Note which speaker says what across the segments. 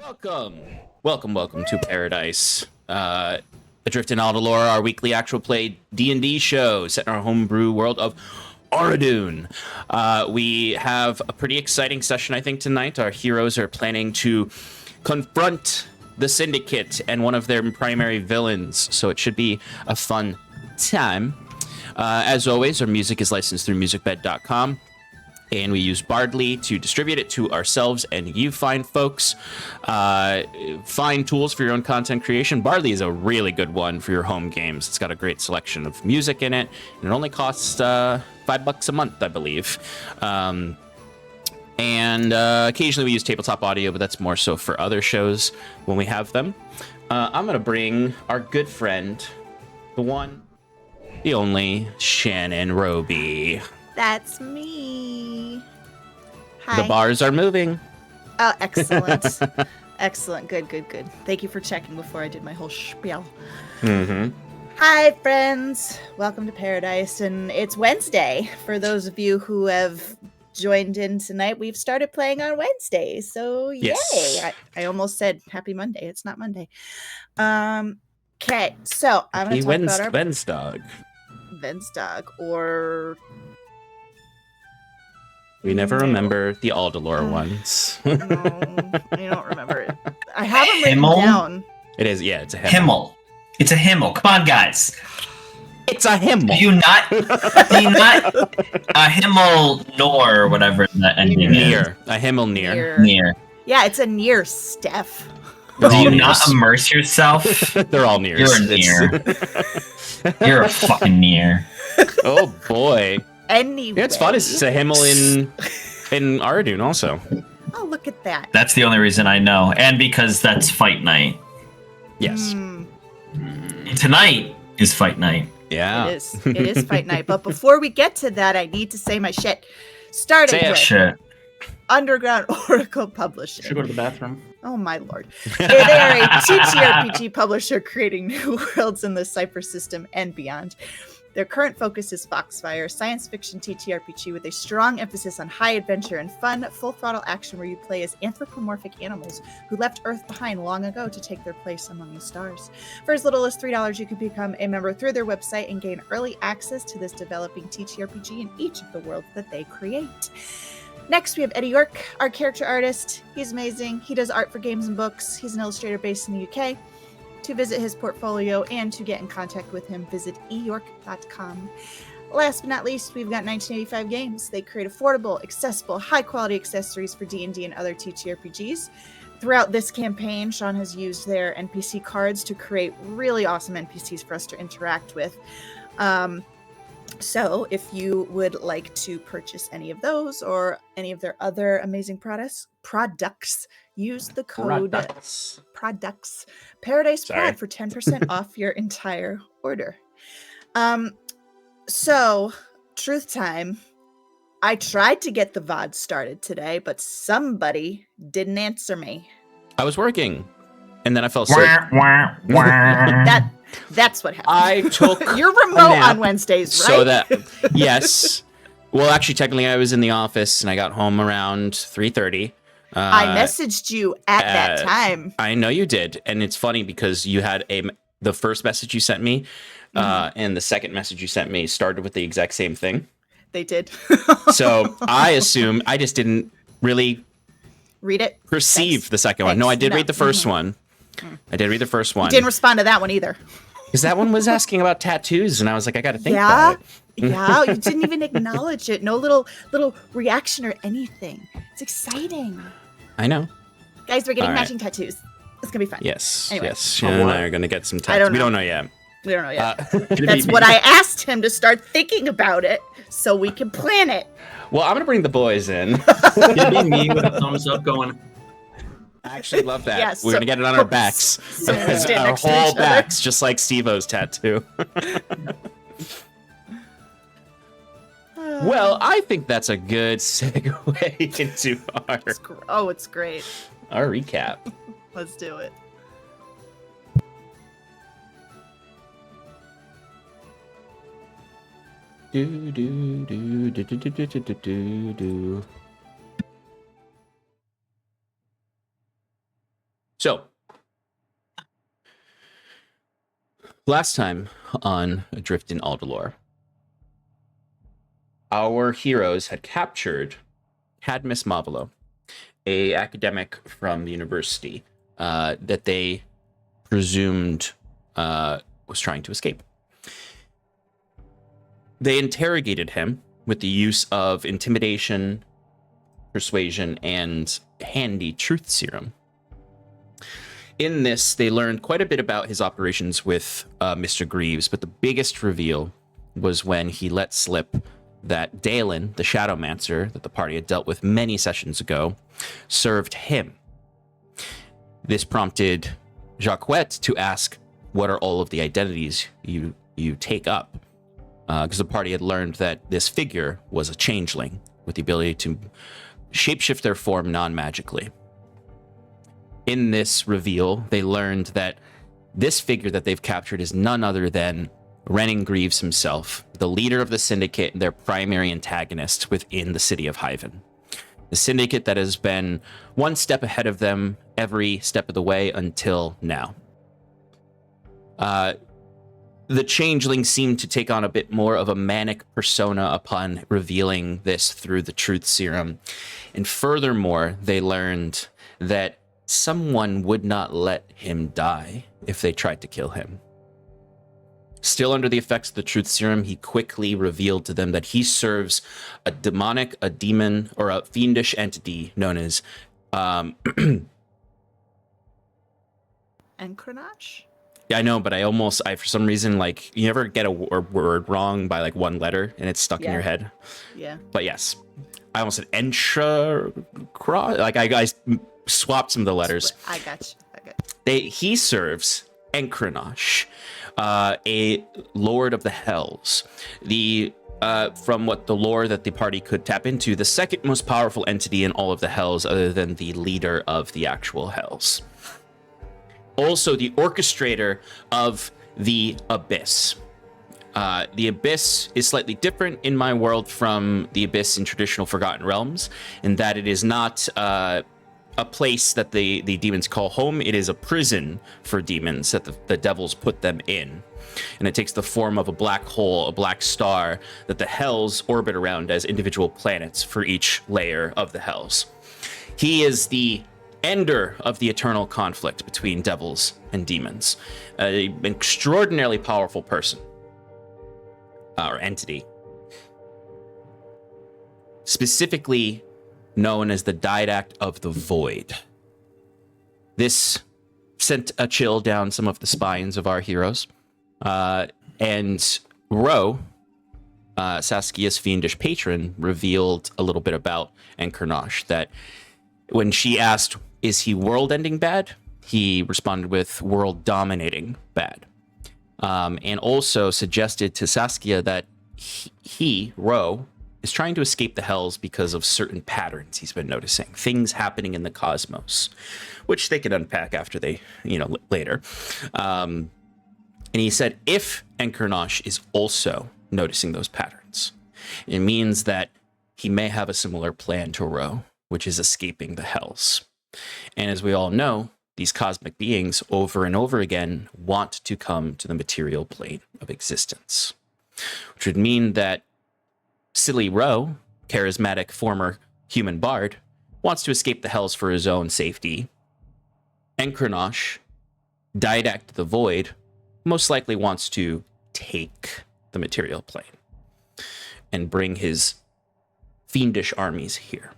Speaker 1: Welcome to Paradice. Adrift and Aldhalor, our weekly actual play D&D show set in our homebrew world of Oradun. We have a pretty exciting session, I think, tonight. Our heroes are planning to confront the Syndicate and one of their primary villains, so it should be a fun time. As always, our music is licensed through musicbed.com. And we use Bardly to distribute it to ourselves and you fine folks. Find tools for your own content creation. Bardly is a really good one for your home games. It's got a great selection of music in it. And it only costs $5 a month, I believe. And occasionally we use TabletopAudio, but that's more so for other shows when we have them. I'm going to bring our good friend, the one, the only, Shannon Roby.
Speaker 2: That's me. Hi.
Speaker 1: The bars are moving.
Speaker 2: Oh, excellent. Excellent. Good. Thank you for checking before I did my whole spiel.
Speaker 1: Mm-hmm.
Speaker 2: Hi, friends. Welcome to Paradise. And it's Wednesday. For those of you who have joined in tonight, we've started playing on Wednesdays. So,
Speaker 1: yes.
Speaker 2: Yay. I almost said Happy Monday. It's not Monday. Okay, so I'm going to talk about our...
Speaker 1: Wednesdog,
Speaker 2: or...
Speaker 1: We never remember the Aldhalor ones.
Speaker 2: No, I don't remember it. I have them written down.
Speaker 1: It is, yeah, it's a
Speaker 3: Himmel. It's a Himmel. Come on, guys.
Speaker 1: It's a Himmel.
Speaker 3: Do you not a Himmel nor or whatever the ending
Speaker 1: near. A Himmel near.
Speaker 2: Yeah, it's a near, Steph.
Speaker 3: Do you not immerse yourself?
Speaker 1: They're all nears.
Speaker 3: You're a near. You're a fucking near.
Speaker 1: Oh boy.
Speaker 2: Anyway.
Speaker 1: Yeah, it's fun. It's a Himmel in Oradun also.
Speaker 2: Oh, look at that.
Speaker 3: That's the only reason I know. And because that's fight night.
Speaker 1: Yes.
Speaker 3: Tonight is fight night.
Speaker 1: Yeah.
Speaker 2: It is fight night. But before we get to that, I need to say my shit. Starting with Underground Oracle Publishing.
Speaker 3: Should go to the bathroom.
Speaker 2: Oh my lord. They are a TTRPG publisher creating new worlds in the Cypher system and beyond. Their current focus is Foxfire, science fiction TTRPG with a strong emphasis on high adventure and fun, full-throttle action where you play as anthropomorphic animals who left Earth behind long ago to take their place among the stars. For as little as $3, you can become a member through their website and gain early access to this developing TTRPG in each of the worlds that they create. Next, we have Eddie Yorke, our character artist. He's amazing. He does art for games and books. He's an illustrator based in the UK. To visit his portfolio and to get in contact with him, visit eyorke.com. Last but not least, we've got 1985 Games. They create affordable, accessible, high-quality accessories for D&D and other TTRPGs. Throughout this campaign, Sean has used their NPC cards to create really awesome NPCs for us to interact with. So if you would like to purchase any of those or any of their other amazing products, use the code products paradiceprod for 10% off your entire order. So truth time. I tried to get the VOD started today, but somebody didn't answer me.
Speaker 1: I was working, and then I fell asleep.
Speaker 2: That's what happened.
Speaker 1: I took
Speaker 2: You're remote on Wednesdays, right?
Speaker 1: So that, yes. Well, actually, technically, I was in the office, and I got home around 3:30.
Speaker 2: I messaged you at that time.
Speaker 1: I know you did, and it's funny because you had the first message you sent me, and the second message you sent me started with the exact same thing.
Speaker 2: They did.
Speaker 1: So I assume I just didn't really
Speaker 2: read it.
Speaker 1: Perceive the second one. No, I did read the first one. I did read the first one.
Speaker 2: You didn't respond to that one either.
Speaker 1: Because that one was asking about tattoos, and I was like, I got to think about it.
Speaker 2: Yeah, you didn't even acknowledge it. No little reaction or anything. It's exciting.
Speaker 1: I know.
Speaker 2: Guys, we're getting matching tattoos. It's going to be fun.
Speaker 1: Yes,
Speaker 2: anyway.
Speaker 1: yes. Shannon and I are going to get some tattoos. We don't know yet.
Speaker 2: We don't know yet. That's what I asked him to start thinking about it so we can plan it.
Speaker 1: Well, I'm going to bring the boys in.
Speaker 3: It'd be me with a thumbs up going...
Speaker 1: I actually love that.
Speaker 2: Yeah,
Speaker 1: We're going to get it on our backs. Our whole backs, just like Steve-O's tattoo. Well, I think that's a good segue into
Speaker 2: it's great.
Speaker 1: Our recap.
Speaker 2: Let's do it.
Speaker 1: Do do do do do do do do do do. So, last time on Adrift in Aldhalor, our heroes had captured Cadmus Mavolo, a academic from the university that they presumed was trying to escape. They interrogated him with the use of intimidation, persuasion, and handy truth serum. In this, they learned quite a bit about his operations with Mr. Greaves, but the biggest reveal was when he let slip that Dalen, the Shadowmancer that the party had dealt with many sessions ago, served him. This prompted Jacquette to ask, what are all of the identities you take up? Because the party had learned that this figure was a changeling with the ability to shapeshift their form non-magically. In this reveal, they learned that this figure that they've captured is none other than Renan Greaves himself, the leader of the Syndicate and their primary antagonist within the city of Hyvin. The Syndicate that has been one step ahead of them every step of the way until now. The changeling seemed to take on a bit more of a manic persona upon revealing this through the truth serum. And furthermore, they learned that someone would not let him die if they tried to kill him. Still under the effects of the truth serum, he quickly revealed to them that he serves a demon, or a fiendish entity known as
Speaker 2: Encronache?
Speaker 1: Yeah, I know, but I for some reason, like, you ever get a word wrong by like one letter and it's stuck in your head?
Speaker 2: Yeah.
Speaker 1: But yes, I almost said like I swapped some of the letters.
Speaker 2: I got you.
Speaker 1: He serves Encronache, a lord of the hells. From what the lore that the party could tap into, the second most powerful entity in all of the hells, other than the leader of the actual hells. Also, the orchestrator of the Abyss. The Abyss is slightly different in my world from the Abyss in traditional Forgotten Realms, in that it is not a place that the demons call home. It is a prison for demons that the devils put them in. And it takes the form of a black hole, a black star, that the hells orbit around as individual planets for each layer of the hells. He is the ender of the eternal conflict between devils and demons. An extraordinarily powerful person. Or entity. Specifically known as the Didact of the Void. This sent a chill down some of the spines of our heroes. And Ro, Saskia's fiendish patron, revealed a little bit about Encronache, that when she asked, is he world-ending bad? He responded with world-dominating bad. And also suggested to Saskia that he, Ro, is trying to escape the hells because of certain patterns he's been noticing. Things happening in the cosmos, which they can unpack after they, later. And he said, if Encronache is also noticing those patterns, it means that he may have a similar plan to Ro, which is escaping the hells. And as we all know, these cosmic beings over and over again want to come to the material plane of existence, which would mean that Silly Ro, charismatic former human bard, wants to escape the hells for his own safety. Encronache, Didact the Void, most likely wants to take the material plane and bring his fiendish armies here.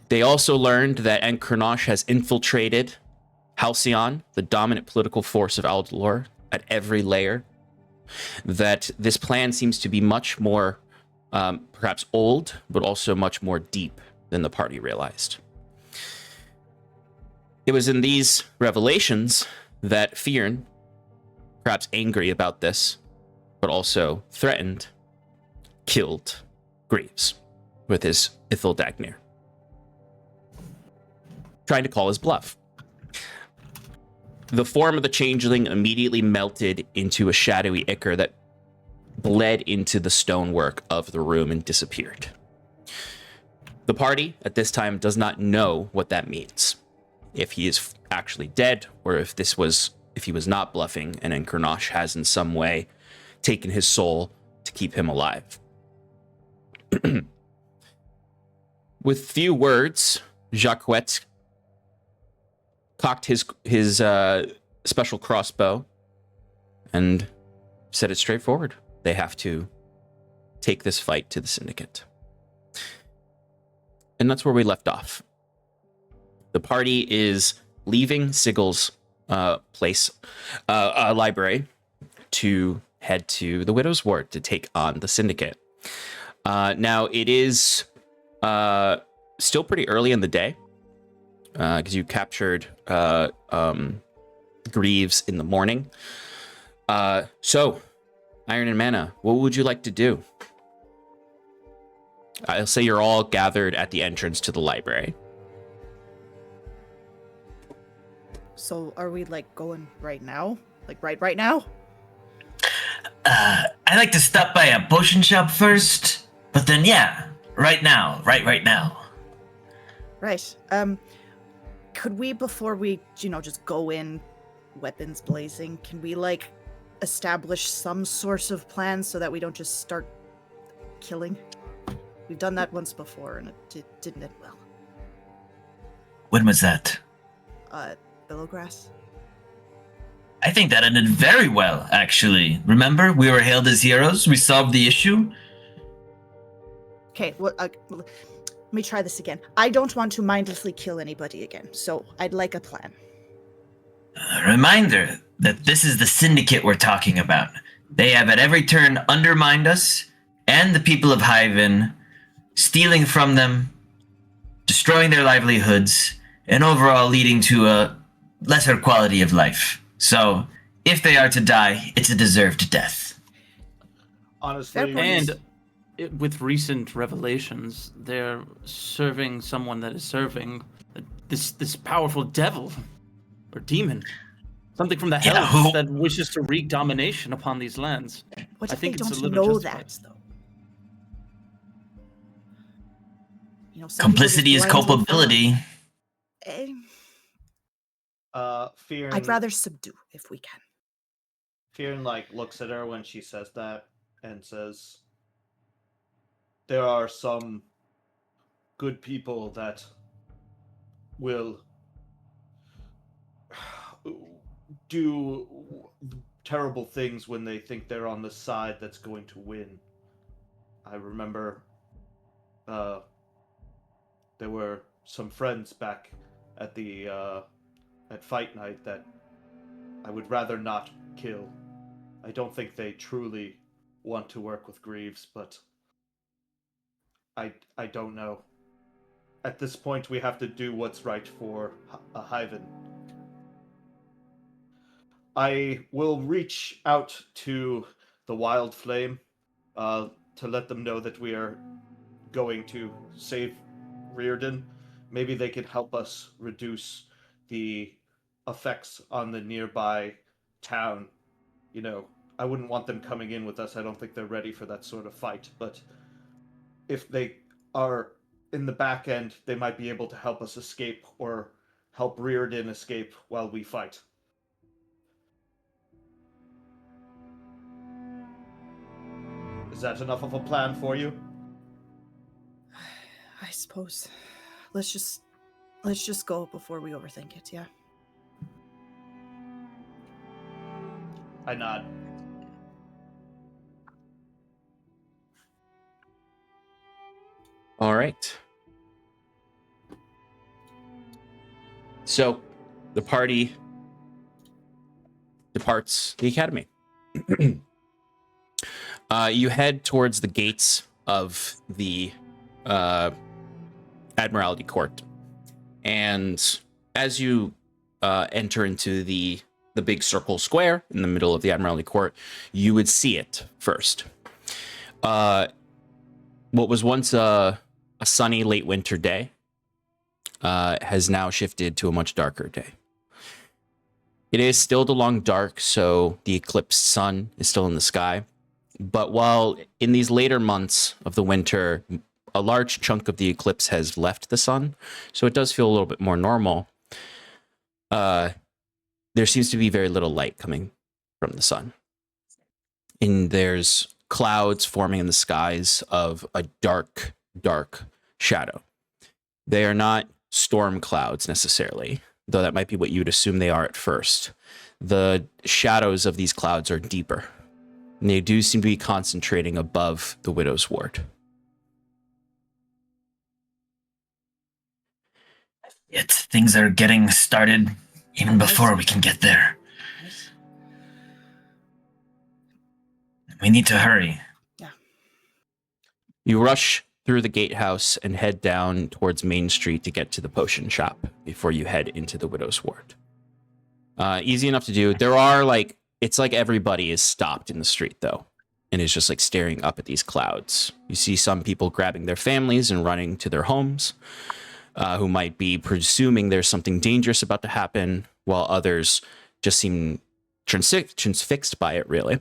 Speaker 1: They also learned that Encronache has infiltrated Halcyon, the dominant political force of Aldhalor, at every layer. That this plan seems to be much more, perhaps old, but also much more deep than the party realized. It was in these revelations that Fyrn, perhaps angry about this, but also threatened, killed Greaves with his Ithil Dagnir, trying to call his bluff. The form of the changeling immediately melted into a shadowy ichor that bled into the stonework of the room and disappeared. The party, at this time, does not know what that means. if he is actually dead or if he was not bluffing and Incarnache has in some way taken his soul to keep him alive. With few words, Jacquet cocked his special crossbow and said it straightforward. They have to take this fight to the Syndicate. And that's where we left off. The party is leaving Sigel's library to head to the Widow's Ward to take on the Syndicate. Now, it is still pretty early in the day because you captured Greaves in the morning. So, Iron and Mana, what would you like to do? I'll say you're all gathered at the entrance to the library.
Speaker 2: So are we like going right now? Like right now?
Speaker 3: I'd like to stop by a potion shop first, but then yeah, right now, right now.
Speaker 2: Right. Could we, before we, just go in weapons blazing, can we like establish some sort of plan so that we don't just start killing? We've done that once before and it didn't end well.
Speaker 3: When was that?
Speaker 2: Billowgrass?
Speaker 3: I think that ended very well, actually. Remember, we were hailed as heroes. We solved the issue.
Speaker 2: Okay, well, let me try this again. I don't want to mindlessly kill anybody again, so I'd like a plan.
Speaker 3: A reminder that this is the Syndicate we're talking about. They have at every turn undermined us and the people of Hyvin, stealing from them, destroying their livelihoods, and overall leading to a lesser quality of life. So, if they are to die, it's a deserved death.
Speaker 4: Honestly,
Speaker 5: And with recent revelations, they're serving someone that is serving this powerful devil or demon, something from the
Speaker 3: Yeah,
Speaker 5: hells
Speaker 3: who-
Speaker 5: that wishes to wreak domination upon these lands.
Speaker 2: What
Speaker 5: I
Speaker 2: if
Speaker 5: think
Speaker 2: they
Speaker 5: it's a
Speaker 2: don't
Speaker 5: little
Speaker 2: know
Speaker 5: justified.
Speaker 2: that, though? Some people
Speaker 3: Complicity
Speaker 2: just
Speaker 3: is
Speaker 2: blindly follow.
Speaker 3: culpability.
Speaker 2: Eh,
Speaker 4: Fyrn,
Speaker 2: I'd rather subdue if we can.
Speaker 4: Fyrn looks at her when she says that and says, "There are some good people that will do terrible things when they think they're on the side that's going to win." I remember there were some friends back at the at fight night that I would rather not kill. I don't think they truly want to work with Greaves, but I don't know. At this point, we have to do what's right for Hyvin. I will reach out to the Wild Flame to let them know that we are going to save Reardon. Maybe they can help us reduce the effects on the nearby town. I wouldn't want them coming in with us. I don't think they're ready for that sort of fight. But if they are in the back end, they might be able to help us escape or help Reardon escape while we fight. Is that enough of a plan for you?
Speaker 2: I suppose. Let's just go before we overthink it, yeah?
Speaker 4: I nod.
Speaker 1: All right. So, the party departs the academy. You head towards the gates of the Admiralty Court, and as you enter into the big circle square in the middle of the Admiralty Court, you would see it first. What was once a sunny late winter day has now shifted to a much darker day. It is still the long dark, so the eclipsed sun is still in the sky. But while in these later months of the winter, a large chunk of the eclipse has left the sun, so it does feel a little bit more normal. there seems to be very little light coming from the sun. And there's clouds forming in the skies of a dark, dark shadow. They are not storm clouds necessarily, though that might be what you'd assume they are at first. The shadows of these clouds are deeper, and they do seem to be concentrating above the Widow's Ward.
Speaker 3: Yet things are getting started even before we can get there. We need to hurry.
Speaker 2: Yeah.
Speaker 1: You rush through the gatehouse and head down towards Main Street to get to the potion shop before you head into the Widow's Ward. Easy enough to do. There are it's like everybody is stopped in the street though, and is just like staring up at these clouds. You see some people grabbing their families and running to their homes, who might be presuming there's something dangerous about to happen, while others just seem transfixed by it, really.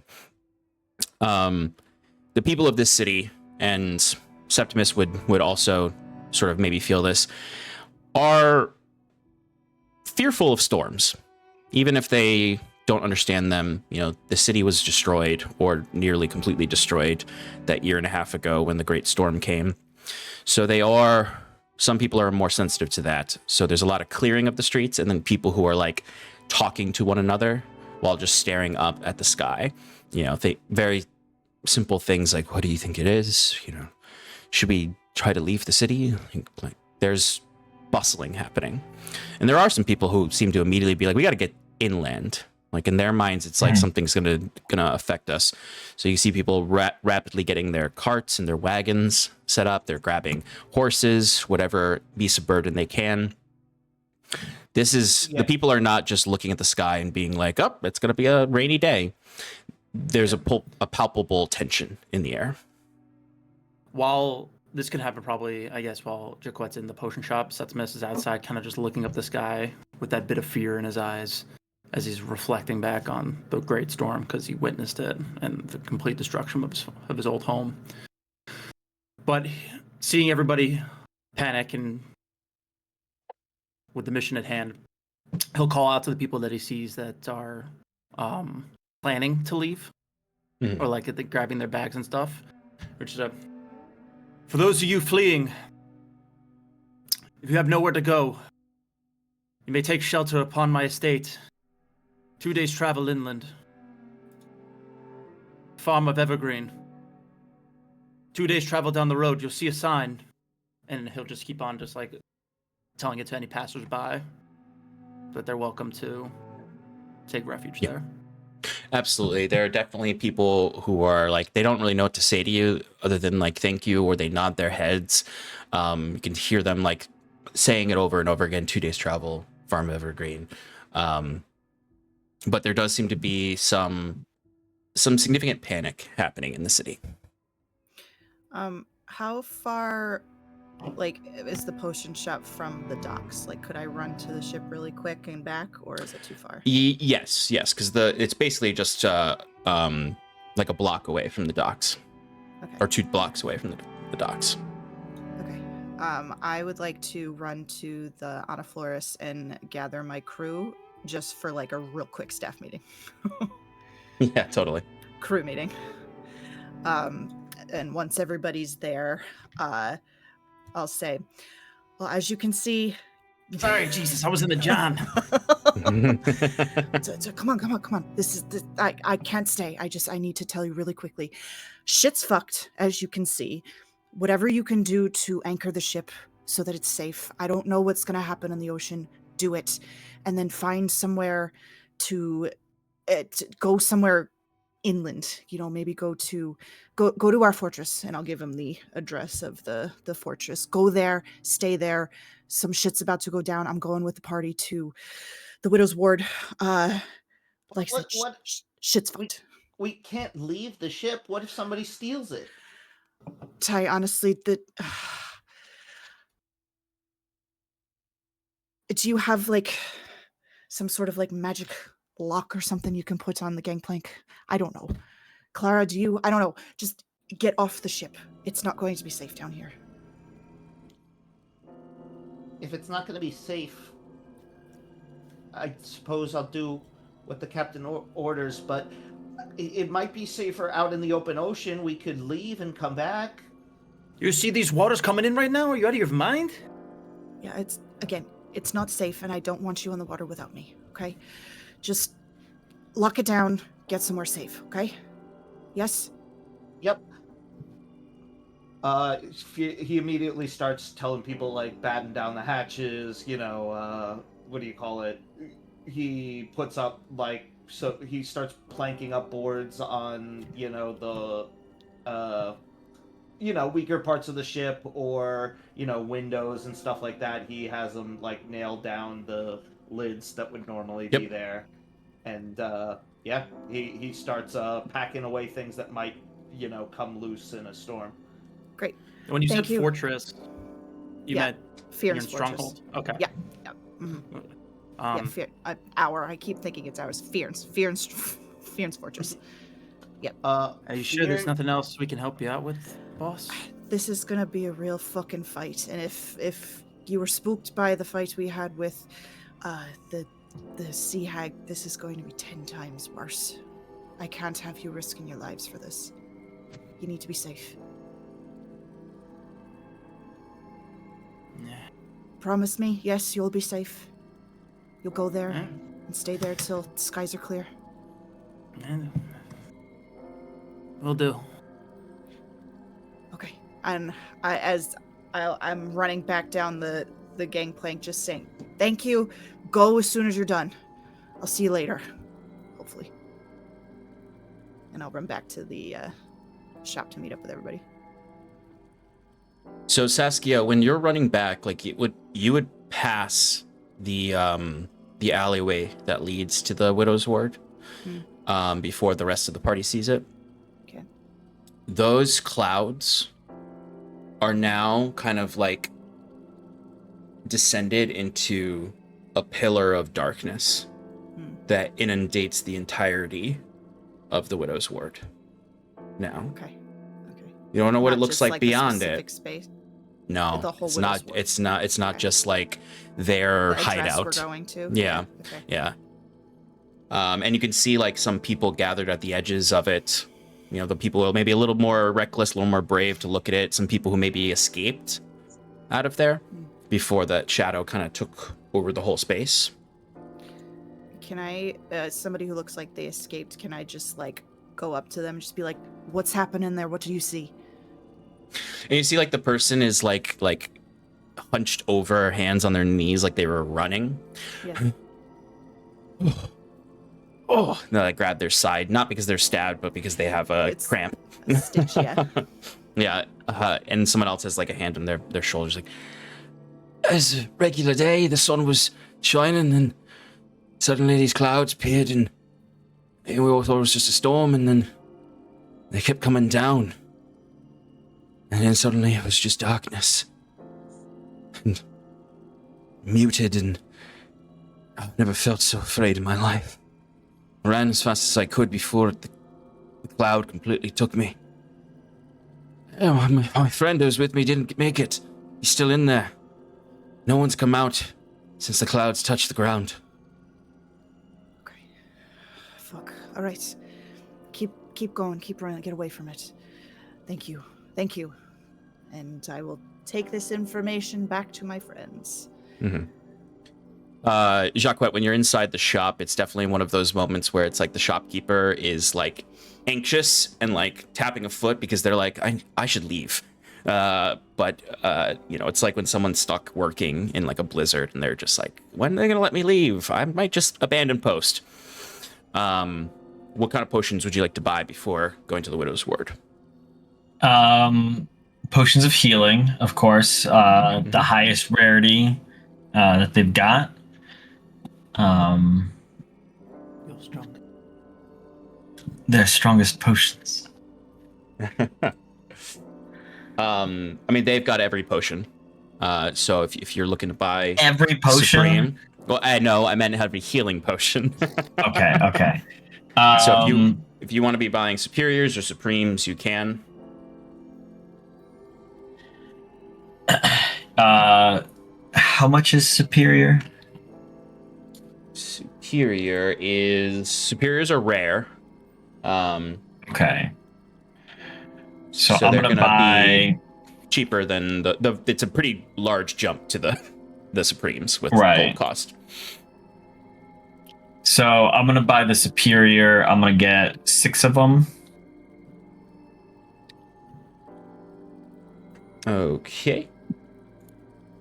Speaker 1: The people of this city, and Septimus would also sort of maybe feel this, are fearful of storms. Even if they don't understand them, the city was destroyed or nearly completely destroyed that year and a half ago when the Great Storm came. So some people are more sensitive to that. So there's a lot of clearing of the streets, and then people who are like talking to one another while just staring up at the sky. Very simple things like, what do you think it is? Should we try to leave the city? Like, there's bustling happening. And there are some people who seem to immediately be like, we got to get inland. Like in their minds, it's like something's gonna affect us. So you see people rapidly getting their carts and their wagons set up. They're grabbing horses, whatever beast of burden they can. The people are not just looking at the sky and being like, oh, it's gonna be a rainy day. There's a palpable tension in the air.
Speaker 5: While this could happen probably, I guess, while Jaquette's in the potion shop, Septimus is outside kind of just looking up the sky with that bit of fear in his eyes as he's reflecting back on the Great Storm because he witnessed it and the complete destruction of his old home. But seeing everybody panic and with the mission at hand, he'll call out to the people that he sees that are planning to leave, or like grabbing their bags and stuff, which is for those of you fleeing, if you have nowhere to go, you may take shelter upon my estate. 2 days travel inland. Farm of Evergreen. 2 days travel down the road, you'll see a sign, and he'll just keep on just like telling it to any passersby that they're welcome to take refuge there.
Speaker 1: Absolutely. There are definitely people who are like, they don't really know what to say to you other than like, thank you, or they nod their heads. You can hear them like saying it over and over again, 2 days travel, Farm of Evergreen. But there does seem to be some significant panic happening in the city.
Speaker 2: How far, is the potion shop from the docks? Like, could I run to the ship really quick and back, or is it too far?
Speaker 1: Yes, because it's basically just like a block away from the docks, or 2 blocks away from the docks.
Speaker 2: Okay. I would like to run to the Ana Flores and gather my crew just for like a real quick staff meeting.
Speaker 1: Yeah, totally.
Speaker 2: Crew meeting. And once everybody's there, I'll say, well, as you can see...
Speaker 5: Sorry, Jesus, I was in the John.
Speaker 2: So come on. I can't stay. I need to tell you really quickly. Shit's fucked, as you can see. Whatever you can do to anchor the ship so that it's safe. I don't know what's going to happen in the ocean. Do it. And then find somewhere to go somewhere inland. Maybe go to our fortress, and I'll give him the address of the fortress. Go there, stay there. Some shit's about to go down. I'm going with the party to the Widow's Ward. Shit's fucked.
Speaker 4: We can't leave the ship. What if somebody steals it?
Speaker 2: Ty, honestly, do you have some sort of magic lock or something you can put on the gangplank? I don't know. Clara, do you? I don't know. Just get off the ship. It's not going to be safe down here.
Speaker 4: If it's not going to be safe, I suppose I'll do what the captain orders, but it might be safer out in the open ocean. We could leave and come back.
Speaker 5: You see these waters coming in right now? Are you out of your mind?
Speaker 2: Yeah, it's not safe, and I don't want you on the water without me, okay? Just lock it down, get somewhere safe, okay? Yes?
Speaker 4: Yep. He immediately starts telling people, like, batten down the hatches, what do you call it? He puts up, like, so he starts planking up boards on, weaker parts of the ship, or, windows and stuff like that. He has them, like, nail down the lids that would normally be there. And, he starts packing away things that might, come loose in a storm.
Speaker 2: Great.
Speaker 5: When you
Speaker 2: Thank
Speaker 5: said
Speaker 2: you.
Speaker 5: fortress, you meant
Speaker 2: Fyrn's
Speaker 5: stronghold? Okay.
Speaker 2: Yeah. Mm-hmm. Our. I keep thinking it's ours. Fyrn's fortress. Yep.
Speaker 5: Are you sure there's nothing else we can help you out with, boss?
Speaker 2: This is gonna be a real fucking fight, and if you were spooked by the fight we had with the sea hag, this is going to be 10 times worse. I can't have you risking your lives for this. You need to be safe.
Speaker 5: Yeah.
Speaker 2: Promise me, yes, you'll be safe. You'll go there and stay there till the skies are clear.
Speaker 5: Will do.
Speaker 2: Okay. And I'm running back down the gangplank, just saying, thank you. Go as soon as you're done. I'll see you later. Hopefully. And I'll run back to the shop to meet up with everybody.
Speaker 1: So Saskia, when you're running back, like you would pass the alleyway that leads to the Widow's Ward before the rest of the party sees it.
Speaker 2: Okay.
Speaker 1: Those clouds are now kind of like descended into a pillar of darkness that inundates the entirety of the Widow's Ward now.
Speaker 2: Okay.
Speaker 1: You don't know what
Speaker 2: Not
Speaker 1: it looks
Speaker 2: just
Speaker 1: like
Speaker 2: a
Speaker 1: beyond
Speaker 2: specific
Speaker 1: it.
Speaker 2: Space.
Speaker 1: No,
Speaker 2: The whole
Speaker 1: it's
Speaker 2: Widow's
Speaker 1: not.
Speaker 2: Ward.
Speaker 1: It's not
Speaker 2: Okay.
Speaker 1: just like their
Speaker 2: The address
Speaker 1: hideout.
Speaker 2: we're going to.
Speaker 1: Yeah.
Speaker 2: Okay.
Speaker 1: Yeah. And you can see like some people gathered at the edges of it. The people who are maybe a little more reckless, a little more brave to look at it. Some people who maybe escaped out of there before that shadow kind of took over the whole space.
Speaker 2: Can I, somebody who looks like they escaped, can I just like go up to them and just be like, what's happening there? What do you see?
Speaker 1: And you see like the person is like hunched over, hands on their knees, like they were running.
Speaker 2: Yeah.
Speaker 1: Oh, no, I grab their side, not because they're stabbed, but because they have a cramp.
Speaker 2: A stitch, yeah.
Speaker 1: Yeah, and someone else has like a hand on their shoulders, like, as a regular day, the sun was shining, and suddenly these clouds appeared, and we all thought it was just a storm, and then they kept coming down. And then suddenly it was just darkness. And muted, and I've never felt so afraid in my life. I ran as fast as I could before the cloud completely took me. Oh, my friend who was with me didn't make it. He's still in there. No one's come out since the clouds touched the ground.
Speaker 2: Okay. Fuck. All right. Keep going. Keep running. Get away from it. Thank you. And I will take this information back to my friends.
Speaker 1: Mm-hmm. Jacques, when you're inside the shop, it's definitely one of those moments where it's like the shopkeeper is like anxious and like tapping a foot because they're like, I should leave. But it's like when someone's stuck working in like a blizzard and they're just like, when are they gonna let me leave? I might just abandon post. What kind of potions would you like to buy before going to the Widow's Ward?
Speaker 3: Potions of healing, of course, the highest rarity that they've got.
Speaker 5: You're strong.
Speaker 3: Their strongest potions.
Speaker 1: They've got every potion. So if you're looking to buy
Speaker 3: every potion,
Speaker 1: Supreme, well, I know I meant every healing potion.
Speaker 3: Okay.
Speaker 1: So if you want to be buying superiors or supremes, you can.
Speaker 3: How much is superior?
Speaker 1: Superiors are rare.
Speaker 3: Okay. So I'm
Speaker 1: they're
Speaker 3: gonna
Speaker 1: gonna
Speaker 3: buy
Speaker 1: be cheaper than the. It's a pretty large jump to the Supremes with
Speaker 3: Right.
Speaker 1: gold cost.
Speaker 3: So I'm gonna buy the superior. I'm gonna get 6 of them.
Speaker 1: Okay.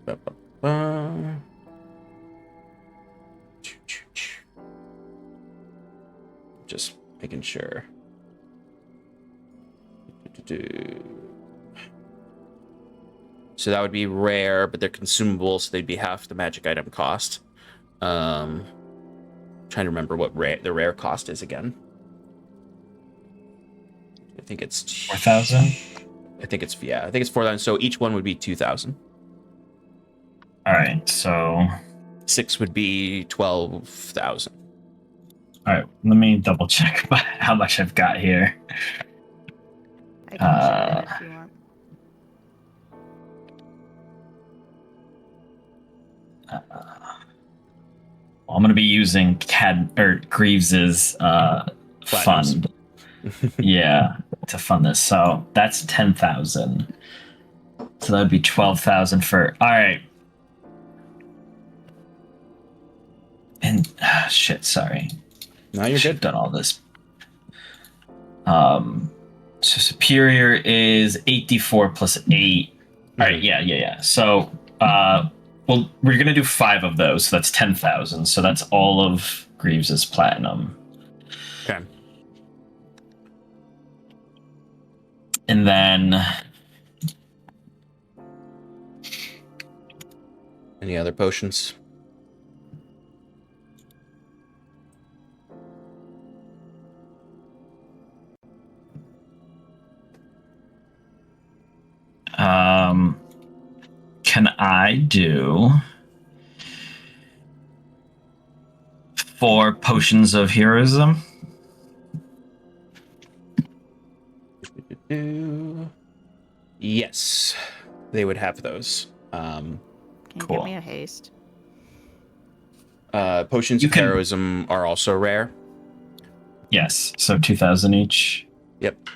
Speaker 1: Ba-ba-ba. Just making sure. So that would be rare, but they're consumable, so they'd be half the magic item cost. Trying to remember what the rare cost is again. I think it's
Speaker 3: 4,000.
Speaker 1: I think it's 4,000. So each one would be 2,000.
Speaker 3: All right. So
Speaker 1: 6 would be 12,000.
Speaker 3: all right. Let me double check how much I've got here.
Speaker 2: I can check it if you want.
Speaker 3: I'm gonna be using Greaves's fund. Yeah, to fund this. So that's 10,000. So that would be 12,000 for. All right. And shit, sorry.
Speaker 1: No, you're
Speaker 3: Should've
Speaker 1: good.
Speaker 3: done all this. So superior is 8d4 plus 8. All right, yeah. So well, we're gonna do 5 of those. So that's 10,000. So that's all of Greaves's platinum.
Speaker 1: Okay.
Speaker 3: And then
Speaker 1: Any other potions?
Speaker 3: can I do 4 potions of heroism?
Speaker 1: Yes, they would have those.
Speaker 2: Can you
Speaker 3: Cool.
Speaker 2: give me a haste?
Speaker 1: Potions of heroism are also rare.
Speaker 3: Yes, so 2,000 each.
Speaker 1: Yep.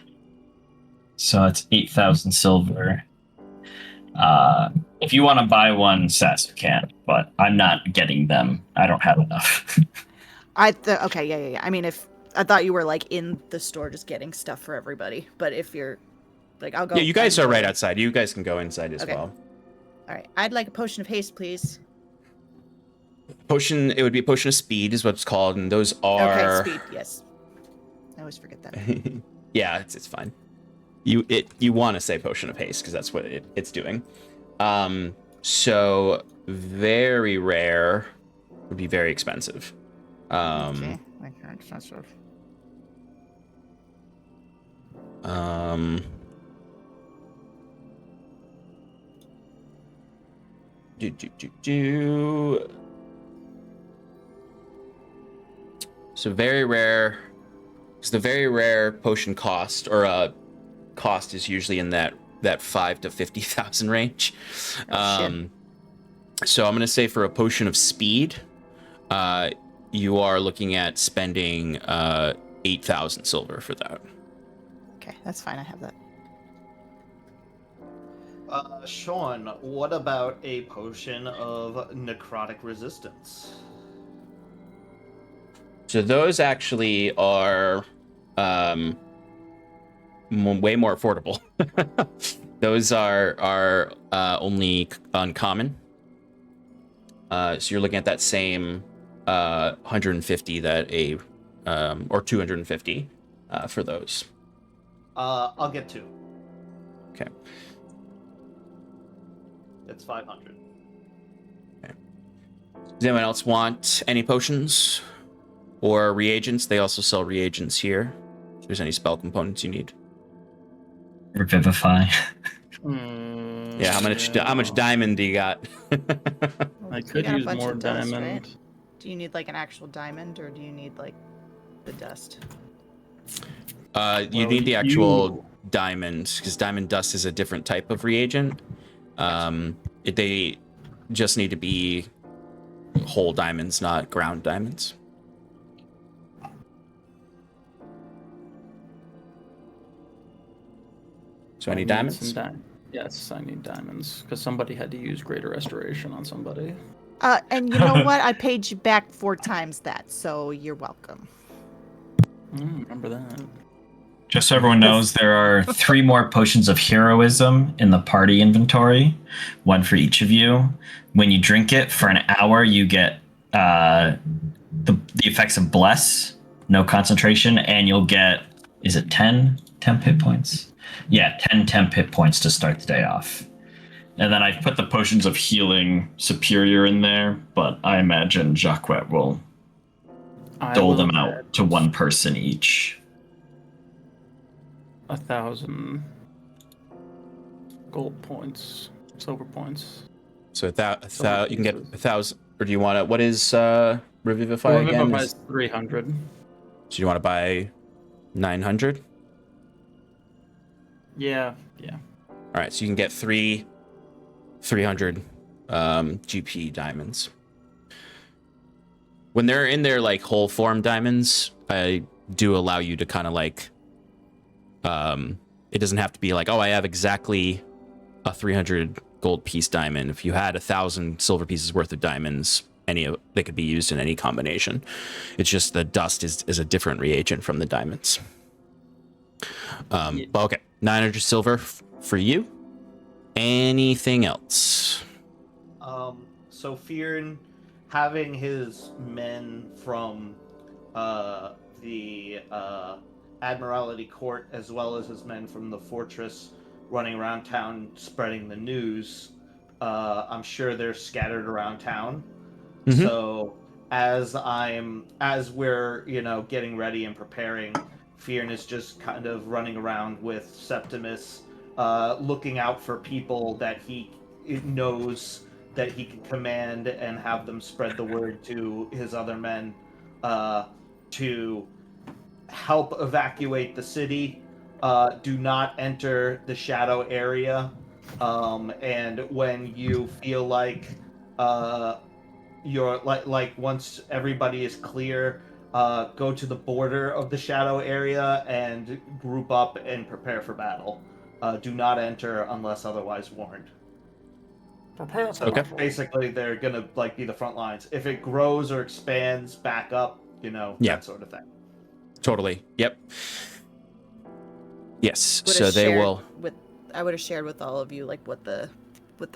Speaker 3: So that's 8,000 silver. If you want to buy one, Sass, you can, but I'm not getting them. I don't have enough.
Speaker 2: Okay, yeah. I mean, if I thought you were like in the store just getting stuff for everybody, but if you're like, I'll go.
Speaker 1: Yeah, you guys are right outside. You guys can go inside as
Speaker 2: Okay.
Speaker 1: well.
Speaker 2: All right, I'd like a potion of haste, please.
Speaker 1: Potion. It would be a potion of speed, is what it's called, and those are.
Speaker 2: Okay, speed. Yes. I always forget that.
Speaker 1: Yeah, it's fine. You want to say potion of haste because that's what it's doing. So very rare would be very expensive.
Speaker 2: Okay, like expensive.
Speaker 1: So very rare. So the very rare potion cost cost is usually in that 5 to 50,000 range. So I'm gonna say for a potion of speed, you are looking at spending 8,000 silver for that.
Speaker 2: Okay, that's fine. I have that.
Speaker 4: Sean, what about a potion of necrotic resistance?
Speaker 1: So those actually are way more affordable. Those are only uncommon. So you're looking at that same 150 that or 250 for those.
Speaker 4: I'll get 2.
Speaker 1: Okay.
Speaker 4: It's 500.
Speaker 1: Okay. Does anyone else want any potions or reagents? They also sell reagents here. If there's any spell components you need.
Speaker 3: Revivify.
Speaker 1: Yeah, how much diamond do you got?
Speaker 5: I
Speaker 2: You
Speaker 5: could
Speaker 2: got a
Speaker 5: use
Speaker 2: bunch
Speaker 5: more
Speaker 2: of dust,
Speaker 5: diamond.
Speaker 2: right? Do you need like an actual diamond, or do you need like the dust?
Speaker 1: You need the actual diamond, because diamond dust is a different type of reagent. They just need to be whole diamonds, not ground diamonds. So any diamonds?
Speaker 5: Yes, I need diamonds because somebody had to use Greater Restoration on somebody.
Speaker 2: And you know what? I paid you back 4 times that, so you're welcome.
Speaker 5: Remember that.
Speaker 3: Just so everyone knows, there are 3 more potions of heroism in the party inventory, 1 for each of you. When you drink it for an hour, you get the effects of Bless, no concentration, and you'll get, is it 10 temp hit points? Yeah, 10 temp hit points to start the day off. And then I've put the potions of healing superior in there, but I imagine Jacques will dole them out to 1 person each.
Speaker 5: 1,000 gold points, silver points.
Speaker 1: So you can get 1,000, or do you want to? What is Revivify again?
Speaker 5: Revivify is 300.
Speaker 1: So you want to buy 900?
Speaker 5: Yeah.
Speaker 1: All right, so you can get 300 GP diamonds. When they're in their like whole form diamonds, I do allow you to kind of like. It doesn't have to be like, oh, I have exactly a 300 gold piece diamond. If you had 1,000 silver pieces worth of diamonds, they could be used in any combination. It's just the dust is a different reagent from the diamonds. But okay, 900 silver for you. Anything else?
Speaker 4: So Fyrn, having his men from the Admiralty Court, as well as his men from the fortress running around town spreading the news, I'm sure they're scattered around town. Mm-hmm. So as we're getting ready and preparing, Fyrn is just kind of running around with Septimus, looking out for people that he knows that he can command and have them spread the word to his other men to help evacuate the city. Do not enter the shadow area. And when you feel like you're like once everybody is clear, go to the border of the shadow area and group up and prepare for battle. Do not enter unless otherwise warned.
Speaker 5: Prepare for
Speaker 1: battle.
Speaker 4: Basically, they're gonna like be the front lines. If it grows or expands, back up. That sort of thing.
Speaker 1: Totally. Yep. Yes. So they will.
Speaker 2: I would have shared with all of you like what the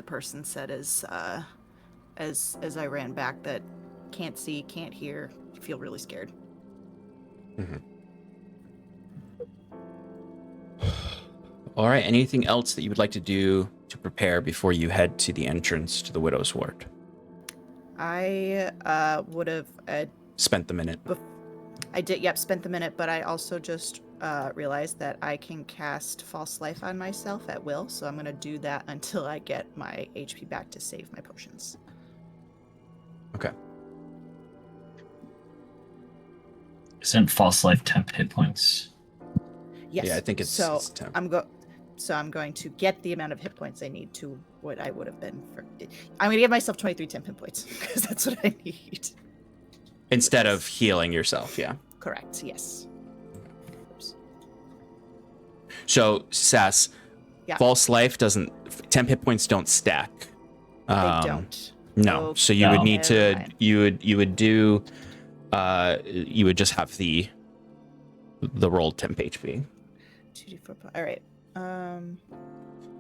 Speaker 2: person said as I ran back, that can't see, can't hear, feel really scared.
Speaker 1: Mm-hmm. All right. Anything else that you would like to do to prepare before you head to the entrance to the Widow's Ward?
Speaker 2: I would have
Speaker 1: spent the minute.
Speaker 2: I did, yep, spent the minute, but I also just realized that I can cast False Life on myself at will, so I'm going to do that until I get my HP back to save my potions.
Speaker 1: Okay.
Speaker 3: Isn't False Life temp hit points?
Speaker 2: Yes.
Speaker 1: Yeah, I think it's temp.
Speaker 2: I'm going to get the amount of hit points I need to what I would have been for. I'm going to give myself 23 temp hit points because that's what I need.
Speaker 1: Instead of healing yourself, yeah.
Speaker 2: Correct, yes. Oops.
Speaker 1: So, Sass, False Life doesn't... Temp hit points don't stack.
Speaker 2: They don't.
Speaker 1: No,
Speaker 2: okay.
Speaker 1: So you would need to... You would do... you would just have the rolled temp HP.
Speaker 2: 2d4. All right.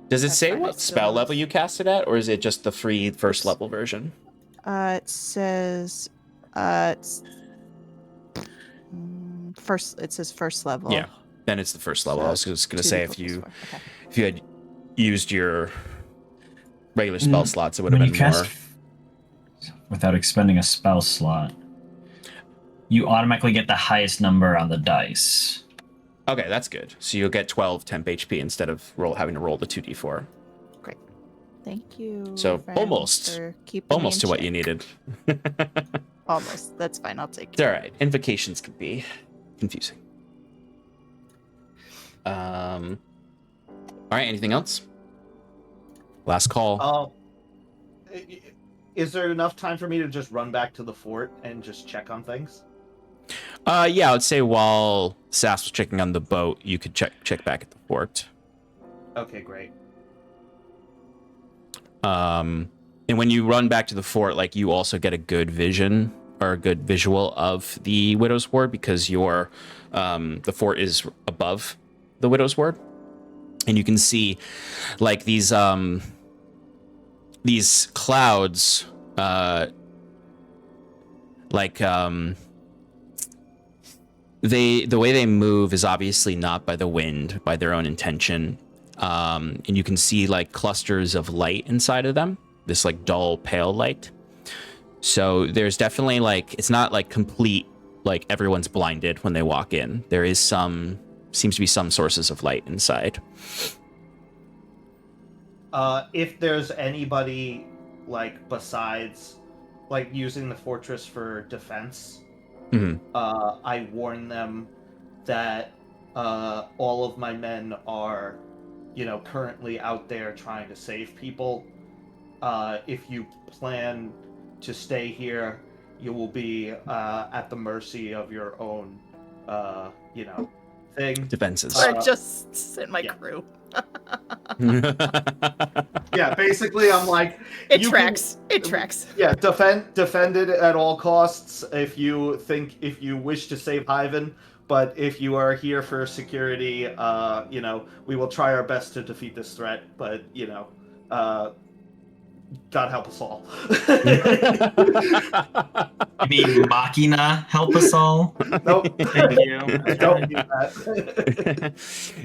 Speaker 1: Does it say what spell level you cast it at, or is it just the free first level version?
Speaker 2: It says... it's first. It says first level.
Speaker 1: Yeah, then it's the first level. I was just gonna say if you had used your regular spell slots, it would have been more.
Speaker 3: Without expending a spell slot, you automatically get the highest number on the dice.
Speaker 1: Okay, that's good. So you'll get 12 temp HP instead of having to roll the 2d4.
Speaker 2: Great. Thank you.
Speaker 1: So almost to what you needed.
Speaker 2: Almost. That's fine. I'll take it.
Speaker 1: It's all right. Invocations can be confusing. All right. Anything else? Last call.
Speaker 4: is there enough time for me to just run back to the fort and just check on things?
Speaker 1: Yeah, I would say while Sass was checking on the boat, you could check back at the fort.
Speaker 4: Okay, great.
Speaker 1: And when you run back to the fort, like, you also get a good vision or a good visual of the Widow's Ward, because your the fort is above the Widow's Ward, and you can see like these clouds, the way they move is obviously not by the wind, by their own intention. And you can see like clusters of light inside of them, this like dull pale light. So there's definitely like, it's not like complete, like everyone's blinded when they walk in. There is seems to be some sources of light inside.
Speaker 4: If there's anybody like besides like using the fortress for defense, I warn them that all of my men are, currently out there trying to save people. If you plan to stay here, you will be at the mercy of your own, thing.
Speaker 1: Defenses.
Speaker 2: Or just send my crew.
Speaker 4: Yeah, basically, I'm like,
Speaker 2: It tracks. It tracks.
Speaker 4: Yeah, defend it at all costs if you wish to save Hyvin. But if you are here for security, we will try our best to defeat this threat. But God help us all.
Speaker 3: You mean Machina help us all?
Speaker 4: Nope.
Speaker 5: Thank you.
Speaker 4: Don't do that.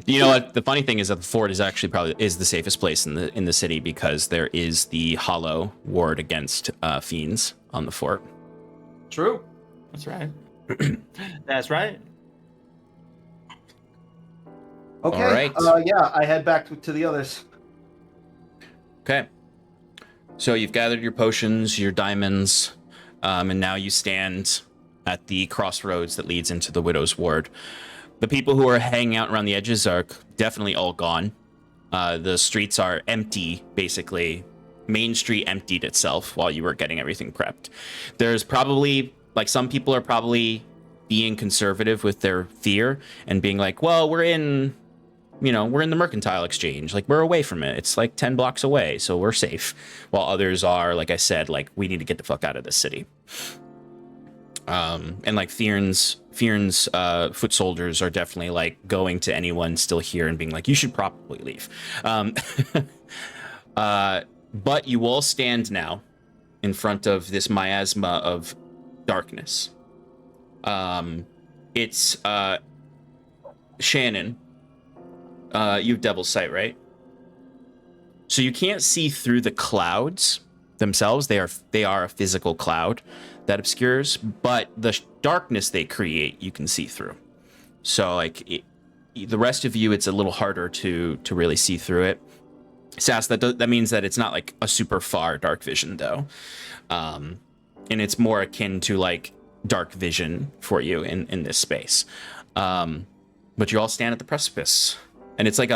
Speaker 1: You know what? The funny thing is that the fort is actually probably the safest place in the city, because there is the hollow ward against fiends on the fort.
Speaker 4: True.
Speaker 5: That's right. That's right.
Speaker 4: Okay.
Speaker 1: All right.
Speaker 4: Yeah, I head back to the others.
Speaker 1: Okay. So you've gathered your potions, your diamonds, and now you stand at the crossroads that leads into the Widow's Ward. The people who are hanging out around the edges are definitely all gone. The streets are empty, basically. Main Street emptied itself while you were getting everything prepped. There's probably, like, some people are probably being conservative with their fear and being like, well, we're in the mercantile exchange. Like, we're away from it. It's like 10 blocks away, so we're safe. While others are, like I said, like, we need to get the fuck out of this city. And like Fyrn's foot soldiers are definitely like going to anyone still here and being like, you should probably leave. But you all stand now in front of this miasma of darkness. It's Shannon. You have Devil's Sight, right? So you can't see through the clouds themselves. They are a physical cloud that obscures, but the darkness they create, you can see through. So like the rest of you, it's a little harder to really see through it. Sass, that means that it's not like a super far dark vision though, and it's more akin to like dark vision for you in this space. But you all stand at the precipice. And it's like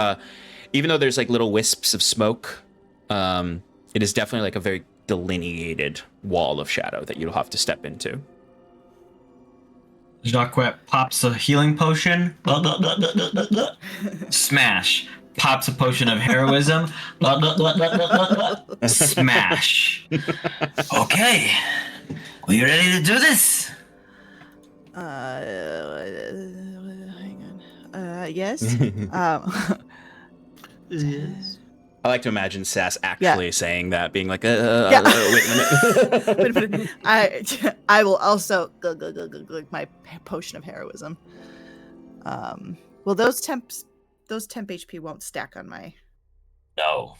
Speaker 1: even though there's like little wisps of smoke, it is definitely like a very delineated wall of shadow that you'll have to step into.
Speaker 3: Jacques pops a healing potion. Blah, blah, blah, blah, blah, blah, blah. Smash. Pops a potion of heroism. Blah, blah, blah, blah, blah, blah, blah. Smash. Okay. Are you ready to do this?
Speaker 2: Hang on. Yes.
Speaker 5: Yes.
Speaker 1: I like to imagine Sass actually saying that, being like, wait a minute.
Speaker 2: I will also go my potion of heroism. Well, those temp HP won't stack on my.
Speaker 3: No.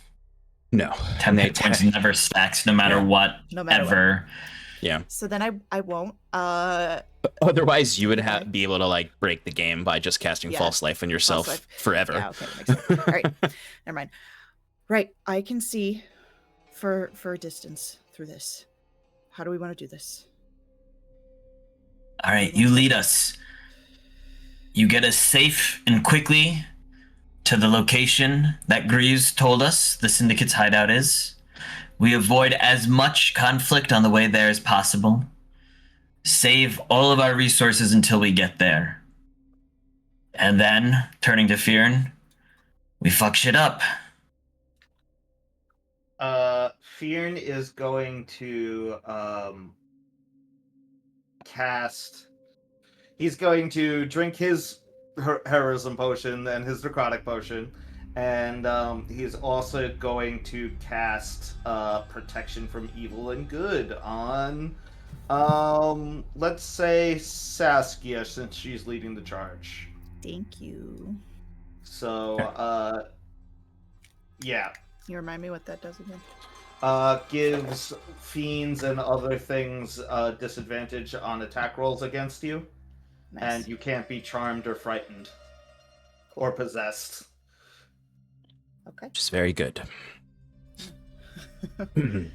Speaker 1: 10
Speaker 3: hit points never stacks, no matter what.
Speaker 2: No matter
Speaker 3: ever.
Speaker 2: What.
Speaker 1: Yeah.
Speaker 2: So then I won't.
Speaker 1: Otherwise, you would be able to like break the game by just casting False Life on yourself forever.
Speaker 2: Yeah, okay, that makes sense. All right, never mind. Right, I can see for a distance through this. How do we want to do this?
Speaker 3: All right, you lead us. You get us safe and quickly to the location that Greaves told us the Syndicate's hideout is. we avoid as much conflict on the way there as possible, save all of our resources until we get there. And then, turning to Fyrn, we fuck shit up.
Speaker 4: Fyrn is going to cast. He's going to drink his heroism potion and his necrotic potion, and he's also going to cast protection from evil and good on, let's say Saskia, since she's leading the charge.
Speaker 2: Thank you.
Speaker 4: So, yeah.
Speaker 2: You remind me what that does again?
Speaker 4: Gives fiends and other things disadvantage on attack rolls against you.
Speaker 2: Nice.
Speaker 4: And you can't be charmed or frightened or possessed.
Speaker 2: Okay.
Speaker 1: Which is very good.
Speaker 2: Okay.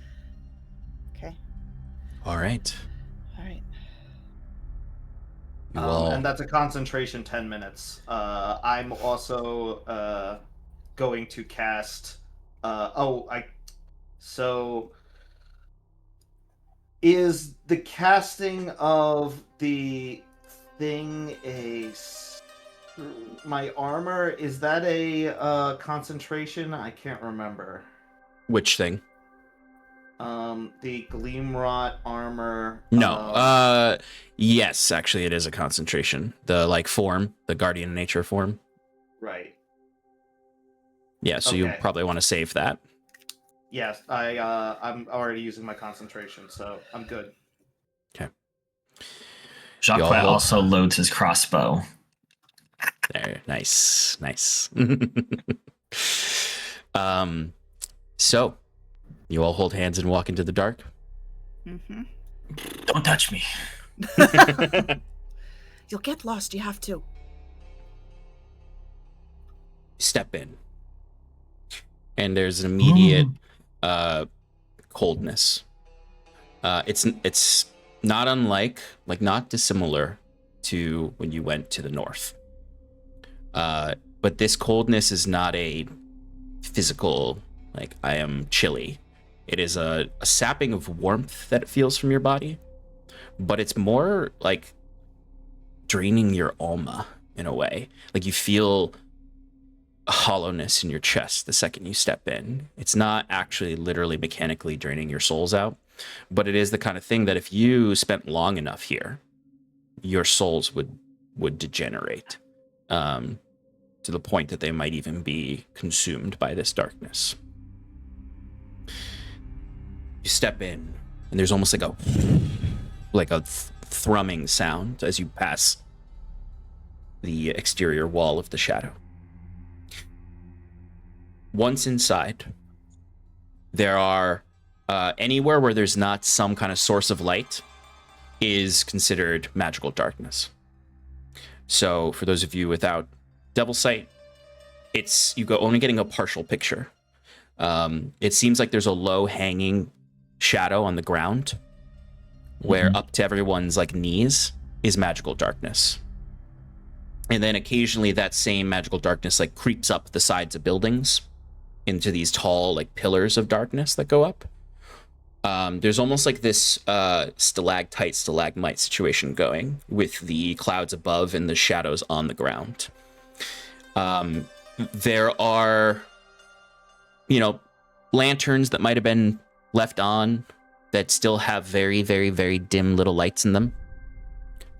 Speaker 1: All right.
Speaker 2: All right.
Speaker 1: You all...
Speaker 4: And that's a concentration 10 minutes. I'm also going to cast... So... Is the casting of the thing my armor, is that a concentration? I can't remember.
Speaker 1: Which thing?
Speaker 4: The Gleamrot armor.
Speaker 1: No. Yes, actually, it is a concentration. The form, the Guardian of Nature form.
Speaker 4: Right.
Speaker 1: Yeah, so you probably want to save that.
Speaker 4: Yes, I'm already using my concentration, so I'm good.
Speaker 1: Okay.
Speaker 3: Jacques also loads his crossbow.
Speaker 1: There, nice. So, you all hold hands and walk into the dark?
Speaker 2: Mm-hmm.
Speaker 3: Don't touch me.
Speaker 2: You'll get lost, you have to.
Speaker 1: Step in. And there's an immediate coldness. It's not unlike, not dissimilar to when you went to the north. But this coldness is not a physical, I am chilly. It is a sapping of warmth that it feels from your body, but it's more like draining your alma in a way. You feel a hollowness in your chest the second you step in. It's not actually literally mechanically draining your souls out, but it is the kind of thing that if you spent long enough here, your souls would degenerate to the point that they might even be consumed by this darkness. You step in, and there's almost like a thrumming sound as you pass the exterior wall of the shadow. Once inside, there are anywhere where there's not some kind of source of light is considered magical darkness. So for those of you without Devil Sight, you go only getting a partial picture. It seems like there's a low hanging shadow on the ground where up to everyone's knees is magical darkness. And then occasionally that same magical darkness creeps up the sides of buildings into these tall pillars of darkness that go up. There's almost this stalactite, stalagmite situation going with the clouds above and the shadows on the ground. There are, lanterns that might have been left on that still have very, very, very dim little lights in them.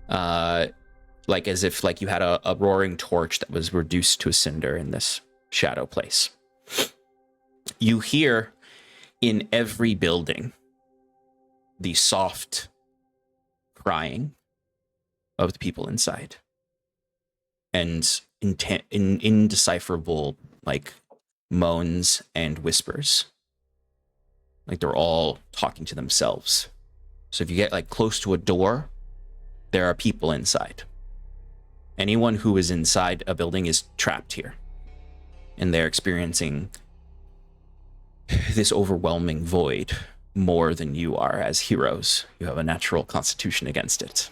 Speaker 1: As if you had a roaring torch that was reduced to a cinder in this shadow place. You hear in every building the soft crying of the people inside, and indecipherable moans and whispers. They're all talking to themselves. So if you get close to a door, there are people inside. Anyone who is inside a building is trapped here, and they're experiencing this overwhelming void more than you are as heroes. You have a natural constitution against it.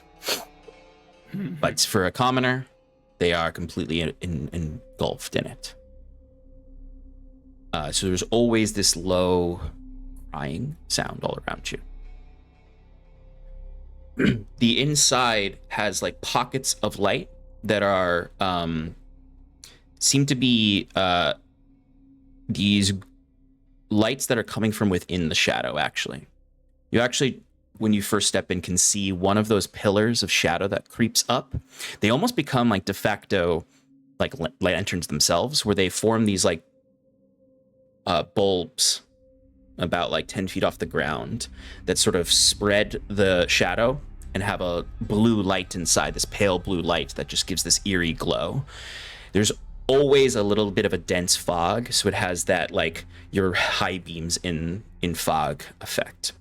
Speaker 1: But for a commoner, they are completely engulfed in it. So there's always this low crying sound all around you. The inside has like pockets of light that are seem to be these lights that are coming from within the shadow. Actually, you actually, when you first step in, can see one of those pillars of shadow that creeps up. They almost become like de facto like lanterns themselves, where they form these like bulbs about like 10 feet off the ground that sort of spread the shadow and have a blue light inside, this pale blue light that just gives this eerie glow. There's always a little bit of a dense fog, so it has that like your high beams in fog effect.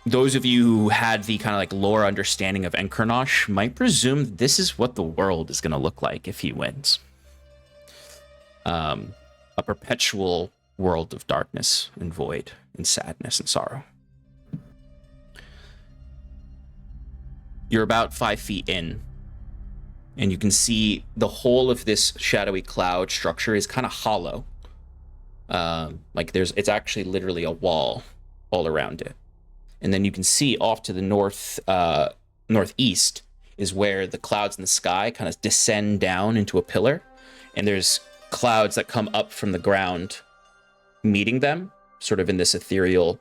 Speaker 1: Those of you who had the kind of like lore understanding of Enkernosh might presume this is what the world is going to look like if he wins. A perpetual world of darkness and void and sadness and sorrow. You're about 5 feet in, and you can see the whole of this shadowy cloud structure is kind of hollow. Like it's actually literally a wall all around it. And then you can see off to the northeast is where the clouds in the sky kind of descend down into a pillar, and there's clouds that come up from the ground meeting them, sort of in this ethereal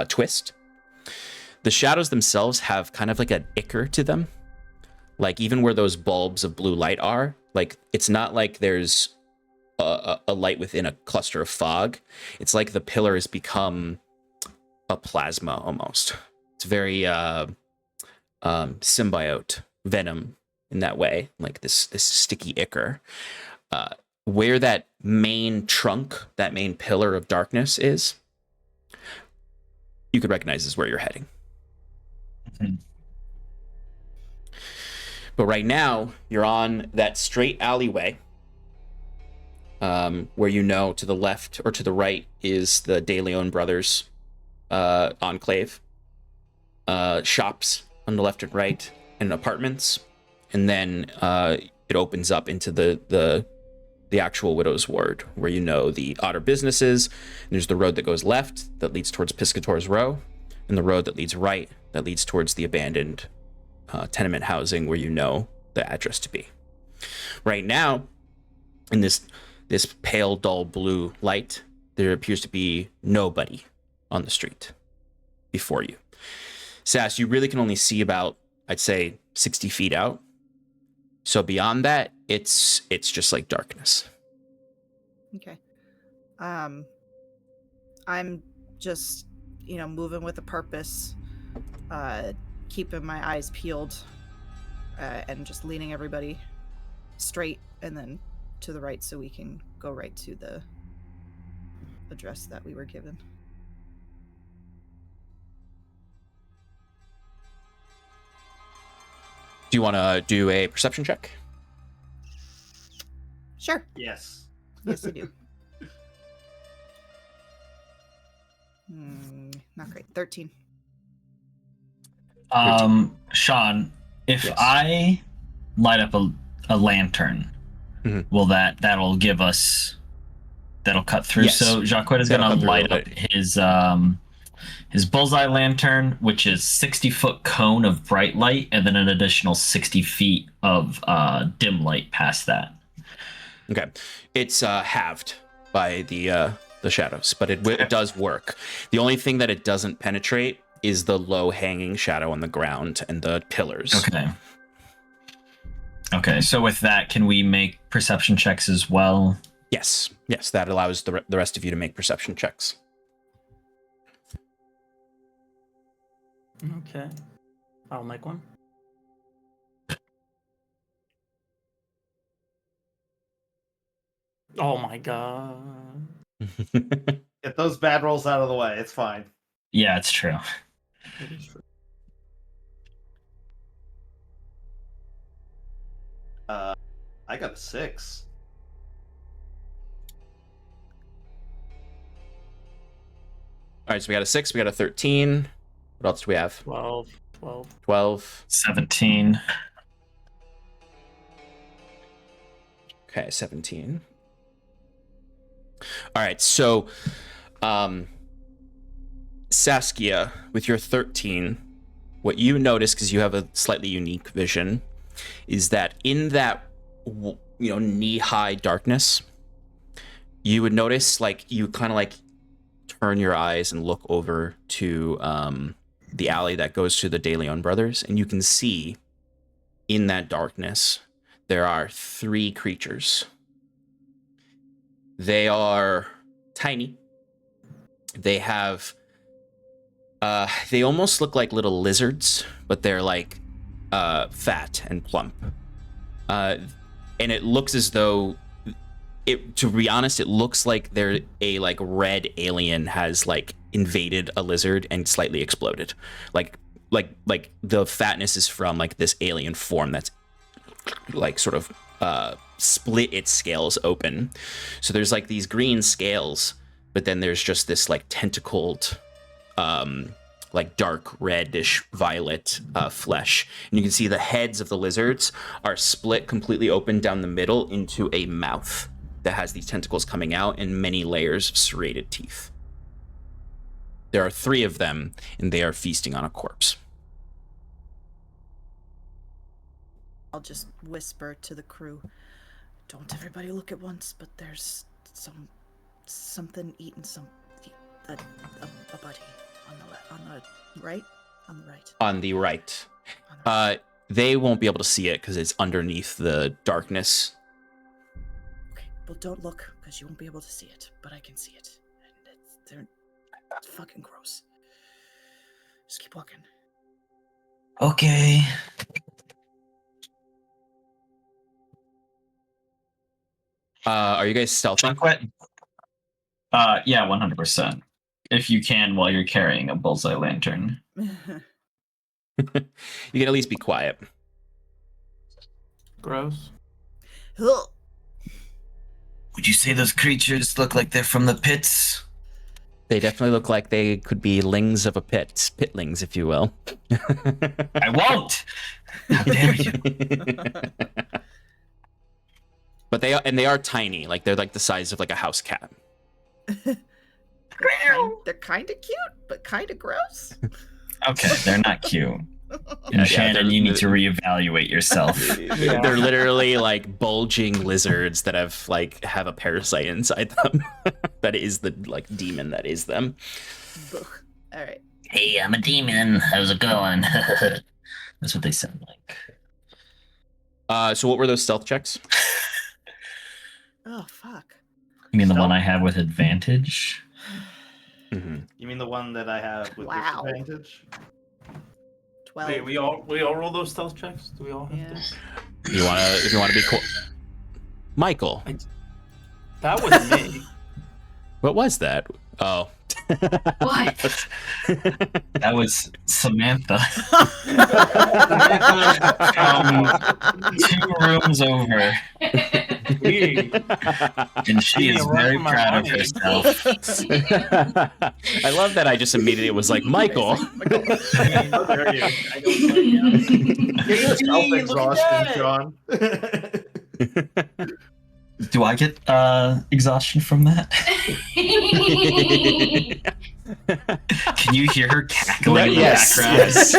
Speaker 1: twist. The shadows themselves have kind of like an ichor to them. Like even where those bulbs of blue light are, like it's not like there's a light within a cluster of fog. It's like the pillar has become a plasma almost. It's very symbiote venom in that way, like this sticky ichor. Where that main trunk, that main pillar of darkness is, you could recognize is where you're heading. Mm-hmm. But right now, you're on that straight alleyway where to the left or to the right is the De Leon brothers enclave. Shops on the left and right, and apartments. And then it opens up into the actual Widow's Ward, where the Otter businesses. And there's the road that goes left that leads towards Piscator's Row, and the road that leads right that leads towards the abandoned tenement housing where the address to be. Right now, in this pale, dull blue light, there appears to be nobody on the street before you. Sass, you really can only see about, I'd say, 60 feet out. So beyond that, it's just like darkness.
Speaker 2: Okay. I'm just, moving with a purpose, keeping my eyes peeled, and just leaning everybody straight and then to the right so we can go right to the address that we were given.
Speaker 1: Do you want to do a perception check?
Speaker 2: Sure.
Speaker 4: Yes.
Speaker 2: Yes, I do. Not great. 13.
Speaker 3: Sean, if
Speaker 1: Yes.
Speaker 3: I light up a lantern, will that'll give us, that'll cut through?
Speaker 1: Yes.
Speaker 3: So Jacques is going to light up his bullseye lantern, which is 60-foot cone of bright light, and then an additional 60 feet of dim light past that.
Speaker 1: Okay, it's halved by the shadows, but it does work. The only thing that it doesn't penetrate is the low hanging shadow on the ground and the pillars.
Speaker 3: Okay, so with that, can we make perception checks as well?
Speaker 1: Yes, that allows the rest of you to make perception checks.
Speaker 5: Okay, I'll make one. Oh my god.
Speaker 4: Get those bad rolls out of the way. It's fine.
Speaker 3: Yeah, it's true.
Speaker 5: It is true.
Speaker 4: I got a 6.
Speaker 1: All right, so we got a 6, we got a 13. What else do we have? 12.
Speaker 3: 17.
Speaker 1: Okay, 17. All right, so Saskia, with your 13, what you notice, because you have a slightly unique vision, is that in that knee-high darkness, you would notice like you kind of like turn your eyes and look over to the alley that goes to the De Leon brothers, and you can see in that darkness there are 3 creatures. They are tiny. They have they almost look like little lizards, but they're like fat and plump. And it looks as though to be honest, it looks like they're a like red alien has like invaded a lizard and slightly exploded. Like the fatness is from like this alien form that's like sort of split its scales open. So there's like these green scales, but then there's just this like tentacled like dark reddish violet flesh, and you can see the heads of the lizards are split completely open down the middle into a mouth that has these tentacles coming out and many layers of serrated teeth. There are 3 of them, and they are feasting on a corpse.
Speaker 2: I'll just whisper to the crew, don't everybody look at once, but there's something eating a buddy on the right.
Speaker 1: On the right. They won't be able to see it because it's underneath the darkness.
Speaker 2: Okay, well don't look because you won't be able to see it, but I can see it, and it's fucking gross. Just keep walking.
Speaker 3: Okay.
Speaker 1: Are you guys stealthing?
Speaker 6: Yeah, 100%. If you can, while you're carrying a bullseye lantern.
Speaker 1: You can at least be quiet.
Speaker 5: Gross.
Speaker 2: Ugh.
Speaker 3: Would you say those creatures look like they're from the pits?
Speaker 1: They definitely look like they could be lings of a pit, pitlings, if you will.
Speaker 3: I won't! How dare you?
Speaker 1: But they are tiny, like they're like the size of like a house cat.
Speaker 2: They're kind of cute, but kind of gross.
Speaker 3: Okay, they're not cute. Shannon, you need to reevaluate yourself.
Speaker 1: They're literally like bulging lizards that have a parasite inside them. That is the like demon that is them.
Speaker 2: All right.
Speaker 3: Hey, I'm a demon. How's it going? That's what they sound like.
Speaker 1: So what were those stealth checks?
Speaker 2: Oh fuck.
Speaker 3: You mean the one I have with advantage?
Speaker 1: Mm-hmm.
Speaker 4: You mean the one that I have with disadvantage?
Speaker 2: 12.
Speaker 5: Wait, we all roll those stealth checks? Do we all have
Speaker 2: Yeah.
Speaker 5: to?
Speaker 1: If you want to be cool, Michael.
Speaker 5: That was me.
Speaker 1: What was that? Oh.
Speaker 7: What?
Speaker 3: That was Samantha. 2 rooms over. And she is very proud of herself.
Speaker 1: I love that I just immediately was like, Michael.
Speaker 4: How dare you? I don't like you. Self-exhaustion, John.
Speaker 3: Do I get exhaustion from that? Can you hear her cackling in the background?
Speaker 1: Yes.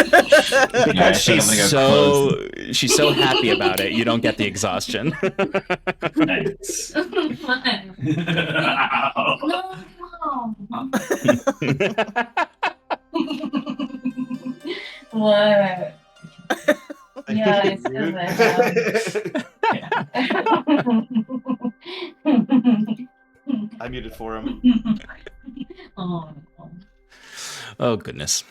Speaker 1: Because
Speaker 3: Yeah,
Speaker 1: she's so happy about it. You don't get the exhaustion.
Speaker 3: Nice.
Speaker 7: What? Yeah, I said that.
Speaker 4: I muted for him.
Speaker 1: Oh goodness.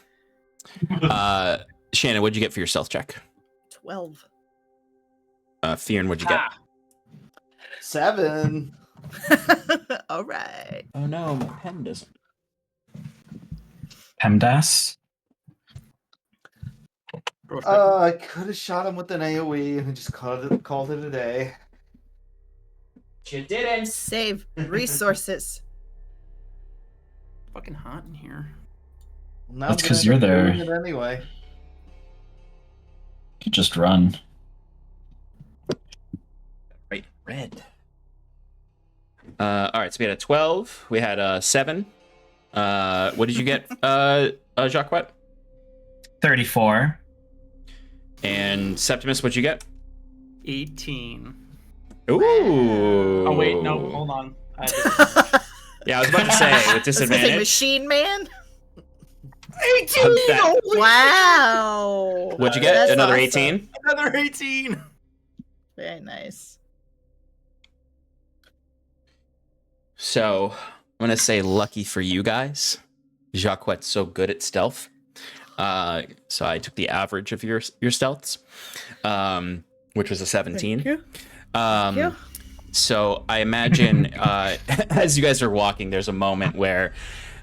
Speaker 1: Shannon, what'd you get for your stealth check?
Speaker 2: 12.
Speaker 1: Fyrn, what'd you get?
Speaker 4: 7.
Speaker 2: All right.
Speaker 1: Oh no, my pen doesn't.
Speaker 3: PEMDAS?
Speaker 4: I could have shot him with an AoE and just called it a day.
Speaker 1: You didn't.
Speaker 2: Save resources.
Speaker 5: Fucking hot in here.
Speaker 4: Now
Speaker 3: That's
Speaker 4: I'm
Speaker 3: 'cause
Speaker 4: gonna
Speaker 3: you're there.
Speaker 4: do it anyway.
Speaker 3: You just run.
Speaker 1: Right, red. All right, so we had a 12. We had a 7. What did you get, Jacques?
Speaker 3: 34.
Speaker 1: And Septimus, what'd you get?
Speaker 5: 18.
Speaker 1: Ooh.
Speaker 5: Oh wait, no, hold on.
Speaker 1: Yeah, I was about to say with
Speaker 2: I was gonna say
Speaker 1: disadvantage.
Speaker 2: Machine Man.
Speaker 5: 18.
Speaker 2: Wow.
Speaker 1: What'd you get?
Speaker 2: That's
Speaker 1: Another
Speaker 2: awesome.
Speaker 1: 18.
Speaker 5: Another 18.
Speaker 2: Very nice.
Speaker 1: So I'm gonna say lucky for you guys, Jacquet's so good at stealth. So I took the average of your stealths, which was a 17.
Speaker 2: Thank you. Thank you.
Speaker 1: So I imagine as you guys are walking, there's a moment where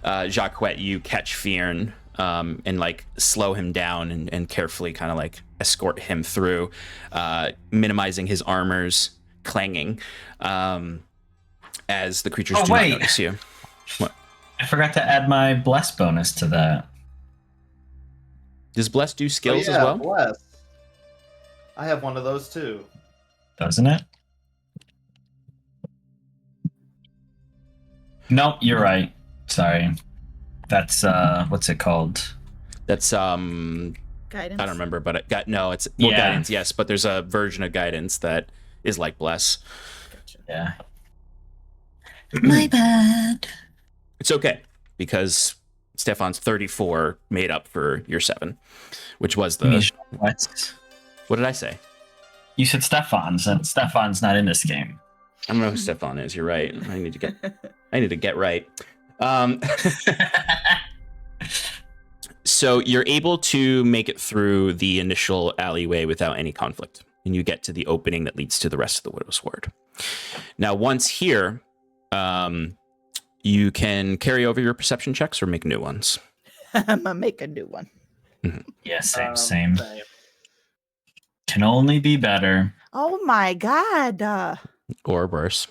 Speaker 1: Jacquet, you catch Fyrn and like slow him down and carefully kind of like escort him through, minimizing his armor's clanging as the creatures do not notice you. What?
Speaker 6: I forgot to add my bless bonus to that.
Speaker 1: Does Bless do skills
Speaker 4: Oh,
Speaker 1: as well?
Speaker 4: Bless. I have one of those too.
Speaker 6: Doesn't it? Nope, you're right. Sorry. That's what's it called?
Speaker 1: That's
Speaker 2: Guidance.
Speaker 1: I don't remember, but it's
Speaker 6: Yeah.
Speaker 1: guidance, yes, but there's a version of guidance that is like Bless.
Speaker 2: Gotcha.
Speaker 6: Yeah.
Speaker 3: My bad.
Speaker 1: It's okay because Stefan's 34 made up for your 7, which was the
Speaker 6: What?
Speaker 1: what did I say?
Speaker 6: You said Stefan's, and Stefan's not in this game.
Speaker 1: I don't know who Stefan is. You're right. I need to get right. So you're able to make it through the initial alleyway without any conflict, and you get to the opening that leads to the rest of the Widow's Ward. Now, once here, you can carry over your perception checks or make new ones.
Speaker 2: I'm gonna make a new one.
Speaker 6: Yeah, same. Can only be better.
Speaker 2: Oh my god.
Speaker 1: Or worse.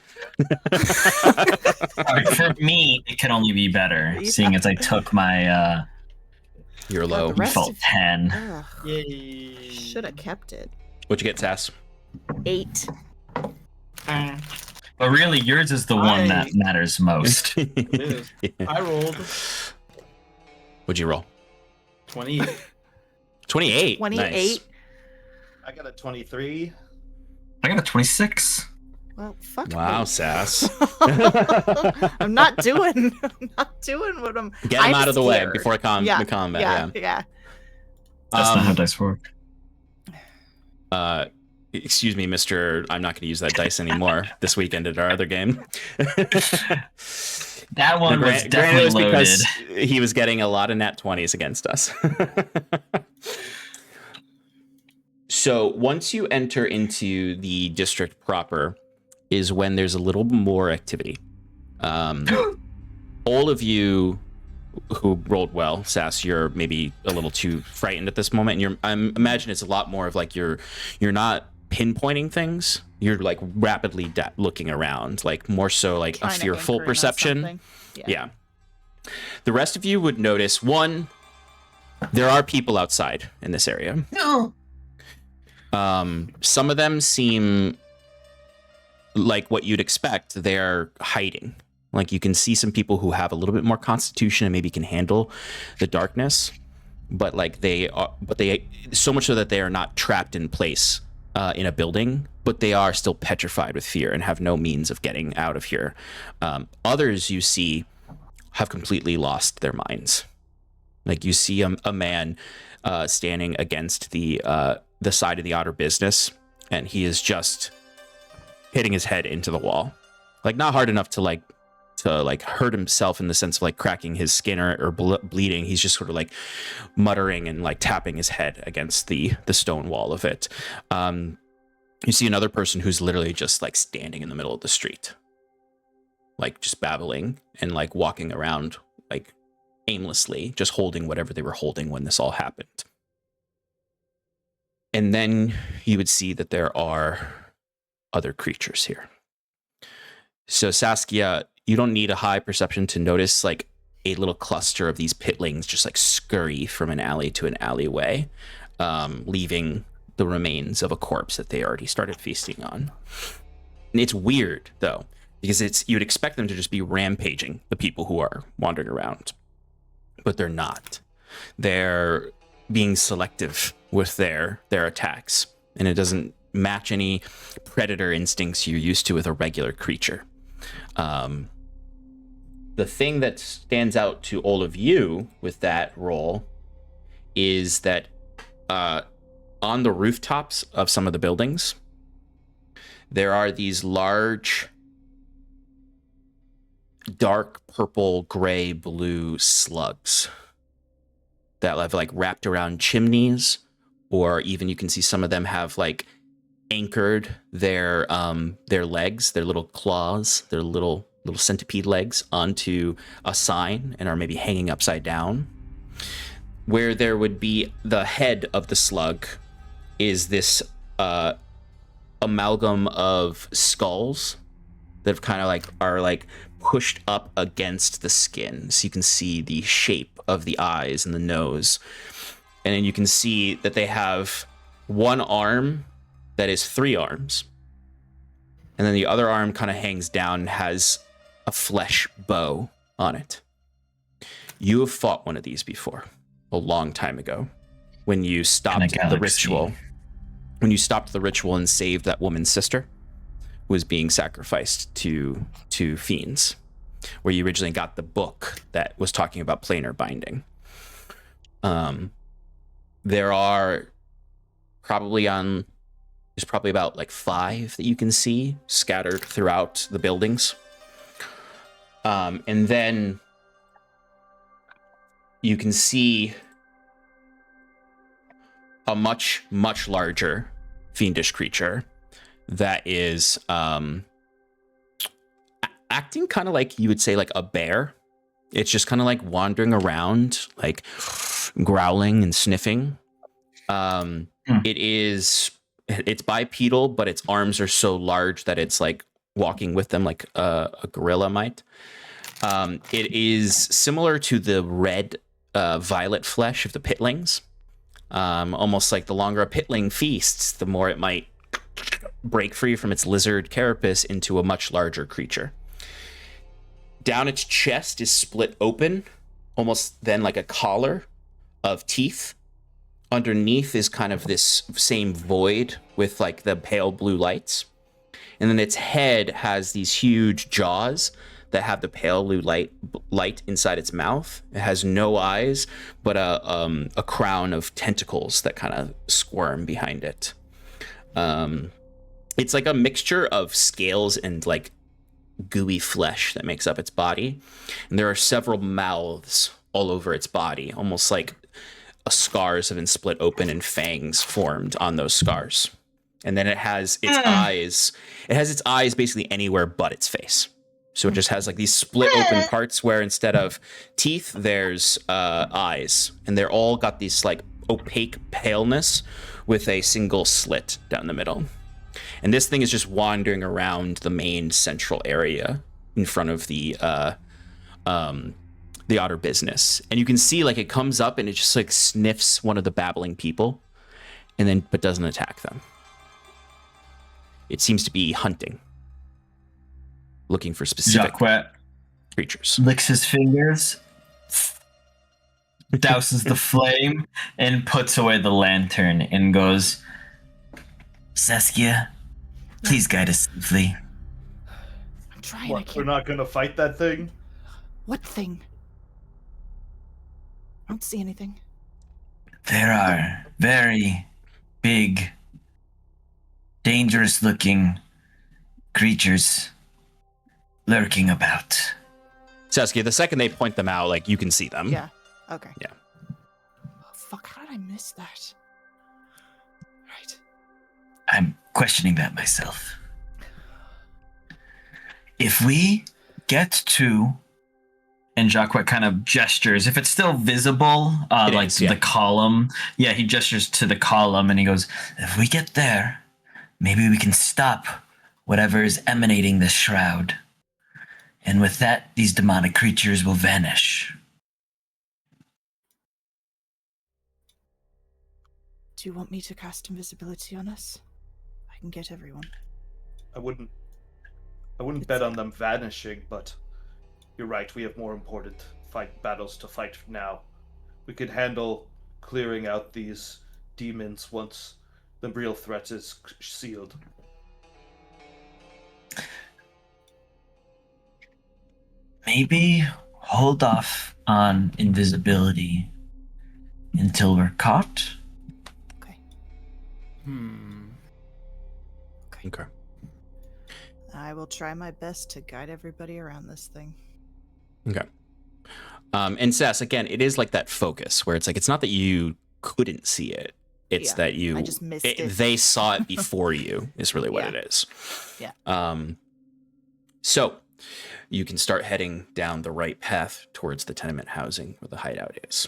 Speaker 6: Sorry, for me, it can only be better, seeing as I took my
Speaker 1: You're low.
Speaker 2: the rest
Speaker 6: default
Speaker 2: of-
Speaker 6: 10.
Speaker 2: Ugh,
Speaker 5: Yay.
Speaker 2: should have kept it.
Speaker 1: What'd you get, Sass?
Speaker 2: 8.
Speaker 6: But really, yours is the one that matters most.
Speaker 5: It is. I rolled
Speaker 1: What'd you roll?
Speaker 5: 28.
Speaker 1: 28.
Speaker 2: 28.
Speaker 1: Nice.
Speaker 4: I got a 23.
Speaker 6: I got a 26.
Speaker 2: Well, fuck
Speaker 1: Wow,
Speaker 2: me.
Speaker 1: Sass.
Speaker 2: I'm not doing what I'm.
Speaker 1: Get him
Speaker 2: I'm
Speaker 1: out of the way
Speaker 2: scared.
Speaker 1: before the combat.
Speaker 2: Yeah.
Speaker 6: That's not how dice work.
Speaker 1: Excuse me, Mr. I'm not going to use that dice anymore this weekend at our other game.
Speaker 6: That one was
Speaker 1: Granted,
Speaker 6: definitely
Speaker 1: it was
Speaker 6: loaded.
Speaker 1: because he was getting a lot of nat 20s against us. So once you enter into the district proper is when there's a little more activity. All of you who rolled well, Sass, you're maybe a little too frightened at this moment. And I imagine it's a lot more of like you're not pinpointing things. You're like rapidly looking around, like more so like
Speaker 2: Trying
Speaker 1: a
Speaker 2: to
Speaker 1: fearful
Speaker 2: anchor in on
Speaker 1: perception.
Speaker 2: something.
Speaker 1: Yeah. The rest of you would notice, one, there are people outside in this area.
Speaker 3: No.
Speaker 1: Some of them seem like what you'd expect. They're hiding. Like you can see some people who have a little bit more constitution and maybe can handle the darkness, but they so much so that they are not trapped in place in a building, but they are still petrified with fear and have no means of getting out of here. Others you see have completely lost their minds. Like you see a man standing against the side of the outer business, and he is just hitting his head into the wall, like not hard enough to hurt himself in the sense of like cracking his skin or bleeding. He's just sort of like muttering and like tapping his head against the stone wall of it. You see another person who's literally just like standing in the middle of the street, like just babbling and like walking around like aimlessly, just holding whatever they were holding when this all happened. And then you would see that there are other creatures here. So Saskia, you don't need a high perception to notice like a little cluster of these pitlings just like scurry from an alley to an alleyway, leaving the remains of a corpse that they already started feasting on. And it's weird though, because you'd expect them to just be rampaging the people who are wandering around, but they're not. They're being selective with their attacks, and it doesn't match any predator instincts you're used to with a regular creature. The thing that stands out to all of you with that roll is that on the rooftops of some of the buildings, there are these large, dark purple, gray, blue slugs that have like wrapped around chimneys, or even you can see some of them have like anchored their legs, their little claws, their little centipede legs onto a sign and are maybe hanging upside down. Where there would be the head of the slug is this amalgam of skulls that kind of like are like pushed up against the skin, so you can see the shape of the eyes and the nose. And then you can see that they have one arm that is 3 arms, and then the other arm kind of hangs down and has a flesh bow on it. You have fought one of these before, a long time ago, when you stopped the ritual. When you stopped the ritual and saved that woman's sister, who was being sacrificed to fiends, where you originally got the book that was talking about planar binding. There are there's probably about like 5 that you can see scattered throughout the buildings. And then you can see a much, much larger fiendish creature that is acting kind of like, you would say, like a bear. It's just kind of like wandering around, like growling and sniffing. It's bipedal, but its arms are so large that it's like walking with them like a gorilla might. It is similar to the red violet flesh of the pitlings. Almost like the longer a pitling feasts, the more it might break free from its lizard carapace into a much larger creature. Down its chest is split open, almost then like a collar of teeth. Underneath is kind of this same void with like the pale blue lights. And then its head has these huge jaws that have the pale blue light inside its mouth. It has no eyes, but a crown of tentacles that kind of squirm behind it. It's like a mixture of scales and like gooey flesh that makes up its body. And there are several mouths all over its body, almost like scars have been split open and fangs formed on those scars. And then it has its eyes. It has its eyes basically anywhere but its face. So it just has like these split open parts where instead of teeth, there's eyes. And they're all got this like opaque paleness with a single slit down the middle. And this thing is just wandering around the main central area in front of the outer business. And you can see like it comes up and it just like sniffs one of the babbling people but doesn't attack them. It seems to be hunting, looking for specific creatures.
Speaker 3: Licks his fingers, douses the flame, and puts away the lantern and goes, Saskia, please guide us safely.
Speaker 2: I'm trying.
Speaker 4: What, we're not gonna fight that thing?
Speaker 2: What thing? I don't see anything.
Speaker 3: There are very big, dangerous-looking creatures lurking about.
Speaker 1: Saskia, the second they point them out, like you can see them.
Speaker 2: Yeah. Okay.
Speaker 1: Yeah.
Speaker 2: Oh, fuck, how did I miss that? Right.
Speaker 3: I'm questioning that myself. If we get to... And Jacques kind of gestures, if it's still visible, the column. Yeah, he gestures to the column and he goes, if we get there, maybe we can stop whatever is emanating this shroud. And with that, these demonic creatures will vanish.
Speaker 2: Do you want me to cast invisibility on us? I can get everyone.
Speaker 4: I wouldn't. I wouldn't bet on them vanishing, but you're right. We have more important battles to fight now. We could handle clearing out these demons once the real threat is sealed.
Speaker 3: Maybe hold off on invisibility until we're caught.
Speaker 2: Okay.
Speaker 1: Okay.
Speaker 2: I will try my best to guide everybody around this thing.
Speaker 1: Okay. And Sass, again, it is like that focus where it's like, it's not that you couldn't see it. It's that
Speaker 2: I just missed it.
Speaker 1: They saw it before you is really what it is.
Speaker 2: Yeah.
Speaker 1: So you can start heading down the right path towards the tenement housing where the hideout is.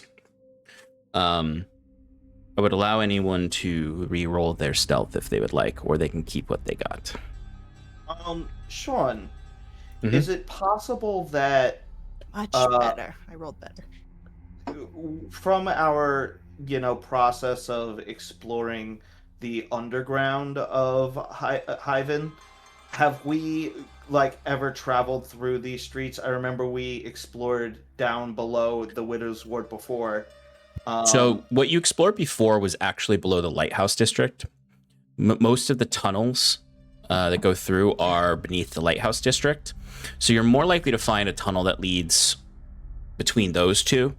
Speaker 1: I would allow anyone to re-roll their stealth if they would like, or they can keep what they got.
Speaker 4: Sean, is it possible that
Speaker 2: Much better. I rolled better.
Speaker 4: from our, process of exploring the underground of Hyvin, have we ever traveled through these streets? I remember we explored down below the Widow's Ward before.
Speaker 1: So what you explored before was actually below the Lighthouse District. Most of the tunnels that go through are beneath the Lighthouse District. So you're more likely to find a tunnel that leads between those two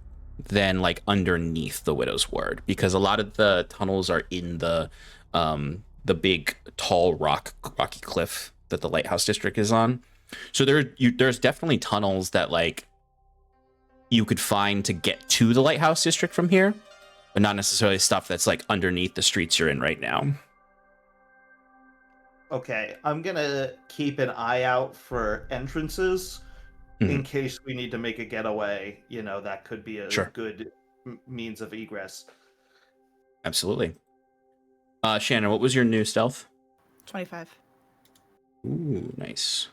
Speaker 1: than underneath the Widow's Ward, because a lot of the tunnels are in the big tall rocky cliff that the Lighthouse District is on. So there's definitely tunnels that you could find to get to the Lighthouse District from here, but not necessarily stuff that's underneath the streets you're in right now.
Speaker 4: Okay, I'm gonna keep an eye out for entrances in case we need to make a getaway. That could be a good means of egress.
Speaker 1: Absolutely. Shannon, what was your new stealth?
Speaker 2: 25.
Speaker 1: Ooh, nice.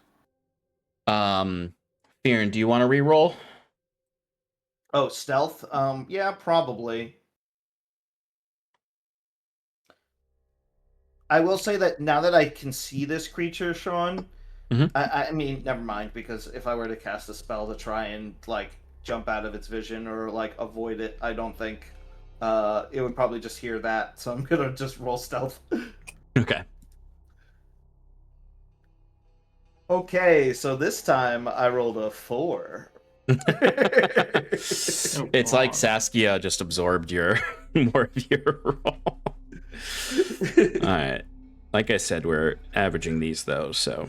Speaker 1: Fyrn, do you want to re-roll?
Speaker 4: Oh, stealth? Yeah, probably. I will say that now that I can see this creature, Sean, I mean, never mind, because if I were to cast a spell to try and, jump out of its vision or, avoid it, I don't think it would probably just hear that, so I'm gonna just roll stealth.
Speaker 1: Okay.
Speaker 4: Okay, so this time I rolled a 4.
Speaker 1: It's like Saskia just absorbed more of your roll. All right. Like I said, we're averaging these though, so.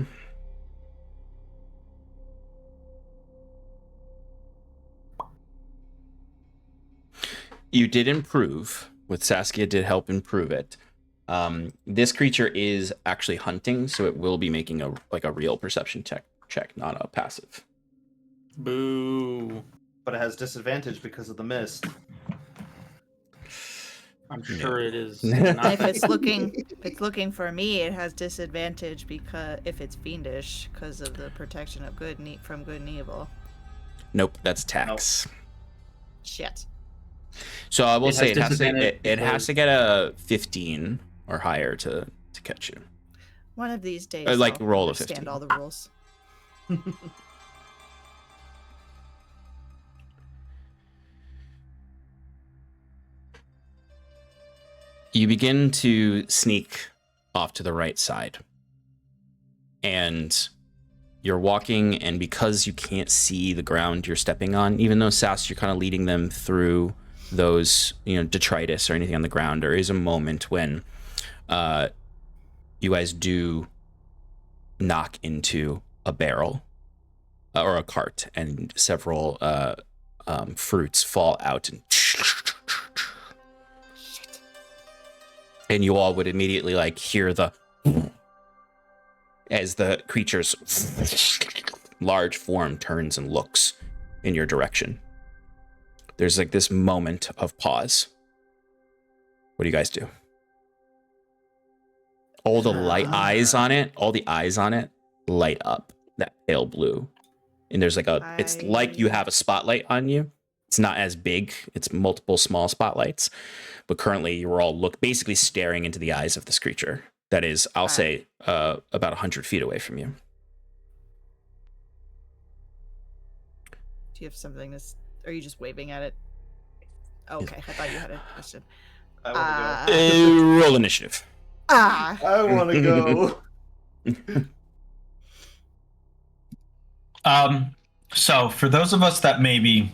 Speaker 1: You did improve. With Saskia did help improve it. This creature is actually hunting, so it will be making a real perception check, not a passive.
Speaker 5: Boo.
Speaker 4: But it has disadvantage because of the mist.
Speaker 5: I'm sure it is.
Speaker 2: If it's looking for me, it has disadvantage because if it's fiendish, because of the protection of from good and evil.
Speaker 1: Nope, that's tax.
Speaker 2: Nope. Shit.
Speaker 1: So I will say it has to get a 15 or higher to catch you.
Speaker 2: One of these days,
Speaker 1: I'll roll a
Speaker 2: understand
Speaker 1: 15.
Speaker 2: all the rules.
Speaker 1: You begin to sneak off to the right side. And you're walking, and because you can't see the ground you're stepping on, even though Sass, you're kind of leading them through those, detritus or anything on the ground, there is a moment when you guys do knock into a barrel or a cart, and several fruits fall out and and you all would immediately hear the as the creature's large form turns and looks in your direction. There's this moment of pause. What do you guys do? All the eyes on it light up that pale blue. And there's it's like you have a spotlight on you. It's not as big. It's multiple small spotlights. But currently you're all basically staring into the eyes of this creature that is, I'll say, about 100 feet away from you.
Speaker 2: Do you have something to? Are you just waving at it? Oh, okay, I thought you had a question.
Speaker 4: I want to go.
Speaker 1: Roll initiative.
Speaker 4: I want to go.
Speaker 6: So for those of us that maybe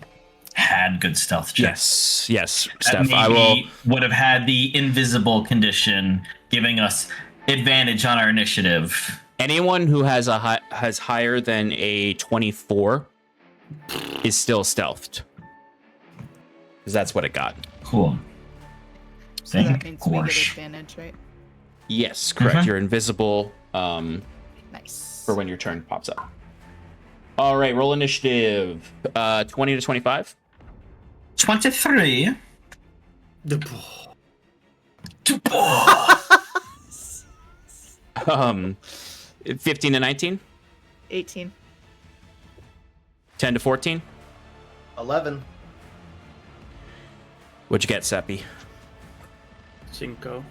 Speaker 6: had good stealth checks,
Speaker 1: Yes,
Speaker 6: that
Speaker 1: Steph.
Speaker 6: maybe
Speaker 1: I will.
Speaker 6: would have had the invisible condition, giving us advantage on our initiative.
Speaker 1: Anyone who has has higher than a 24 is still stealthed, because that's what it got.
Speaker 6: Cool.
Speaker 2: So that means we get advantage, right?
Speaker 1: Yes, correct.
Speaker 6: Mhm.
Speaker 1: You're invisible.
Speaker 2: Nice.
Speaker 1: For when your turn pops up. All right, roll initiative. 20 to 25.
Speaker 6: 23.
Speaker 1: 15 to 19.
Speaker 2: 18.
Speaker 1: 10 to 14.
Speaker 4: 11.
Speaker 1: What'd you get, Seppi?
Speaker 5: 5.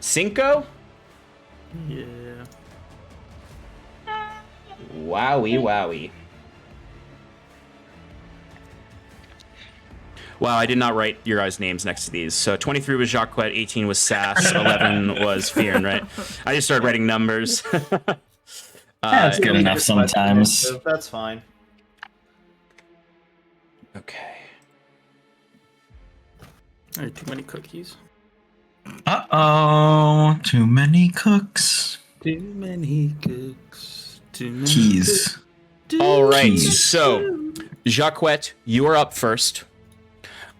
Speaker 1: Cinco?
Speaker 5: Yeah.
Speaker 1: Wowie. Wow, I did not write your guys' names next to these. So 23 was Jacques, 18 was Sass, 11 was Fyrn, right? I just started writing numbers.
Speaker 6: That's good enough sometimes.
Speaker 4: That's fine.
Speaker 1: Okay.
Speaker 5: Too many cookies.
Speaker 6: Uh-oh. Too many cooks.
Speaker 5: Too many cooks. Too many
Speaker 6: Keys.
Speaker 1: All right,
Speaker 6: Keys.
Speaker 1: so Jacques, you are up first.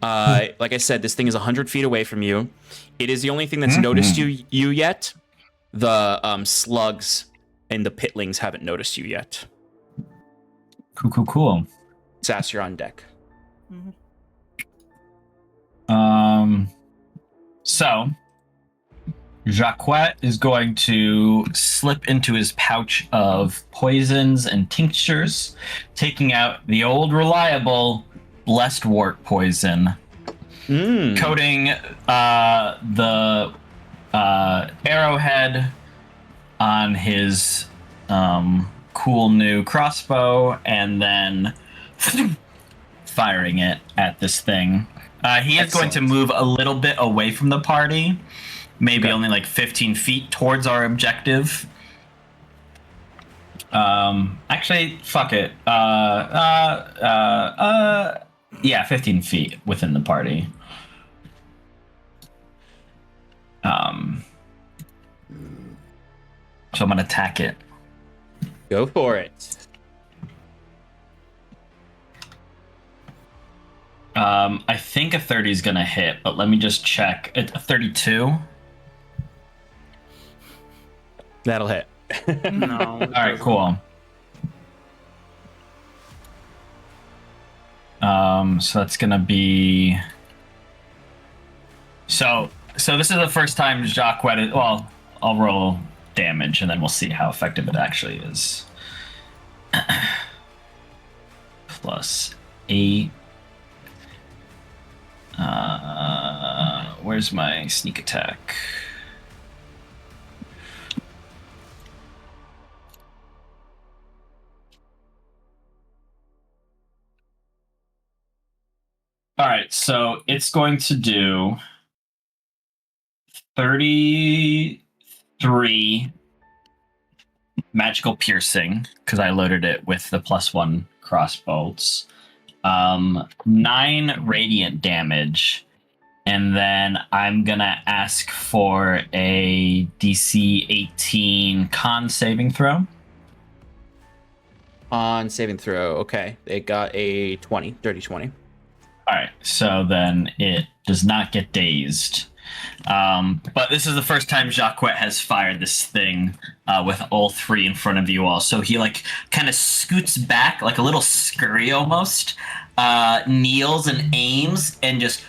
Speaker 1: Like I said, this thing is 100 feet away from you. It is the only thing that's noticed you yet. The slugs and the pitlings haven't noticed you yet.
Speaker 6: Cool.
Speaker 1: Sass, you're on deck.
Speaker 2: Mm-hmm.
Speaker 6: So Jacques is going to slip into his pouch of poisons and tinctures, taking out the old reliable blessed wart poison, coating the arrowhead on his cool new crossbow, and then firing it at this thing. He is going to move a little bit away from the party, maybe only like 15 feet towards our objective. Actually, fuck it. Yeah, 15 feet within the party. So I'm gonna attack it.
Speaker 1: Go for it.
Speaker 6: I think a 30 is gonna hit, but let me just check. It's a 32.
Speaker 1: That'll hit.
Speaker 5: No.
Speaker 6: All right, cool. So that's gonna be. So this is the first time Jacques. Well, I'll roll damage and then we'll see how effective it actually is. +8. Where's my sneak attack? All right, so it's going to do 33 magical piercing because I loaded it with the +1 crossbolts. 9 radiant damage, and then I'm gonna ask for a DC 18 con saving throw.
Speaker 1: On saving throw, okay. It got a 20, dirty 20.
Speaker 6: All right, so then it does not get dazed. But this is the first time Jacques has fired this thing with all 3 in front of you all. So he like kind of scoots back, like a little scurry almost, kneels and aims, and just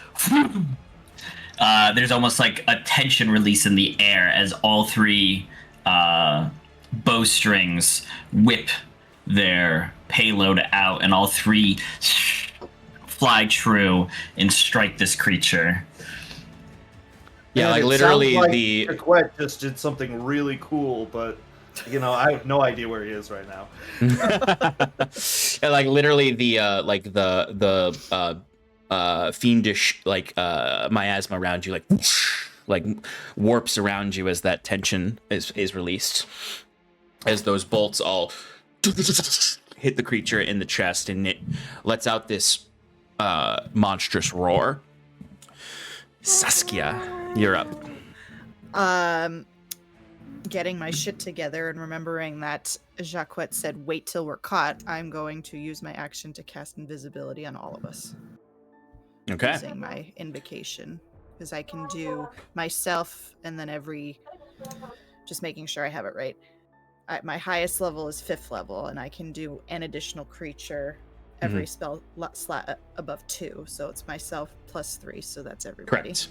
Speaker 6: there's almost like a tension release in the air as all 3 bowstrings whip their payload out, and all 3 fly true and strike this creature.
Speaker 1: Yeah,
Speaker 4: Man,
Speaker 1: like
Speaker 4: it
Speaker 1: literally
Speaker 4: sounds like
Speaker 1: the
Speaker 4: Jacques just did something really cool, but I have no idea where he is right now.
Speaker 1: Yeah, like literally the fiendish miasma around you, like whoosh, like warps around you as that tension is released, as those bolts all hit the creature in the chest, and it lets out this monstrous roar. Saskia, you're up.
Speaker 2: Getting my shit together and remembering that Jacquette said wait till we're caught, I'm going to use my action to cast invisibility on all of us.
Speaker 1: Okay.
Speaker 2: Using my invocation. Because I can do myself and then just making sure I have it right. My highest level is 5th level, and I can do an additional creature every spell slot above 2. So it's myself plus 3, so that's everybody.
Speaker 1: Correct.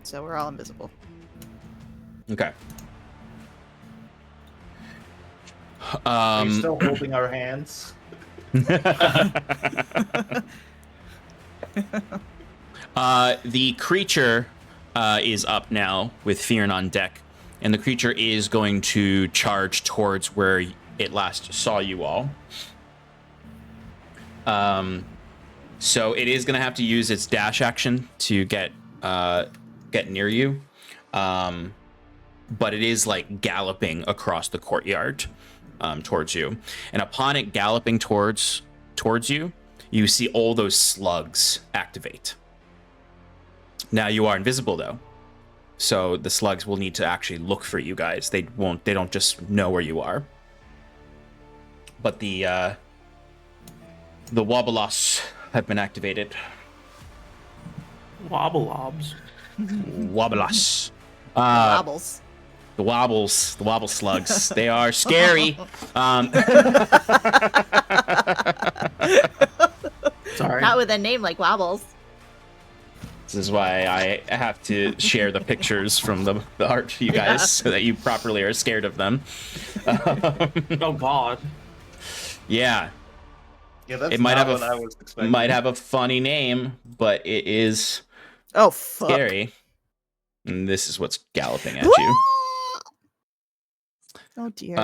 Speaker 2: So we're all invisible.
Speaker 1: Okay.
Speaker 4: Are you still holding our hands?
Speaker 1: The creature is up now with Fyrn on deck, and the creature is going to charge towards where it last saw you all. So it is going to have to use its dash action to get near you. But it is like galloping across the courtyard towards you. And upon it galloping towards you, you see all those slugs activate. Now you are invisible though. So the slugs will need to actually look for you guys. They don't just know where you are. But the Wobbleos have been activated.
Speaker 5: Wobbleobs.
Speaker 1: Wobbleos.
Speaker 2: Wobbles.
Speaker 1: The wobble slugs. They are scary.
Speaker 5: Sorry.
Speaker 2: Not with a name like Wobbles.
Speaker 1: This is why I have to share the pictures from the art to you guys so that you properly are scared of them.
Speaker 5: Oh God.
Speaker 1: Yeah.
Speaker 4: Yeah, that's
Speaker 1: It might
Speaker 4: not
Speaker 1: have
Speaker 4: what I was expecting.
Speaker 1: might have a funny name, but it is
Speaker 2: Oh, fuck.
Speaker 1: scary. And this is what's galloping at you.
Speaker 2: Oh, dear.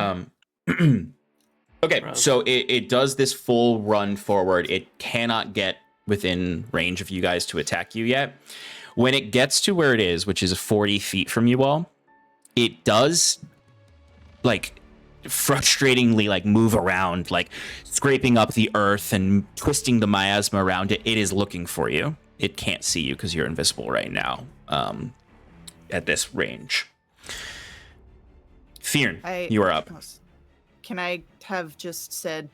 Speaker 1: Okay,
Speaker 5: Gross.
Speaker 1: so it does this full run forward. It cannot get within range of you guys to attack you yet. When it gets to where it is, which is 40 feet from you all, it does like frustratingly like move around, like scraping up the earth and twisting the miasma around it. It is looking for you. It can't see you because you're invisible right now at this range. Fyrn, you are up.
Speaker 2: Can I have just said,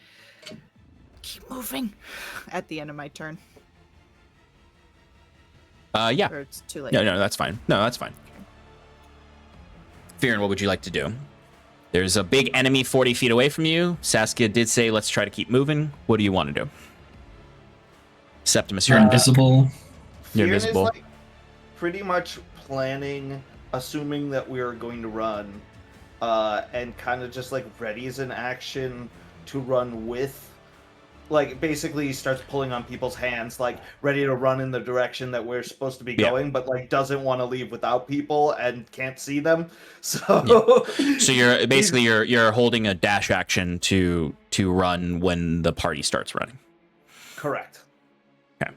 Speaker 2: keep moving at the end of my turn?
Speaker 1: Yeah.
Speaker 2: Or it's too late?
Speaker 1: No, that's fine. No, that's fine. Fyrn, what would you like to do? There's a big enemy 40 feet away from you. Saskia did say, let's try to keep moving. What do you want to do? Septimus, you're
Speaker 6: invisible.
Speaker 1: You're
Speaker 4: Fyrn
Speaker 1: invisible.
Speaker 4: is like pretty much planning, assuming that we are going to run, and kind of just like readies an action to run with. Like basically he starts pulling on people's hands, like ready to run in the direction that we're supposed to be going, but like doesn't want to leave without people and can't see them. So
Speaker 1: So you're basically you're holding a dash action to run when the party starts running.
Speaker 4: Correct.
Speaker 1: Okay.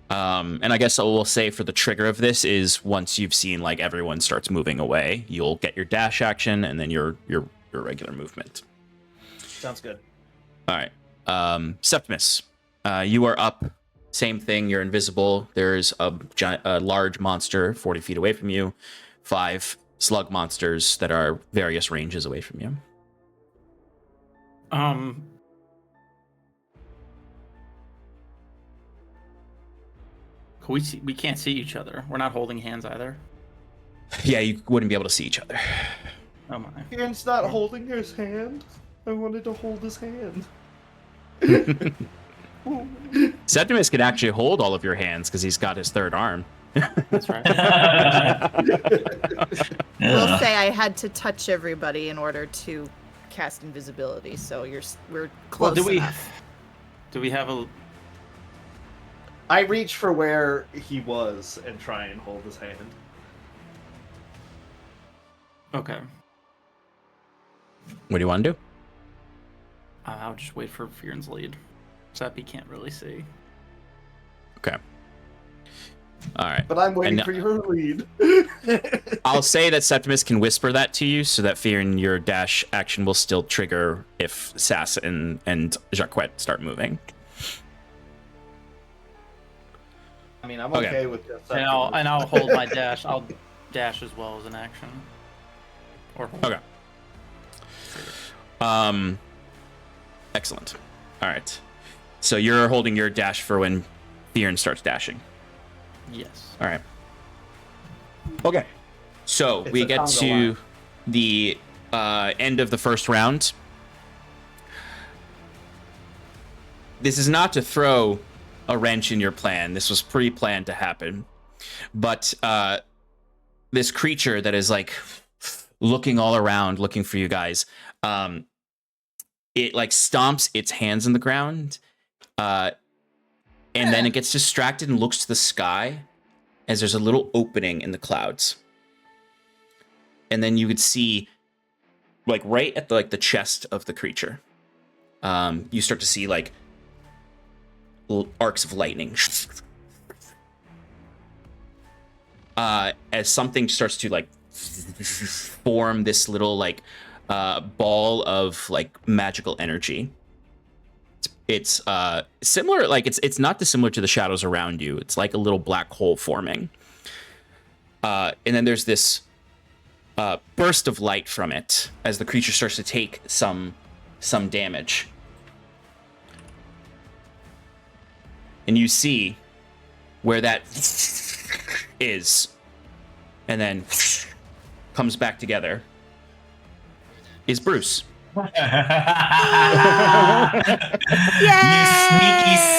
Speaker 1: And I guess we'll say for the trigger of this is once you've seen like everyone starts moving away, you'll get your dash action and then your regular movement.
Speaker 4: Sounds good.
Speaker 1: All right. Septimus, you are up. Same thing. You're invisible. There's a large monster 40 feet away from you. 5 slug monsters that are various ranges away from you.
Speaker 5: We can't see each other. We're not holding hands either.
Speaker 1: Yeah, you wouldn't be able to see each other.
Speaker 5: Oh my.
Speaker 4: Fyrn's not holding his hand. I wanted to hold his hand.
Speaker 1: Septimus can actually hold all of your hands because he's got his third arm.
Speaker 5: That's right.
Speaker 2: We'll say I had to touch everybody in order to cast invisibility, so we're close enough.
Speaker 5: Do we have a?
Speaker 4: I reach for where he was and try and hold his hand.
Speaker 5: Okay.
Speaker 1: What do you want to do?
Speaker 5: I'll just wait for Fyrn's lead. Seppi can't really see.
Speaker 1: Okay. All right.
Speaker 4: But I'm waiting
Speaker 1: And-
Speaker 4: for your lead.
Speaker 1: I'll say that Septimus can whisper that to you, so that Fyrn, your dash action will still trigger if Sass and Jacquet start moving.
Speaker 4: I mean, I'm
Speaker 1: Okay.
Speaker 4: okay with just
Speaker 5: And I'll hold my dash. I'll dash as well as an action. Or hold.
Speaker 1: Okay. Excellent. All right. So you're holding your dash for when Fyrn starts dashing.
Speaker 5: Yes.
Speaker 1: All right. Okay. So
Speaker 4: It's
Speaker 1: we
Speaker 4: a
Speaker 1: get
Speaker 4: Congo
Speaker 1: to
Speaker 4: line.
Speaker 1: the end of the first round. This is not to throw a wrench in your plan. This was pre-planned to happen. But this creature that is like looking all around, looking for you guys, it like stomps its hands in the ground, and then it gets distracted and looks to the sky as there's a little opening in the clouds. And then you could see, like right at the chest of the creature, you start to see like arcs of lightning. As something starts to like form this little like ball of like magical energy. It's similar, like it's not dissimilar to the shadows around you. It's like a little black hole forming. And then there's this burst of light from it as the creature starts to take some damage. And you see where that is, and then comes back together, is Bruce.
Speaker 6: You sneaky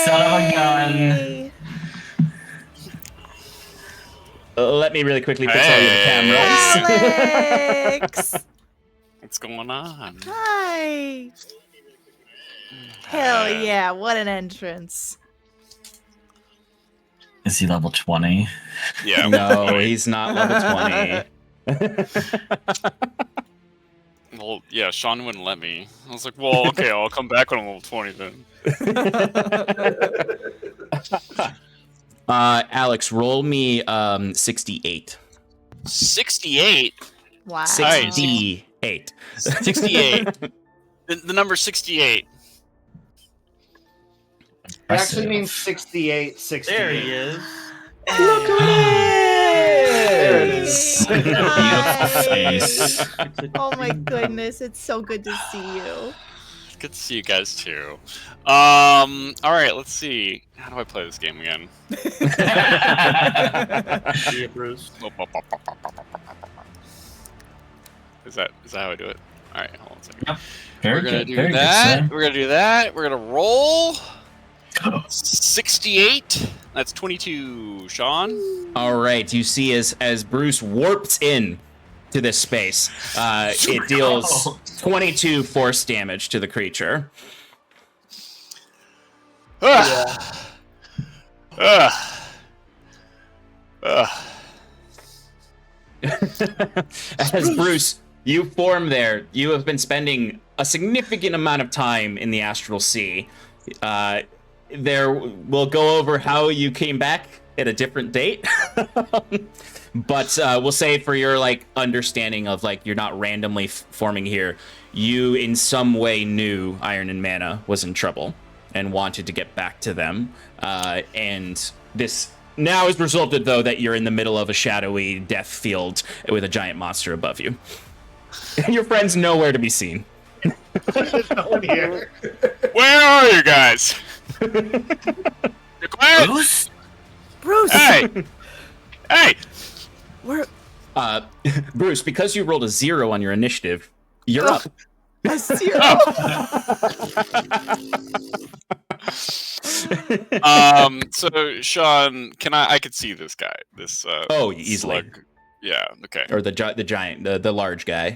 Speaker 6: son of a gun.
Speaker 2: Yay!
Speaker 1: Let me really quickly put all you the cameras.
Speaker 2: Alex!
Speaker 8: What's going on?
Speaker 2: Hi! Hell yeah, what an entrance.
Speaker 3: Is he level 20?
Speaker 8: Yeah.
Speaker 1: No, he's not level 20.
Speaker 8: Well, yeah, Sean wouldn't let me. I was like, well, okay, I'll come back when I'm level 20 then.
Speaker 1: Alex, roll me 68.
Speaker 8: 68?
Speaker 2: Wow.
Speaker 1: 68.
Speaker 8: 68. The number 68.
Speaker 4: It actually means 68, 68.
Speaker 5: There he is.
Speaker 1: Look who
Speaker 4: There it
Speaker 1: it
Speaker 4: is.
Speaker 3: Beautiful face.
Speaker 2: Oh my goodness, it's so good to see you.
Speaker 8: Good to see you guys too. Alright, let's see. How do I play this game again?
Speaker 5: See you, Bruce.
Speaker 8: Is that how I do it? Alright, hold on a second.
Speaker 3: Yep. Very
Speaker 8: We're gonna
Speaker 3: good.
Speaker 8: do
Speaker 3: Very
Speaker 8: that.
Speaker 3: good,
Speaker 8: We're gonna do that. We're gonna roll 68. That's 22. Sean.
Speaker 1: All right, you see as Bruce warps in to this space, it deals 22 force damage to the creature.
Speaker 8: Ugh. Ugh. Ugh.
Speaker 1: As Bruce, you form there, you have been spending a significant amount of time in the Astral Sea. There, we'll go over how you came back at a different date. But we'll say for your like understanding of like you're not randomly forming here, you in some way knew Iron and Mana was in trouble and wanted to get back to them. And this now has resulted though that you're in the middle of a shadowy death field with a giant monster above you. And your friend's nowhere to be seen.
Speaker 4: There's no one here.
Speaker 8: Where are you guys? You're quiet.
Speaker 3: Bruce?
Speaker 2: Bruce!
Speaker 8: Hey. Hey.
Speaker 2: We're
Speaker 1: Bruce, because you rolled a 0 on your initiative, you're up.
Speaker 2: a 0.
Speaker 8: So Sean, I could see this guy. This
Speaker 1: Oh, easily.
Speaker 8: slug. Yeah, okay.
Speaker 1: Or the giant, the large guy.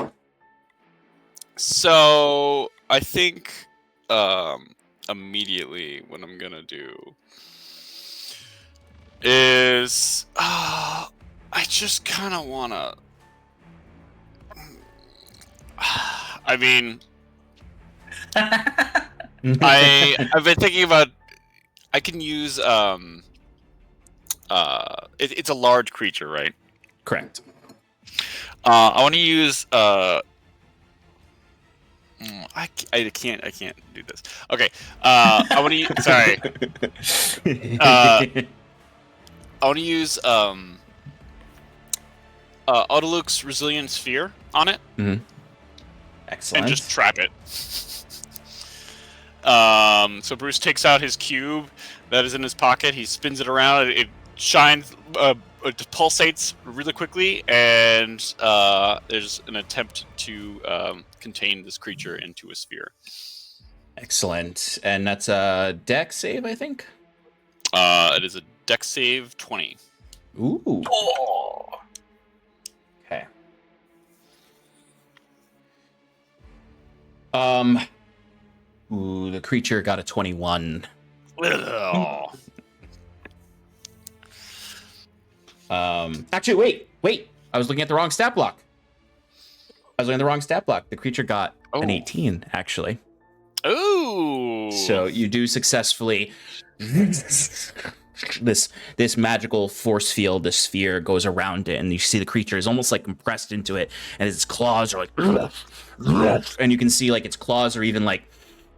Speaker 8: So I think immediately what I'm gonna do is I just kind of wanna. I mean, I've been thinking about. I can use it's a large creature, right?
Speaker 1: Correct.
Speaker 8: I want to use I can't do this. Okay. I want to sorry. I want to use Aldhalor's resilient sphere on it.
Speaker 1: Excellent.
Speaker 8: And just trap it. So Bruce takes out his cube that is in his pocket. He spins it around. It shines, it pulsates really quickly, and there's an attempt to contain this creature into a sphere.
Speaker 1: Excellent. And that's a dex save, I think?
Speaker 8: It is a dex save 20.
Speaker 1: Ooh.
Speaker 3: Oh.
Speaker 1: Okay. Ooh, the creature got a 21. Actually, wait. I was looking at the wrong stat block. The creature got an 18, actually.
Speaker 8: Ooh.
Speaker 1: So you do successfully. This magical force field, this sphere goes around it, and you see the creature is almost like compressed into it, and its claws are like, and you can see like its claws are even like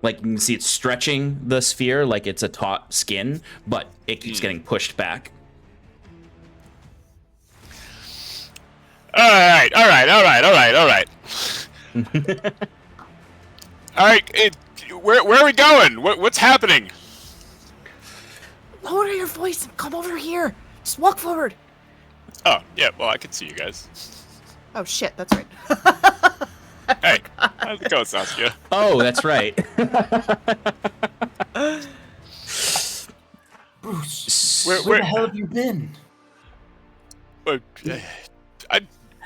Speaker 1: you can see it stretching the sphere like it's a taut skin, but it keeps getting pushed back.
Speaker 8: All right. All right. Where are we going? What's happening?
Speaker 2: Lower your voice and come over here. Just walk forward.
Speaker 8: Oh, yeah. Well, I can see you guys.
Speaker 2: Oh shit, that's right.
Speaker 8: Hey, how's it going, Saskia?
Speaker 1: Oh, that's right.
Speaker 5: Bruce,
Speaker 8: Where
Speaker 5: where the hell have you been?
Speaker 8: I'm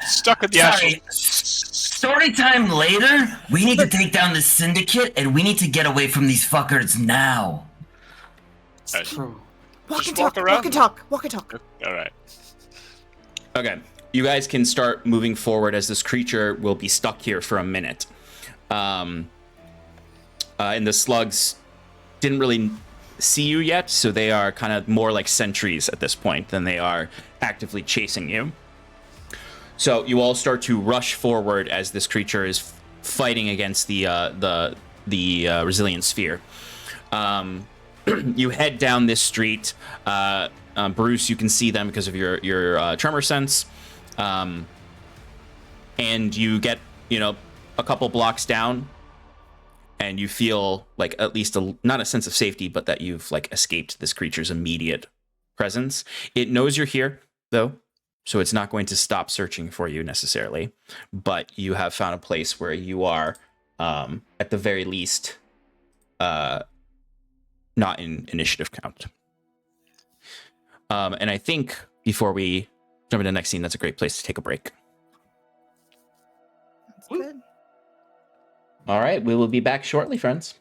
Speaker 8: stuck in the
Speaker 3: Sorry.
Speaker 8: astral.
Speaker 3: Story time later. We need to take down the syndicate, and we need to get away from these fuckers now.
Speaker 5: True.
Speaker 2: Walk
Speaker 8: Just
Speaker 2: and
Speaker 8: walk
Speaker 2: talk.
Speaker 8: around.
Speaker 2: Walk and talk. Walk and talk.
Speaker 8: All right.
Speaker 1: Okay, you guys can start moving forward as this creature will be stuck here for a minute. And the slugs didn't really see you yet, so they are kind of more like sentries at this point than they are actively chasing you. So you all start to rush forward as this creature is fighting against the resilient sphere. You head down this street. Bruce, you can see them because of your tremor sense. And you get, a couple blocks down, and you feel like at least not a sense of safety, but that you've like escaped this creature's immediate presence. It knows you're here, though, so it's not going to stop searching for you necessarily. But you have found a place where you are, at the very least, not in initiative count. And I think before we jump into the next scene, that's a great place to take a break.
Speaker 2: That's good.
Speaker 1: All right, we will be back shortly, friends.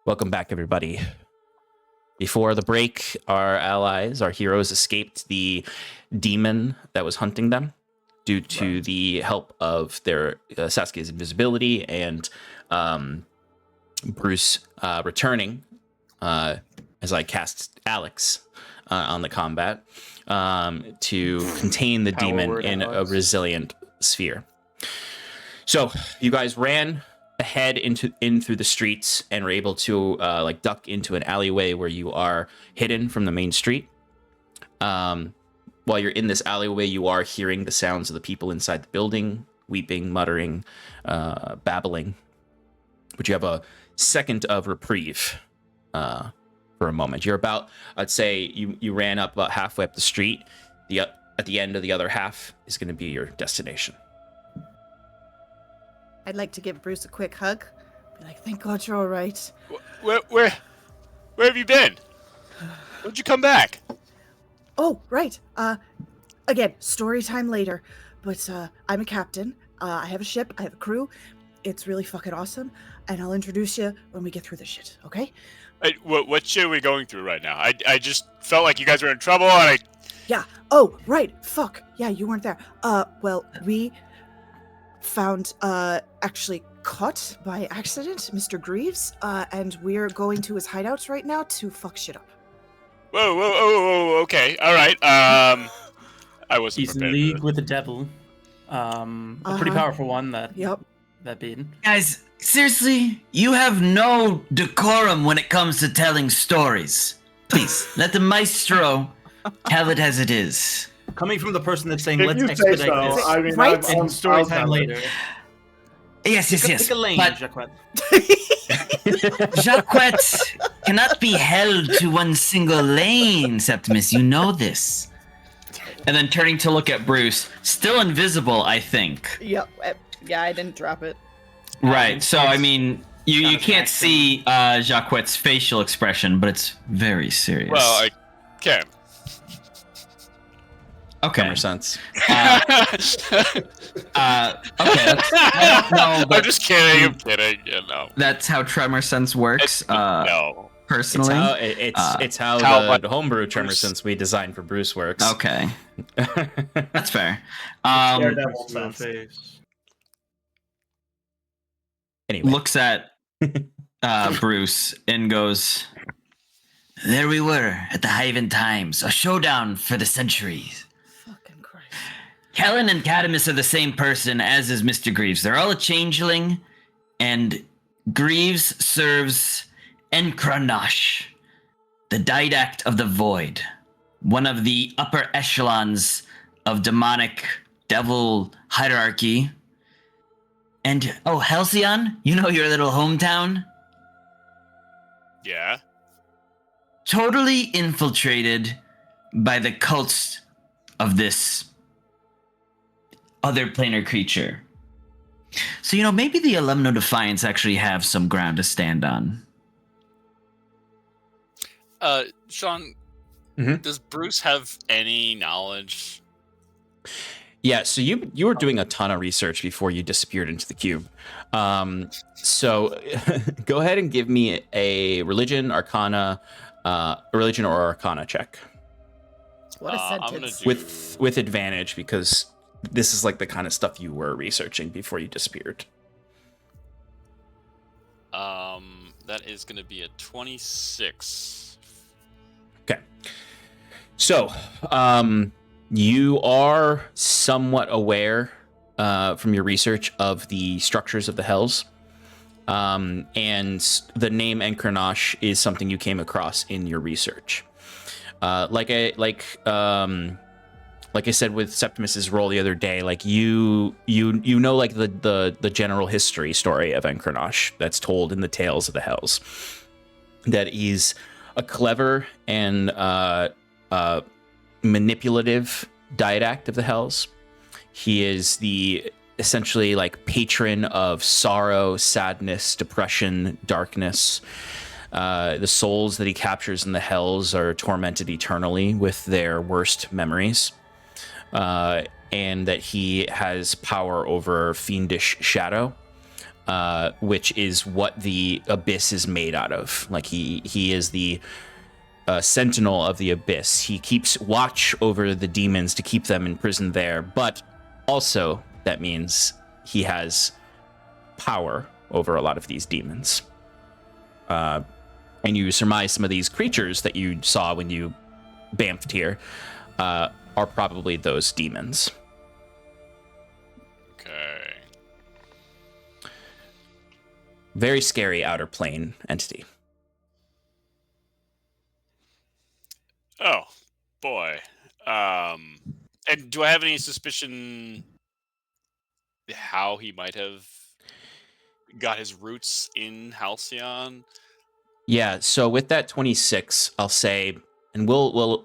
Speaker 1: Welcome back, everybody. Before the break, our allies, our heroes, escaped the demon that was hunting them due to the help of their Saskia's invisibility and Bruce returning as I cast Alex on the combat to contain the demon in a resilient sphere. So you guys ran ahead in through the streets and were able to like duck into an alleyway where you are hidden from the main street. While you're in this alleyway, you are hearing the sounds of the people inside the building, weeping, muttering, babbling. But you have a second of reprieve for a moment. You're about, I'd say, you ran up about halfway up the street. At the end of the other half is going to be your destination.
Speaker 2: I'd like to give Bruce a quick hug. Be like, thank God you're all right.
Speaker 8: Where have you been? When'd you come back?
Speaker 2: Oh, right. Again, story time later. But I'm a captain. I have a ship. I have a crew. It's really fucking awesome. And I'll introduce you when we get through this shit, okay?
Speaker 8: What shit are we going through right now? I just felt like you guys were in trouble, and
Speaker 2: Yeah. Oh, right. Fuck. Yeah, you weren't there. Well, we found, actually caught by accident Mr. Greaves, and we're going to his hideouts right now to fuck shit up.
Speaker 8: Whoa, okay, all right. I wasn't
Speaker 5: He's in
Speaker 8: prepared.
Speaker 5: league with the devil. A pretty powerful one. That being.
Speaker 3: Guys, seriously, you have no decorum when it comes to telling stories. Please, let the maestro tell it as it is.
Speaker 5: Coming from the person that's saying,
Speaker 4: If
Speaker 5: let's
Speaker 4: you say
Speaker 5: expedite
Speaker 4: so,
Speaker 5: this.
Speaker 4: I mean,
Speaker 2: Right?
Speaker 5: And story time later.
Speaker 3: Yes,
Speaker 5: Pick a lane,
Speaker 3: but
Speaker 5: Jacquet.
Speaker 3: Jacquet cannot be held to one single lane, Septimus. You know this.
Speaker 6: And then turning to look at Bruce, still invisible, I think.
Speaker 2: Yep. Yeah, I didn't drop it.
Speaker 6: Right. So I mean, you can't see Jacquet's facial expression, but it's very serious.
Speaker 8: Well, I can.
Speaker 6: okay.
Speaker 1: Camera sense.
Speaker 6: Okay. I don't know,
Speaker 8: I'm
Speaker 6: but
Speaker 8: just kidding. I'm kidding. You know.
Speaker 6: that's how tremor sense works.
Speaker 8: No.
Speaker 6: Personally.
Speaker 1: It's how the homebrew tremor sense we designed for Bruce works.
Speaker 6: Okay. That's fair.
Speaker 4: Daredevil sense.
Speaker 1: Anyway,
Speaker 6: Looks at Bruce and goes, "There we were at the Hyvin Times, a showdown for the centuries.
Speaker 2: Fucking Christ.
Speaker 3: Kellen and Cadamus are the same person, as is Mr. Greaves. They're all a changeling, and Greaves serves Encranosh, the didact of the void, one of the upper echelons of demonic devil hierarchy. And, oh, Halcyon, you know your little hometown?
Speaker 8: Yeah.
Speaker 3: Totally infiltrated by the cults of this other planar creature. So, maybe the Alumno Defiance actually have some ground to stand on.
Speaker 8: Sean,
Speaker 1: Mhm.
Speaker 8: does Bruce have any knowledge?
Speaker 1: yeah. So you were doing a ton of research before you disappeared into the cube. So go ahead and give me a religion, arcana, religion or arcana check
Speaker 2: What a
Speaker 8: I'm gonna
Speaker 2: sentence.
Speaker 8: do-
Speaker 1: with advantage because this is like the kind of stuff you were researching before you disappeared.
Speaker 8: That is going to be a 26.
Speaker 1: Okay. So, you are somewhat aware from your research of the structures of the hells. And the name Encranosh is something you came across in your research. Like I said with Septimus's role the other day, like you know like the general history story of Encranosh that's told in the Tales of the Hells. That he's a clever and manipulative didact of the Hells. He is the essentially like patron of sorrow, sadness, depression, darkness. The souls that he captures in the Hells are tormented eternally with their worst memories. And that he has power over fiendish shadow. which is what the abyss is made out of. Like he is the sentinel of the abyss. He keeps watch over the demons to keep them imprisoned there, but also that means he has power over a lot of these demons. And you surmise some of these creatures that you saw when you bamfed here are probably those demons.
Speaker 8: Okay.
Speaker 1: Very scary outer plane entity.
Speaker 8: Oh, boy. And do I have any suspicion how he might have got his roots in Halcyon?
Speaker 1: Yeah, so with that 26, I'll say, and we'll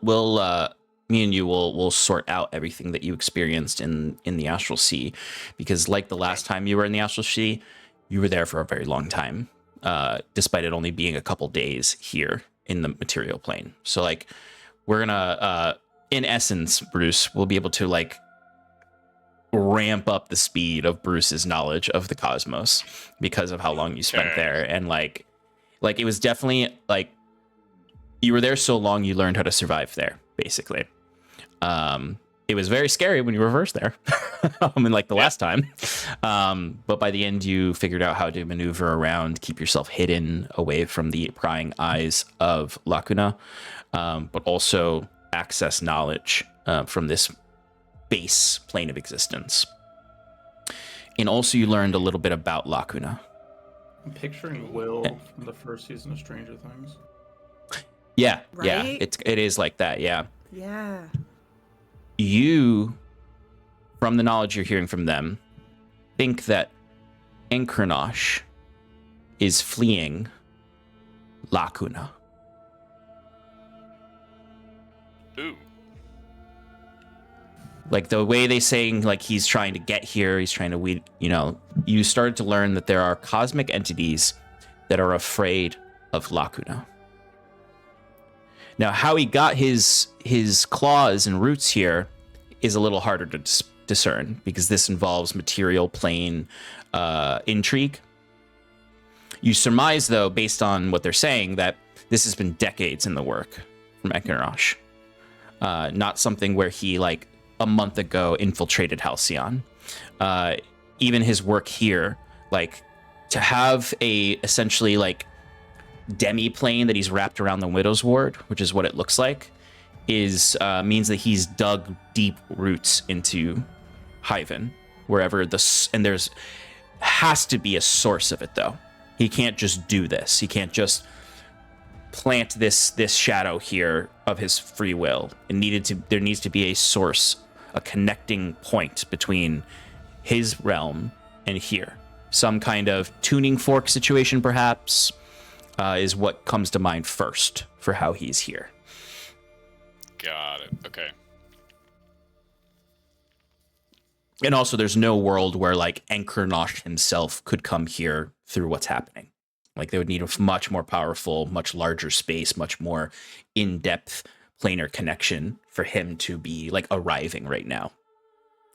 Speaker 1: me and you will sort out everything that you experienced in the Astral Sea, because like the last time you were in the Astral Sea, you were there for a very long time, despite it only being a couple days here in the material plane. So like, we're gonna, in essence, Bruce, we'll be able to like ramp up the speed of Bruce's knowledge of the cosmos because of how long you spent there, and like it was definitely like you were there so long you learned how to survive there, basically. It was very scary when you were first there, and like the last time, but by the end you figured out how to maneuver around, keep yourself hidden away from the prying eyes of Lacuna, but also access knowledge from this base plane of existence. And also you learned a little bit about Lacuna.
Speaker 5: I'm picturing Will from the first season of Stranger Things.
Speaker 1: Yeah,
Speaker 2: Right?
Speaker 1: yeah, it is like that, yeah.
Speaker 2: Yeah.
Speaker 1: You, from the knowledge you're hearing from them, think that Enkrnosh is fleeing Lacuna.
Speaker 8: Ooh.
Speaker 1: Like the way they saying like he's trying to get here, he's trying to you started to learn that there are cosmic entities that are afraid of Lacuna. Now, how he got his claws and roots here is a little harder to discern, because this involves material plane intrigue. You surmise, though, based on what they're saying, that this has been decades in the work from Enkrnosh. Not something where he, like, a month ago infiltrated Halcyon. Even his work here, like, to have a essentially, like, demi-plane that he's wrapped around the Widow's Ward, which is what it looks like, is means that he's dug deep roots into Hyvin, wherever and there's has to be a source of it, though. He can't just do this. He can't just plant this shadow here of his free will. There needs to be a source, a connecting point between his realm and here. Some kind of tuning fork situation, perhaps, is what comes to mind first for how he's here.
Speaker 8: Got it. Okay.
Speaker 1: And also, there's no world where, like, Enkrnosh himself could come here through what's happening. Like, they would need a much more powerful, much larger space, much more in-depth planar connection for him to be, like, arriving right now.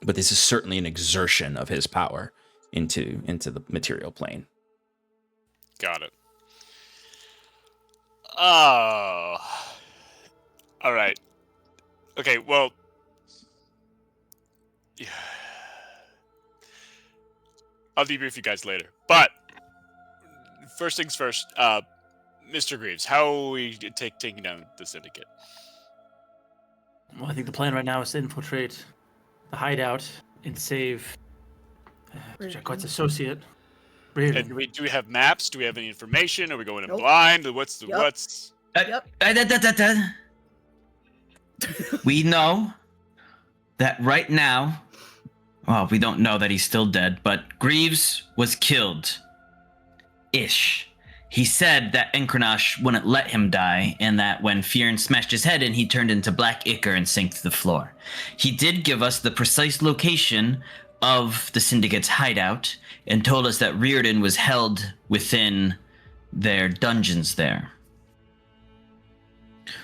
Speaker 1: But this is certainly an exertion of his power into the material plane.
Speaker 8: Got it. Oh. All right. Okay, well. Yeah. I'll debrief you guys later. But first things first, Mr. Greaves, how are we taking down the syndicate?
Speaker 5: Well, I think the plan right now is to infiltrate the hideout and save Jacquette's associate.
Speaker 8: And do we have maps? Do we have any information? Are we going in
Speaker 2: Nope.
Speaker 8: blind? What's
Speaker 3: We know that right now, well, we don't know that he's still dead, but Greaves was killed. Ish. He said that Enkrnosh wouldn't let him die, and that when Fyrn smashed his head in, he turned into black ichor and sank to the floor. He did give us the precise location of the Syndicate's hideout, and told us that Reardon was held within their dungeons there.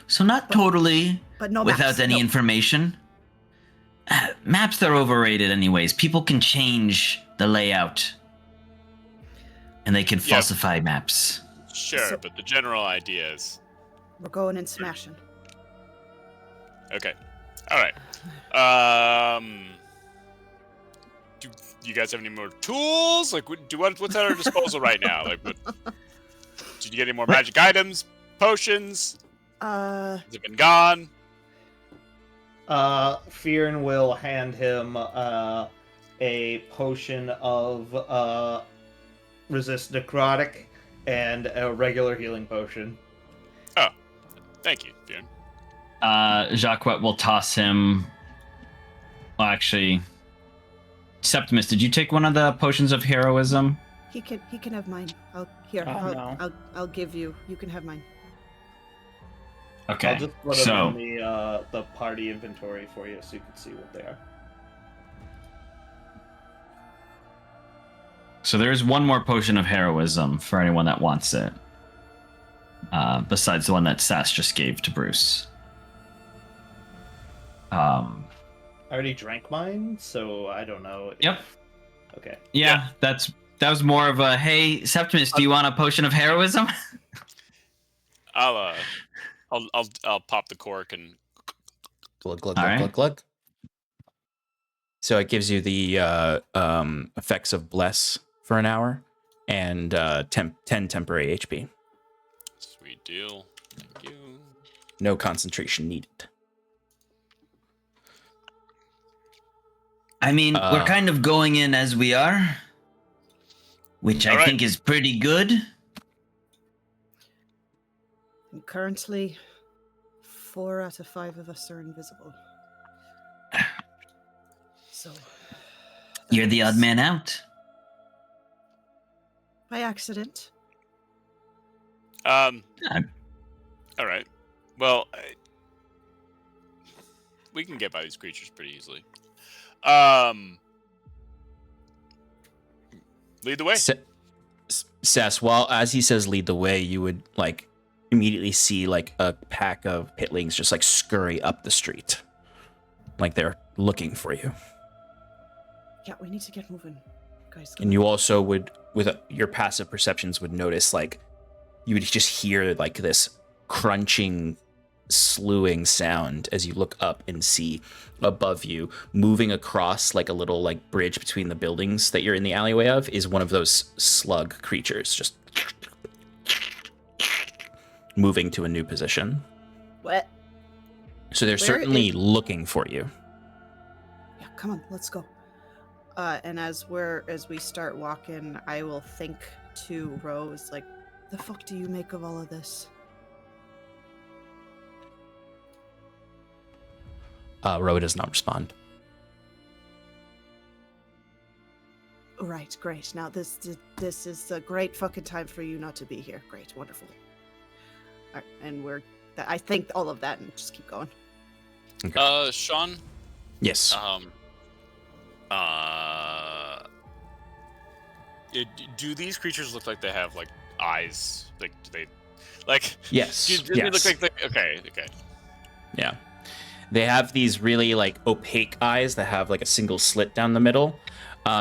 Speaker 3: So not totally
Speaker 2: But no
Speaker 3: without
Speaker 2: maps.
Speaker 3: any
Speaker 2: No.
Speaker 3: information. Maps are overrated anyways. People can change the layout. And they can
Speaker 8: Yeah.
Speaker 3: falsify maps.
Speaker 8: Sure,
Speaker 2: So-
Speaker 8: but the general idea is
Speaker 2: We're going and smashing.
Speaker 8: okay. All right. Do you guys have any more tools? Like, what's at our disposal right now? Like, what? Did you get any more magic items, potions? Has it been gone?
Speaker 4: Fyrn will hand him a potion of resist necrotic and a regular healing potion.
Speaker 8: Oh, thank you, Fyrn.
Speaker 6: Jacques will toss him. Well, actually, Septimus, did you take one of the potions of heroism?
Speaker 2: He can have mine.
Speaker 5: Oh, no.
Speaker 2: I'll give you. You can have mine.
Speaker 6: Okay.
Speaker 4: I'll just put
Speaker 6: So
Speaker 4: them in the party inventory for you so you can see what they are.
Speaker 6: So there is one more potion of heroism for anyone that wants it. Besides the one that Sass just gave to Bruce.
Speaker 4: I already drank mine, so I don't know.
Speaker 6: Yep.
Speaker 4: Okay.
Speaker 6: Yeah, that was more of a, hey, Septimus, do you want a potion of heroism?
Speaker 8: I'll pop the cork and
Speaker 1: Glug, glug,
Speaker 6: All
Speaker 1: glug,
Speaker 6: right.
Speaker 1: glug, glug. So it gives you the effects of Bless for an hour and 10 temporary HP.
Speaker 8: sweet deal. Thank you.
Speaker 1: No concentration needed.
Speaker 3: I mean, we're kind of going in as we are, which I
Speaker 8: All right.
Speaker 3: think is pretty good.
Speaker 2: And currently, 4 out of 5 of us are invisible. So
Speaker 3: You're the odd man out.
Speaker 2: by accident.
Speaker 8: All right. Well, we can get by these creatures pretty easily. Lead the way.
Speaker 1: Sass, while as he says lead the way, you would like immediately see like a pack of pitlings just like scurry up the street. Like they're looking for you.
Speaker 2: Yeah, we need to get moving, guys.
Speaker 1: And you also would, with your passive perceptions, would notice like you would just hear like this crunching, slewing sound as you look up and see above you, moving across like a little like bridge between the buildings that you're in the alleyway of, is one of those slug creatures just moving to a new position.
Speaker 2: What?
Speaker 1: So they're
Speaker 2: Where
Speaker 1: certainly
Speaker 2: is-
Speaker 1: looking for you.
Speaker 2: Yeah, come on, let's go. And as we start walking, I will think to Rose, like, the fuck do you make of all of this?
Speaker 1: Ro does not respond.
Speaker 2: Right, great. Now this is a great fucking time for you not to be here. Great, wonderful. All right, and I think all of that, and just keep going.
Speaker 8: Sean.
Speaker 1: Yes.
Speaker 8: Do these creatures look like they have like eyes? Like, do they? Like,
Speaker 1: Yes.
Speaker 8: do they look like? Okay.
Speaker 1: Yeah. They have these really like opaque eyes that have like a single slit down the middle.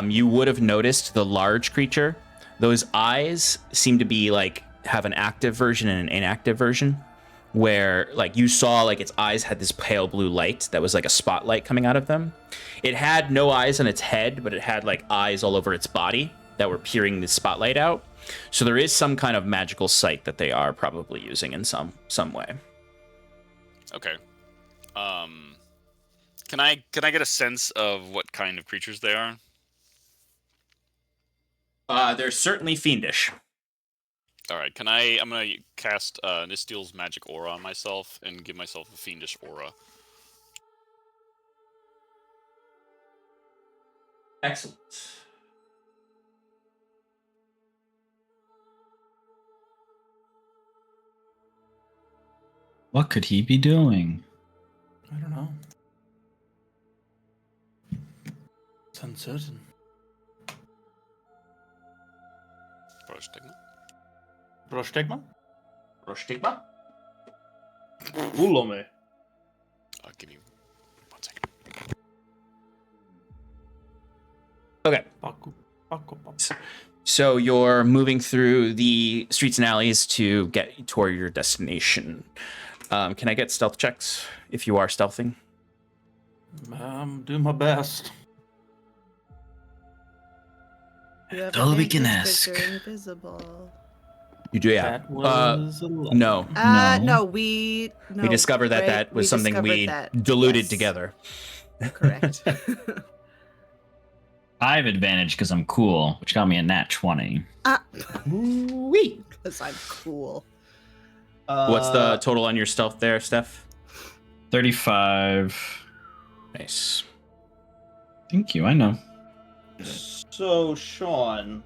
Speaker 1: You would have noticed the large creature. Those eyes seem to be like have an active version and an inactive version, where like you saw like its eyes had this pale blue light that was like a spotlight coming out of them. It had no eyes on its head, but it had like eyes all over its body that were peering the spotlight out. So there is some kind of magical sight that they are probably using in some way.
Speaker 8: Okay. Can I get a sense of what kind of creatures they are?
Speaker 1: They're certainly fiendish.
Speaker 8: All right. I'm gonna cast Nistil's magic aura on myself and give myself a fiendish aura.
Speaker 1: Excellent.
Speaker 6: What could he be doing?
Speaker 5: I don't know. It's uncertain.
Speaker 8: Prostigma?
Speaker 5: Prostigma?
Speaker 4: Ulome.
Speaker 8: I'll give you 1 second.
Speaker 1: Okay. So you're moving through the streets and alleys to get toward your destination. Can I get stealth checks if you are stealthing?
Speaker 5: I'm doing my best.
Speaker 2: You have
Speaker 3: All we can
Speaker 2: advantage 'cause
Speaker 3: ask.
Speaker 2: you're invisible.
Speaker 1: You do, yeah.
Speaker 5: That was 11.
Speaker 1: No.
Speaker 2: No, we
Speaker 1: discovered that
Speaker 2: right?
Speaker 1: that was something we
Speaker 2: discovered that.
Speaker 1: diluted
Speaker 2: Yes,
Speaker 1: together.
Speaker 2: Correct.
Speaker 6: I have advantage because I'm cool, which got me a nat 20.
Speaker 1: Wee.
Speaker 2: Because I'm cool.
Speaker 1: What's the total on your stealth there, Steph?
Speaker 6: 35.
Speaker 1: Nice.
Speaker 6: Thank you, I know.
Speaker 4: So, Sean.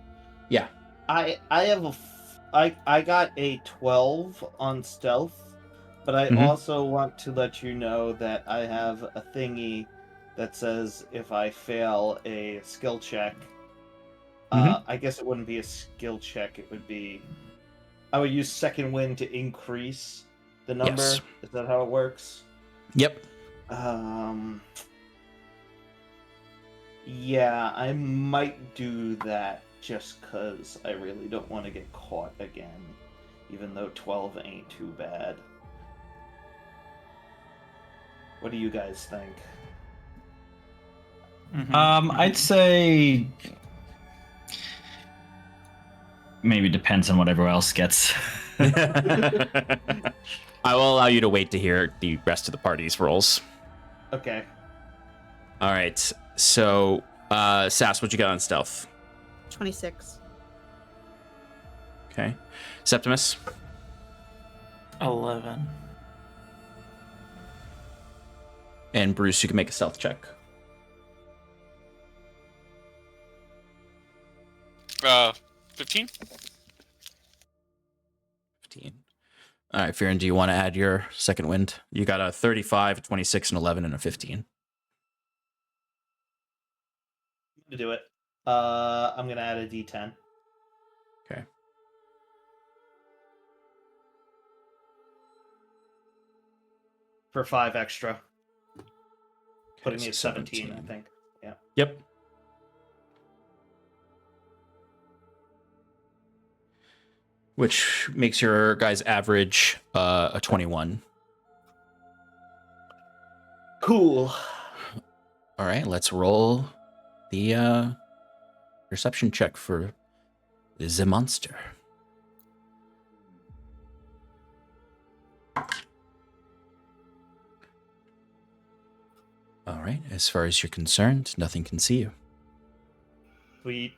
Speaker 1: Yeah.
Speaker 4: I have I got a 12 on stealth, but I
Speaker 1: Mhm.
Speaker 4: also want to let you know that I have a thingy that says if I fail a skill check, I guess it wouldn't be a skill check, it would be I would use second wind to increase the number.
Speaker 1: Yes.
Speaker 4: Is that how it works?
Speaker 1: Yep.
Speaker 4: Yeah, I might do that just because I really don't want to get caught again, even though 12 ain't too bad. What do you guys think?
Speaker 6: I'd say maybe depends on what everyone else gets.
Speaker 1: I will allow you to wait to hear the rest of the party's rolls.
Speaker 4: Okay.
Speaker 1: All right. So, Sass, what you got on stealth?
Speaker 2: 26.
Speaker 1: Okay. Septimus?
Speaker 5: 11.
Speaker 1: And Bruce, you can make a stealth check.
Speaker 8: 15.
Speaker 1: 15. All right, Fyrn, do you want to add your second wind? You got a 35, a 26, an 11, and a 15.
Speaker 4: To do it. I'm going to add a d10.
Speaker 1: Okay.
Speaker 4: For 5 extra. Putting
Speaker 1: Okay,
Speaker 4: me at
Speaker 1: so
Speaker 4: 17, I think. Yeah.
Speaker 1: Yep. Which makes your guys' average a 21.
Speaker 4: Cool.
Speaker 1: All right, let's roll the perception check for the monster. All right, as far as you're concerned, nothing can see you.
Speaker 4: Sweet.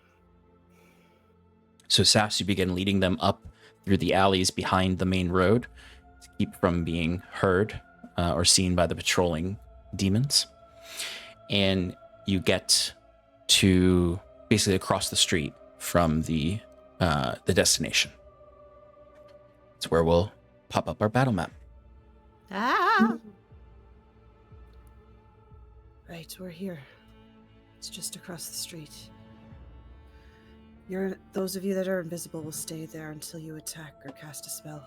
Speaker 1: So, Sass, you begin leading them up through the alleys behind the main road to keep from being heard or seen by the patrolling demons. And you get to basically across the street from the destination. It's where we'll pop up our battle map.
Speaker 2: Ah! Right, we're here. It's just across the street. Those of you that are invisible will stay there until you attack or cast a spell.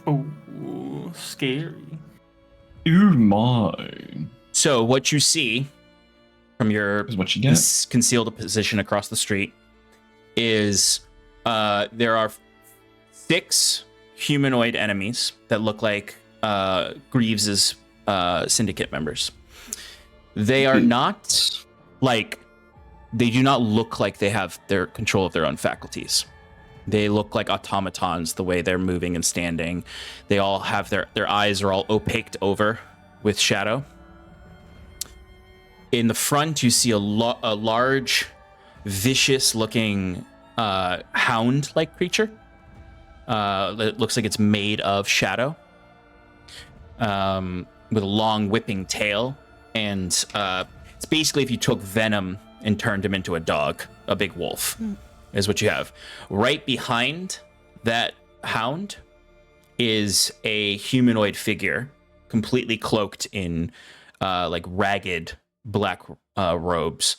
Speaker 5: Oh, scary.
Speaker 6: Ooh, my.
Speaker 1: So what you see from your
Speaker 6: Is what you get.
Speaker 1: concealed position across the street is there are 6 humanoid enemies that look like Greaves's syndicate members. They are not they do not look like they have their control of their own faculties. They look like automatons the way they're moving and standing. They all have their eyes are all opaqued over with shadow. In the front, you see a large, vicious-looking hound-like creature. It looks like it's made of shadow, with a long whipping tail, and it's basically if you took Venom and turned him into a dog, a big wolf, is what you have. Right behind that hound is a humanoid figure, completely cloaked in ragged black robes,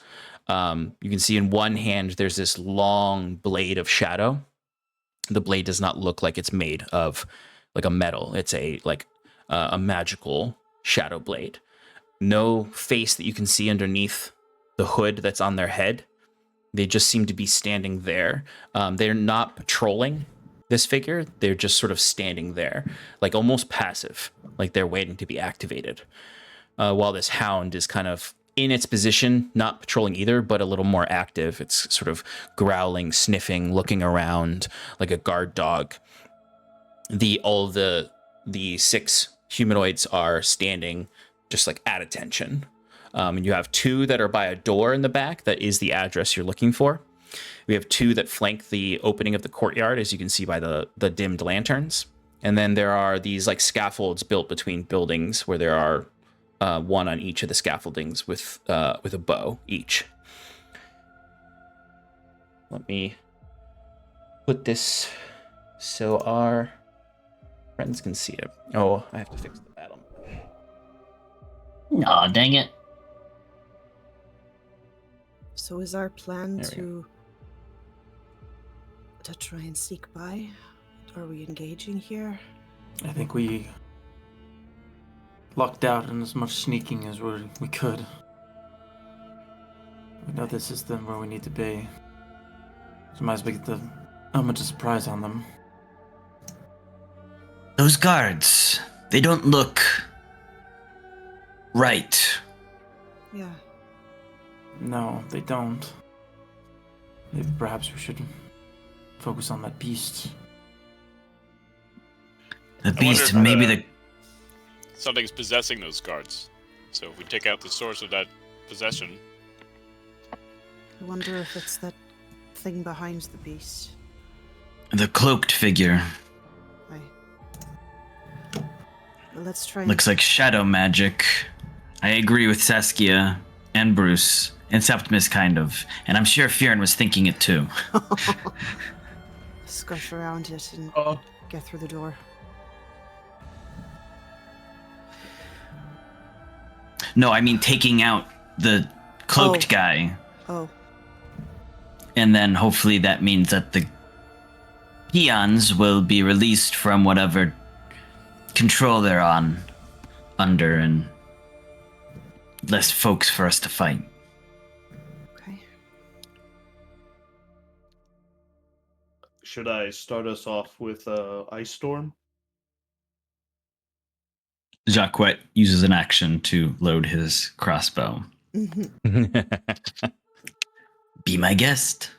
Speaker 1: You can see in one hand there's this long blade of shadow. The blade does not look like it's made of like a metal. It's a magical shadow blade. No face that you can see underneath the hood that's on their head. They just seem to be standing there. They're not patrolling this figure. They're just sort of standing there, like almost passive, like they're waiting to be activated. While this hound is kind of in its position, not patrolling either, but a little more active. It's sort of growling, sniffing, looking around like a guard dog. All the 6 humanoids are standing just like at attention. And you have 2 that are by a door in the back. That is the address you're looking for. We have 2 that flank the opening of the courtyard, as you can see by the dimmed lanterns. And then there are these like scaffolds built between buildings where there are 1 on each of the scaffoldings with a bow each. Let me put this so our friends can see it. Oh, I have to fix the battle.
Speaker 6: Aw, dang it.
Speaker 9: So is our plan
Speaker 1: There we
Speaker 9: to try and sneak by? Are we engaging here?
Speaker 5: I think we lucked out in as much sneaking as we could. We know this is where we need to be. So might as well get the element of surprise on them.
Speaker 3: Those guards, they don't look right.
Speaker 9: Yeah.
Speaker 5: No, they don't. Maybe perhaps we should focus on that beast.
Speaker 3: The
Speaker 8: wonder
Speaker 3: beast,
Speaker 8: if,
Speaker 3: maybe the...
Speaker 8: Something's possessing those guards. So if we take out the source of that possession,
Speaker 9: I wonder if it's that thing behind the beast.
Speaker 3: The cloaked figure.
Speaker 9: Let's try.
Speaker 3: Looks like shadow magic. I agree with Saskia and Bruce and Septimus, kind of. And I'm sure Fyrn was thinking it too.
Speaker 9: Scuff around it and get through the door.
Speaker 3: No, I mean taking out the cloaked guy.
Speaker 9: Oh.
Speaker 3: And then hopefully that means that the peons will be released from whatever control they're under, and less folks for us to fight.
Speaker 9: Okay.
Speaker 4: Should I start us off with Ice Storm?
Speaker 3: Jacquet uses an action to load his crossbow. Be my guest.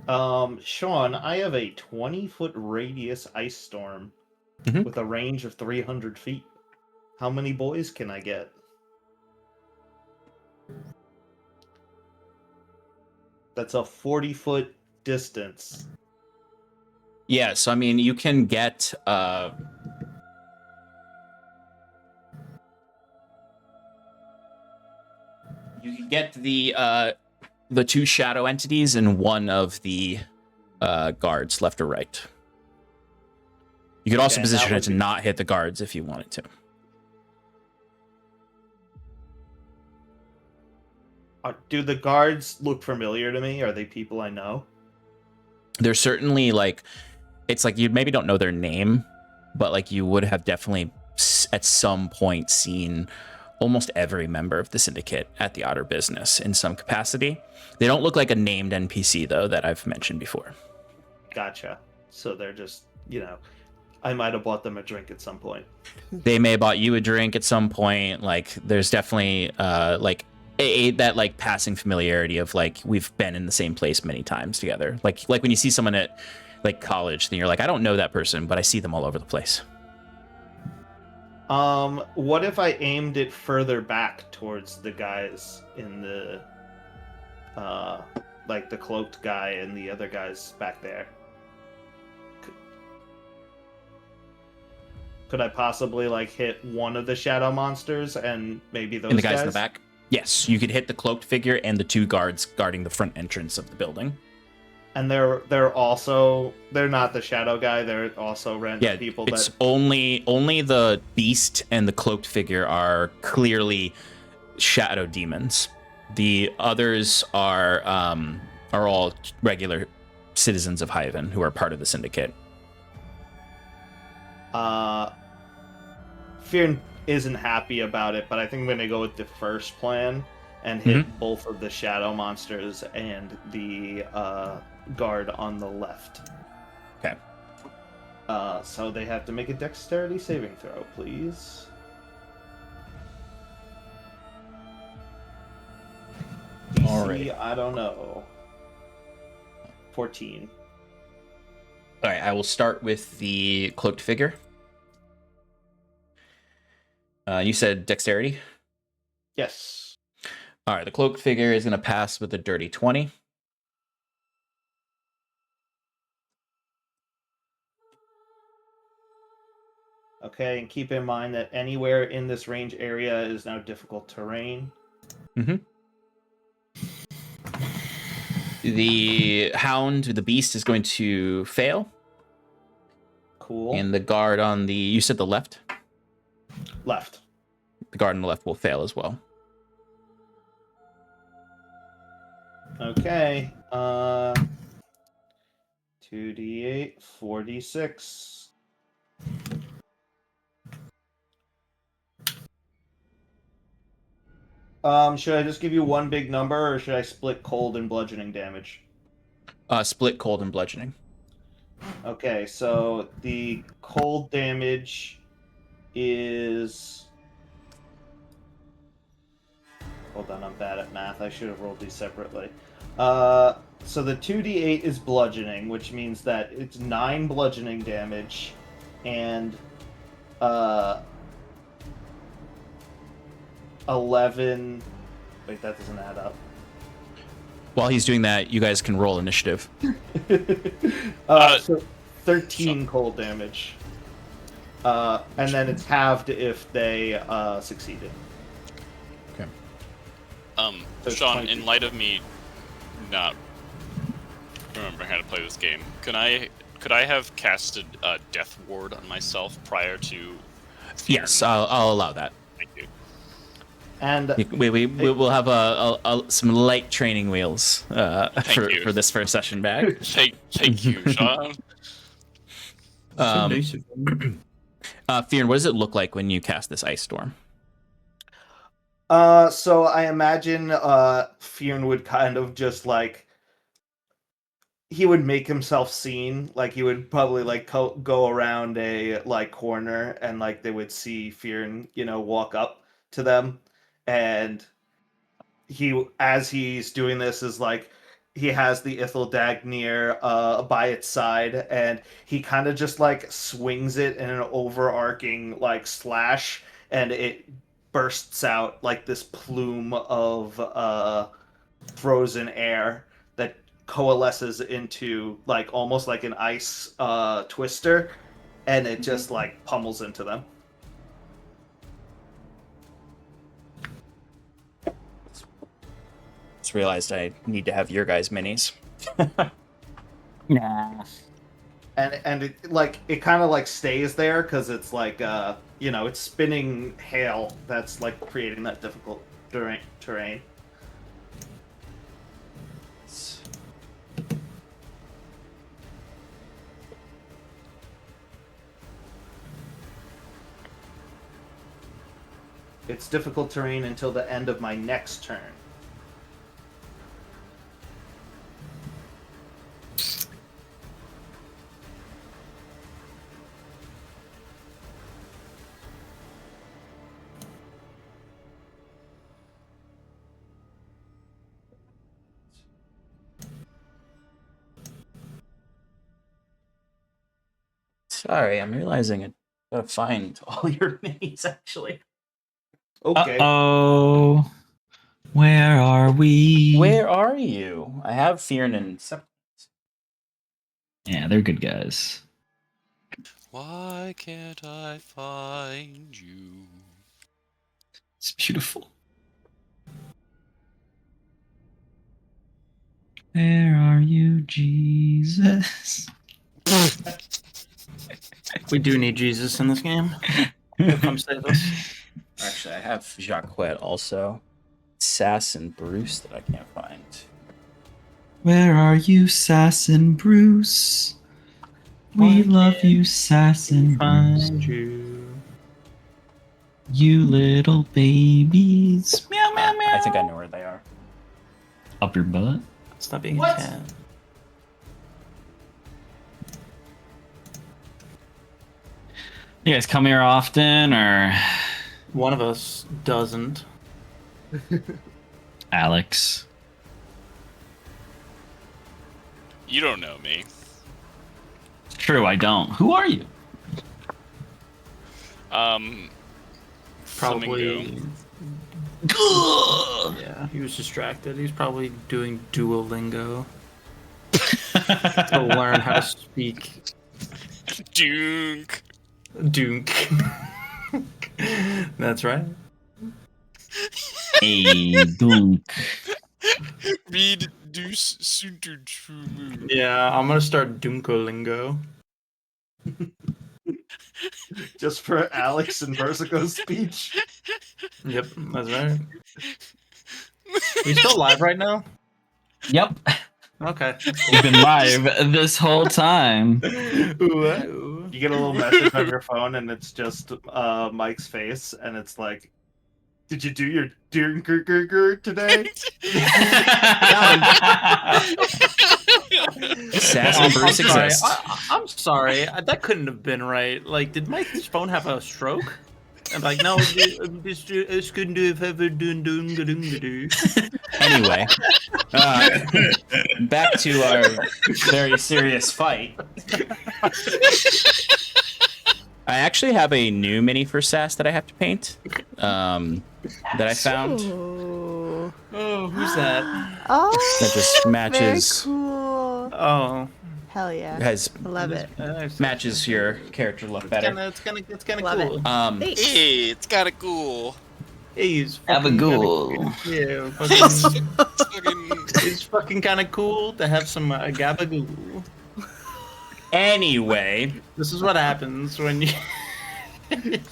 Speaker 4: Sean, I have a 20-foot radius ice storm with a range of 300 feet. How many boys can I get? That's a 40-foot distance.
Speaker 1: Yeah, so I mean, you can get the 2 shadow entities and 1 of the guards, left or right. You could also position it to not hit the guards if you wanted to.
Speaker 4: Do the guards look familiar to me? Are they people I know?
Speaker 1: They're certainly like, it's like you maybe don't know their name, but like you would have definitely at some point seen almost every member of the syndicate at the Otter business in some capacity. They don't look like a named NPC though that I've mentioned before.
Speaker 4: Gotcha. So they're just, I might have bought them a drink at some point.
Speaker 1: They may have bought you a drink at some point. Like there's definitely that like passing familiarity of like we've been in the same place many times together. Like when you see someone at like college, then you're like, I don't know that person, but I see them all over the place.
Speaker 4: What if I aimed it further back towards the guys in the like the cloaked guy and the other guys back there? Could I possibly like hit one of the shadow monsters and maybe those
Speaker 1: And the guys in the back? Yes, you could hit the cloaked figure and the 2 guards guarding the front entrance of the building.
Speaker 4: And they're not the shadow guy, they're also random people
Speaker 1: it's
Speaker 4: that
Speaker 1: only the beast and the cloaked figure are clearly shadow demons. The others are all regular citizens of Hyvin who are part of the syndicate.
Speaker 4: Fyrn isn't happy about it, but I think I'm going to go with the first plan and hit both of the shadow monsters and the guard on the left.
Speaker 1: Okay.
Speaker 4: So they have to make a dexterity saving throw, please. DC,
Speaker 1: All right.
Speaker 4: I don't know. 14.
Speaker 1: All right, I will start with the cloaked figure. You said dexterity?
Speaker 4: Yes.
Speaker 1: All right, the cloaked figure is going to pass with a dirty 20.
Speaker 4: Okay, and keep in mind that anywhere in this range area is now difficult terrain.
Speaker 1: Mm-hmm. The hound, the beast, is going to fail.
Speaker 4: Cool.
Speaker 1: And the guard on the... You said the left?
Speaker 4: Left.
Speaker 1: The guard on the left will fail as well.
Speaker 4: Okay. 2d8, 4d6. Should I just give you one big number, or should I split cold and bludgeoning damage?
Speaker 1: Split cold and bludgeoning.
Speaker 4: Okay, so the cold damage is... Hold on, I'm bad at math. I should have rolled these separately. So the 2d8 is bludgeoning, which means that it's 9 bludgeoning damage, and 11... Wait, that doesn't add up.
Speaker 1: While he's doing that, you guys can roll initiative.
Speaker 4: So 13 cold damage. And then it's halved if they succeeded.
Speaker 1: Okay.
Speaker 4: So
Speaker 8: Sean,
Speaker 4: 22.
Speaker 8: in light of me not remembering how to play this game, could I have casted Death Ward on myself prior to...
Speaker 1: Yes, I'll allow that.
Speaker 8: Thank you.
Speaker 4: And
Speaker 1: We will have some light training wheels for this first session back.
Speaker 8: Thank you, Sean.
Speaker 1: Fyrn, what does it look like when you cast this ice storm?
Speaker 4: so I imagine Fyrn would kind of just like, he would make himself seen. Like he would probably like go around a like corner, and like they would see Fyrn, walk up to them, and as he's doing this, is like he has the Ithel Dagnir by its side, and he kind of just like swings it in an overarching like slash, and it bursts out like this plume of frozen air that coalesces into like almost like an ice twister, and it just like pummels into them.
Speaker 1: Just realized I need to have your guys' minis.
Speaker 5: Nah.
Speaker 4: And it like it kind of like stays there because it's like it's spinning hail that's like creating that difficult terrain. It's difficult terrain until the end of my next turn.
Speaker 1: Sorry, I'm realizing I gotta find all your minis actually.
Speaker 4: Okay.
Speaker 6: Oh, where are we?
Speaker 1: Where are you? I have Fyrn and Septimus.
Speaker 6: Yeah, they're good guys.
Speaker 8: Why can't I find you?
Speaker 6: It's beautiful. Where are you, Jesus?
Speaker 5: We do need Jesus in this game. He'll come save us.
Speaker 1: Actually, I have Jacquet also. Sass and Bruce that I can't find.
Speaker 6: Where are you, Sass and Bruce? We love you, Sass and Bruce.
Speaker 5: Find you.
Speaker 6: You little babies. Meow, meow, meow.
Speaker 1: I think I know where they are.
Speaker 6: Up your butt.
Speaker 5: Stop being
Speaker 7: What?
Speaker 5: a cat.
Speaker 6: You guys come here often, or
Speaker 5: One of us doesn't.
Speaker 6: Alex?
Speaker 8: You don't know me.
Speaker 6: It's true, I don't. Who are you?
Speaker 5: Probably.
Speaker 8: Flamingo.
Speaker 5: Yeah, he was distracted. He's probably doing Duolingo to learn how to speak
Speaker 8: Dunk.
Speaker 5: Dunk. That's right.
Speaker 6: Hey, dunk.
Speaker 8: Read deuce suited true.
Speaker 5: Yeah, I'm gonna start Dunkolingo.
Speaker 4: Just for Alex and Versico's speech.
Speaker 5: Yep, that's right. Are you still live right now?
Speaker 6: Yep.
Speaker 5: Okay.
Speaker 6: You've been live this whole time.
Speaker 5: Ooh.
Speaker 4: You get a little message on your phone, and it's just Mike's face, and it's like, "Did you do your Durr today?"
Speaker 1: Sass and Bruce
Speaker 5: I'm sorry.
Speaker 1: exist.
Speaker 5: I'm sorry. That couldn't have been right. Like, did Mike's phone have a stroke? I'm like, no, it's couldn't do if ever doing.
Speaker 1: Anyway, back to our very serious fight. I actually have a new mini for Sass that I have to paint. That I found.
Speaker 2: Ooh.
Speaker 5: Oh, who's that?
Speaker 2: Oh,
Speaker 1: That just matches.
Speaker 2: very cool.
Speaker 5: Oh,
Speaker 2: Hell yeah.
Speaker 1: Has
Speaker 2: I love it.
Speaker 1: matches your character look better.
Speaker 5: It's kind of
Speaker 2: Love it.
Speaker 5: cool.
Speaker 2: Thanks.
Speaker 8: Hey, it's kind of cool.
Speaker 5: He's
Speaker 6: Have a ghoul.
Speaker 5: Yeah,
Speaker 8: It's
Speaker 5: fucking,
Speaker 8: fucking.
Speaker 5: it's fucking kind of cool to have some gabagool.
Speaker 1: Anyway,
Speaker 5: This is what happens when you.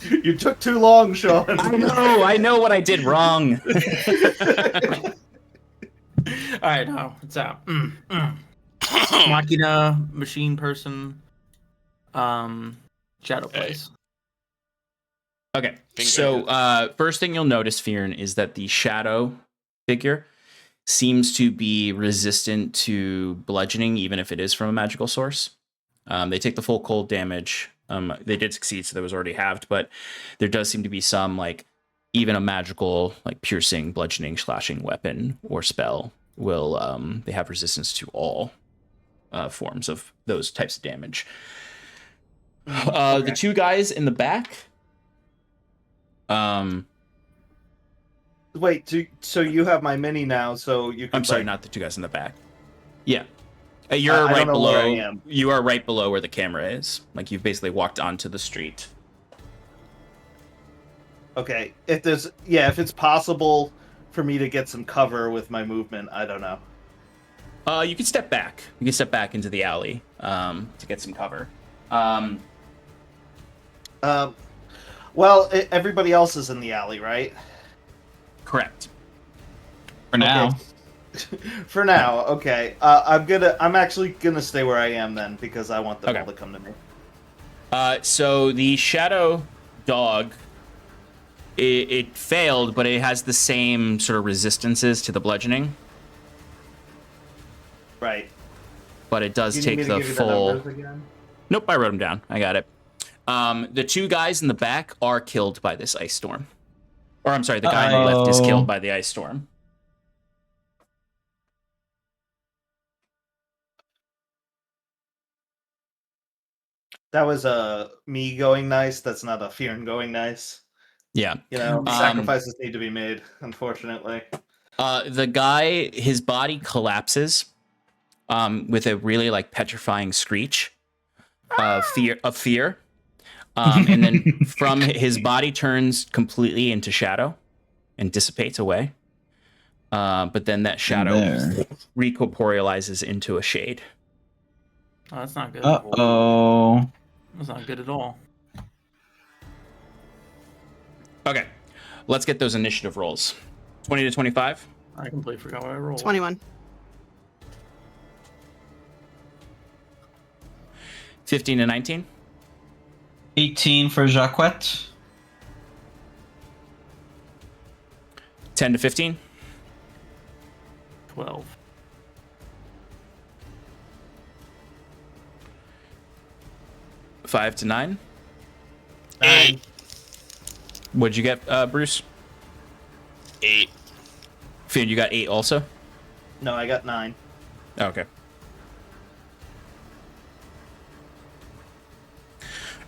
Speaker 4: You took too long, Sean.
Speaker 1: I know what I did wrong.
Speaker 5: All right, now it's out. Machina, machine person, shadow place.
Speaker 1: Okay,
Speaker 8: Bingo.
Speaker 1: so first thing you'll notice, Fyrn, is that the shadow figure seems to be resistant to bludgeoning, even if it is from a magical source. They take the full cold damage. They did succeed, so that was already halved, but there does seem to be some, like, even a magical, like, piercing, bludgeoning, slashing weapon or spell will, they have resistance to all forms of those types of damage. The two guys in the back.
Speaker 4: Wait, so you have my mini now, so you can.
Speaker 1: I'm sorry,
Speaker 4: like,
Speaker 1: not the two guys in the back. Yeah. You're
Speaker 4: I
Speaker 1: right
Speaker 4: don't know where I
Speaker 1: below.
Speaker 4: am.
Speaker 1: You are right below where the camera is. Like, you've basically walked onto the street.
Speaker 4: Okay, if it's possible for me to get some cover with my movement, I don't know.
Speaker 1: You can step back. You can step back into the alley to get some cover.
Speaker 4: Well, everybody else is in the alley, right?
Speaker 1: Correct.
Speaker 6: For now.
Speaker 4: Okay. For now, okay. I'm actually gonna stay where I am then, because I want them
Speaker 1: Okay.
Speaker 4: all to come to me.
Speaker 1: So the shadow dog, it failed, but it has the same sort of resistances to the bludgeoning.
Speaker 4: Right.
Speaker 1: But it does
Speaker 4: You need
Speaker 1: take
Speaker 4: me to
Speaker 1: the
Speaker 4: give you
Speaker 1: full.
Speaker 4: numbers again?
Speaker 1: Nope, I wrote them down. I got it. The two guys in the back are killed by this ice storm. Or I'm sorry, the guy on the left is killed by the ice storm.
Speaker 4: That was me going nice. That's not a Fyrn going nice.
Speaker 1: Yeah.
Speaker 4: You know, sacrifices need to be made, unfortunately.
Speaker 1: The guy, his body collapses with a really, like, petrifying screech of fear. And then from his body turns completely into shadow and dissipates away. But then that shadow recorporealizes into a shade.
Speaker 5: Oh, that's not good.
Speaker 6: Uh-oh.
Speaker 5: That's not good at all.
Speaker 1: Okay, let's get those initiative rolls. 20 to 25.
Speaker 5: I completely forgot what I rolled.
Speaker 9: 21.
Speaker 1: 15 to 19.
Speaker 6: 18 for Jacquette.
Speaker 1: 10 to 15.
Speaker 5: 12.
Speaker 1: 5 to 9.
Speaker 8: 8.
Speaker 1: What'd you get, Bruce?
Speaker 8: 8.
Speaker 1: Finn, you got 8 also?
Speaker 4: No, I got 9.
Speaker 1: Okay.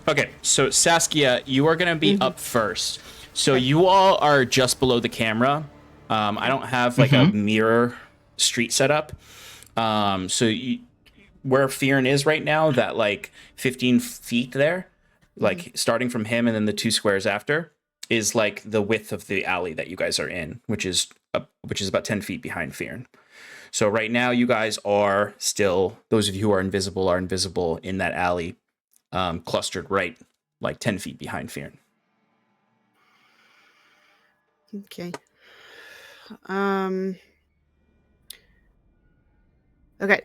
Speaker 1: Okay, so Saskia, you are going to be up first. So you all are just below the camera. I don't have like a mirror street setup. So where Fyrn is right now, that like 15 feet there, like starting from him and then the 2 squares after, is like the width of the alley that you guys are in, which is about 10 feet behind Fyrn. So right now you guys are still, those of you who are invisible in that alley, clustered right like 10 feet behind Fyrn.
Speaker 9: Okay. Okay.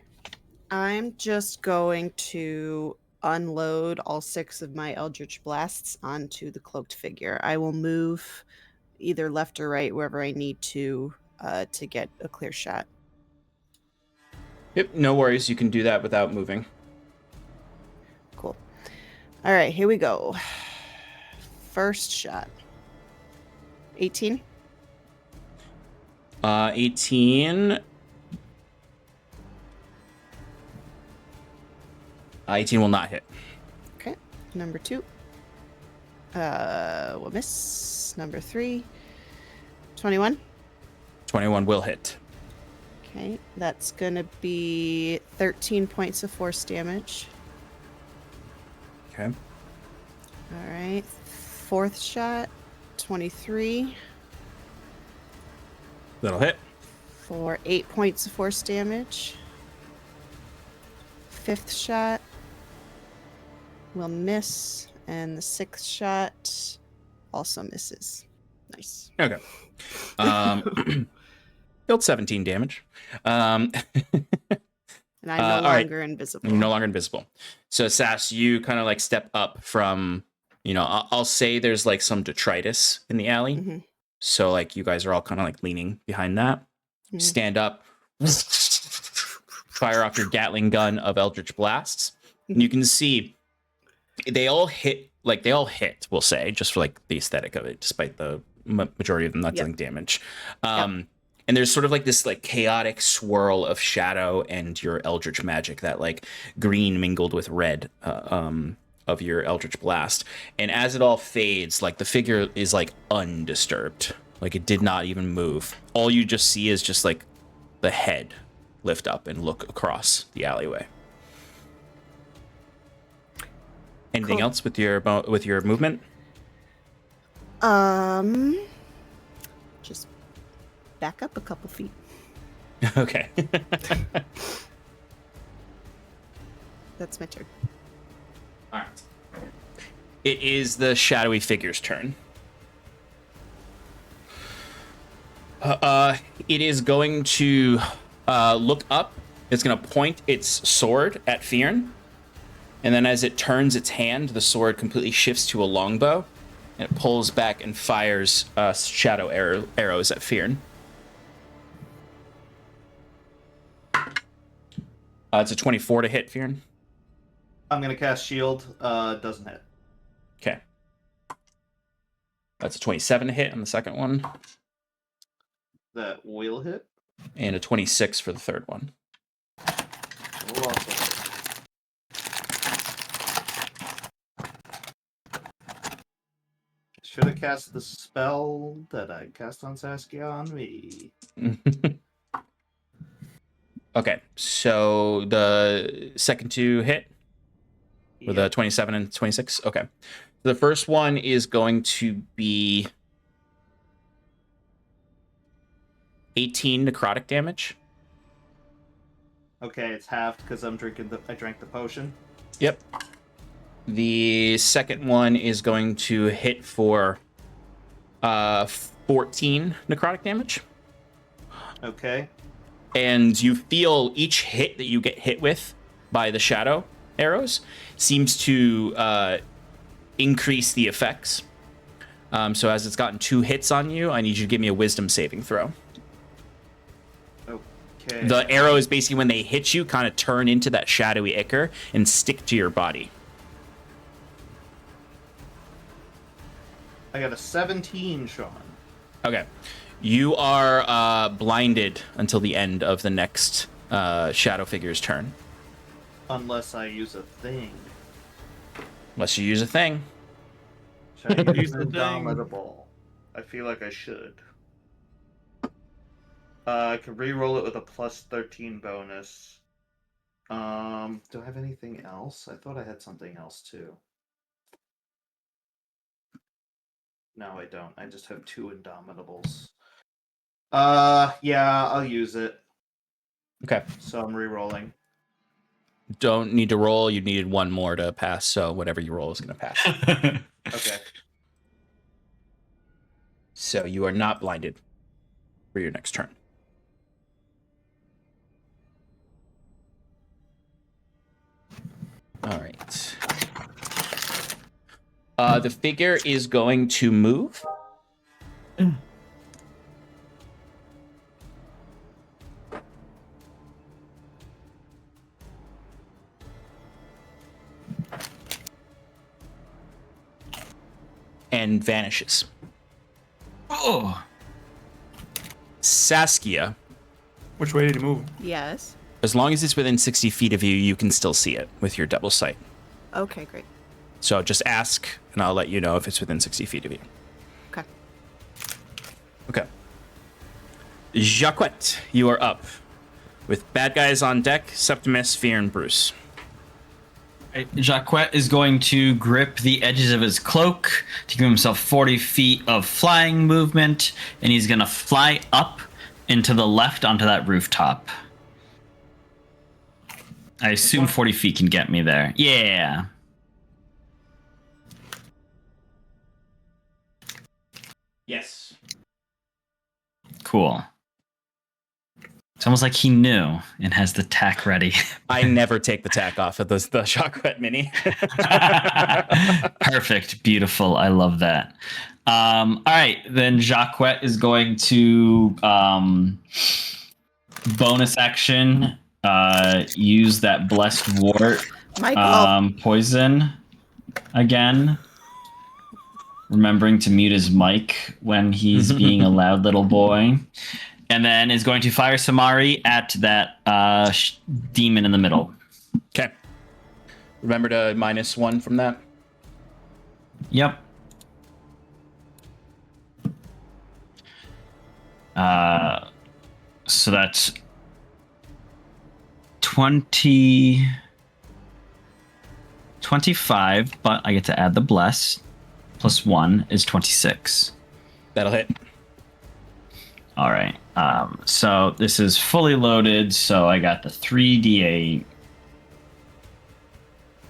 Speaker 9: I'm just going to unload all 6 of my Eldritch Blasts onto the cloaked figure. I will move either left or right wherever I need to get a clear shot.
Speaker 1: Yep, no worries. You can do that without moving.
Speaker 9: Cool. All right, here we go. First shot. 18.
Speaker 1: 18. 18 will not hit.
Speaker 9: Okay. Number 2. Will miss. Number 3. 21.
Speaker 1: 21 will hit.
Speaker 9: Okay. That's going to be 13 points of force damage.
Speaker 1: Okay.
Speaker 9: All right. 4th shot. 23.
Speaker 1: That'll hit.
Speaker 9: For 8 points of force damage. 5th shot will miss, and the 6th shot also misses. Nice.
Speaker 1: Okay. Dealt 17 damage.
Speaker 9: And I'm no
Speaker 1: all right.
Speaker 9: longer invisible.
Speaker 1: No longer invisible. So Sass, you kind of like step up from, I'll say there's like some detritus in the alley.
Speaker 9: Mm-hmm.
Speaker 1: So like you guys are all kind of like leaning behind that.
Speaker 9: Mm-hmm.
Speaker 1: Stand up, fire off your Gatling gun of Eldritch Blasts. And you can see they all hit, we'll say, just for like the aesthetic of it, despite the majority of them not dealing damage. And there's sort of like this like chaotic swirl of shadow and your Eldritch magic, that like green mingled with red of your Eldritch Blast. And as it all fades, like the figure is like undisturbed. Like it did not even move. All you just see is just like the head lift up and look across the alleyway. Anything else with your movement?
Speaker 9: Just back up a couple feet.
Speaker 1: Okay.
Speaker 9: That's my turn.
Speaker 1: All right. It is the shadowy figure's turn. It is going to look up. It's going to point its sword at Fyrn. And then as it turns its hand, the sword completely shifts to a longbow. And it pulls back and fires shadow arrows at Fyrn. It's a 24 to hit, Fyrn.
Speaker 4: I'm going to cast shield. Doesn't hit.
Speaker 1: Okay. That's a 27 to hit on the second one.
Speaker 4: That will hit.
Speaker 1: And a 26 for the third one.
Speaker 4: Will also hit. Should have cast the spell that I cast on Saskia on me.
Speaker 1: Okay, so the second 2 hit? With the 27 and 26? Okay. The first one is going to be 18 necrotic damage.
Speaker 4: Okay, it's halved because I drank the potion.
Speaker 1: Yep. The second one is going to hit for 14 necrotic damage.
Speaker 4: Okay.
Speaker 1: And you feel each hit that you get hit with by the shadow arrows seems to increase the effects. So as it's gotten 2 hits on you, I need you to give me a wisdom saving throw.
Speaker 4: Okay.
Speaker 1: The arrows, basically, when they hit you, kind of turn into that shadowy ichor and stick to your body.
Speaker 4: I got a 17, Sean.
Speaker 1: Okay. You are blinded until the end of the next shadow figure's turn.
Speaker 4: Unless I use a thing.
Speaker 1: Unless you use a thing.
Speaker 4: Should I use
Speaker 5: the thing.
Speaker 4: Indomitable? I feel like I should. I could re-roll it with a plus 13 bonus. Do I have anything else? I thought I had something else too. No, I don't. I just have 2 Indomitables. Yeah, I'll use it.
Speaker 1: Okay.
Speaker 4: So I'm re-rolling.
Speaker 1: Don't need to roll. You needed 1 more to pass, so whatever you roll is going to pass.
Speaker 4: Okay.
Speaker 1: So you are not blinded for your next turn. All right. The figure is going to move. And vanishes.
Speaker 3: Oh.
Speaker 1: Saskia,
Speaker 5: Which way did he move?
Speaker 9: Yes.
Speaker 1: as long as it's within 60 feet of you, you can still see it with your double sight.
Speaker 9: Okay, great.
Speaker 1: So just ask, and I'll let you know if it's within 60 feet of you.
Speaker 9: Okay.
Speaker 1: Okay. Jacquette, you are up. With bad guys on deck, Septimus, Fyrn, Bruce.
Speaker 6: Jacquette is going to grip the edges of his cloak to give himself 40 feet of flying movement, and he's going to fly up and to the left onto that rooftop. I assume 40 feet can get me there. Yeah.
Speaker 1: Yes.
Speaker 6: Cool. It's almost like he knew and has the tack ready.
Speaker 1: I never take the tack off of the Jacquette mini.
Speaker 6: Perfect. Beautiful. I love that. All right. Then Jacquette is going to bonus action use that blessed wart poison again. Remembering to mute his mic when he's being a loud little boy. And then is going to fire Samari at that demon in the middle.
Speaker 1: Okay. Remember to -1 from that.
Speaker 6: Yep. So that's 25, but I get to add the bless. +1 is 26.
Speaker 1: That'll hit.
Speaker 6: All right. So this is fully loaded. So I got the 3d8,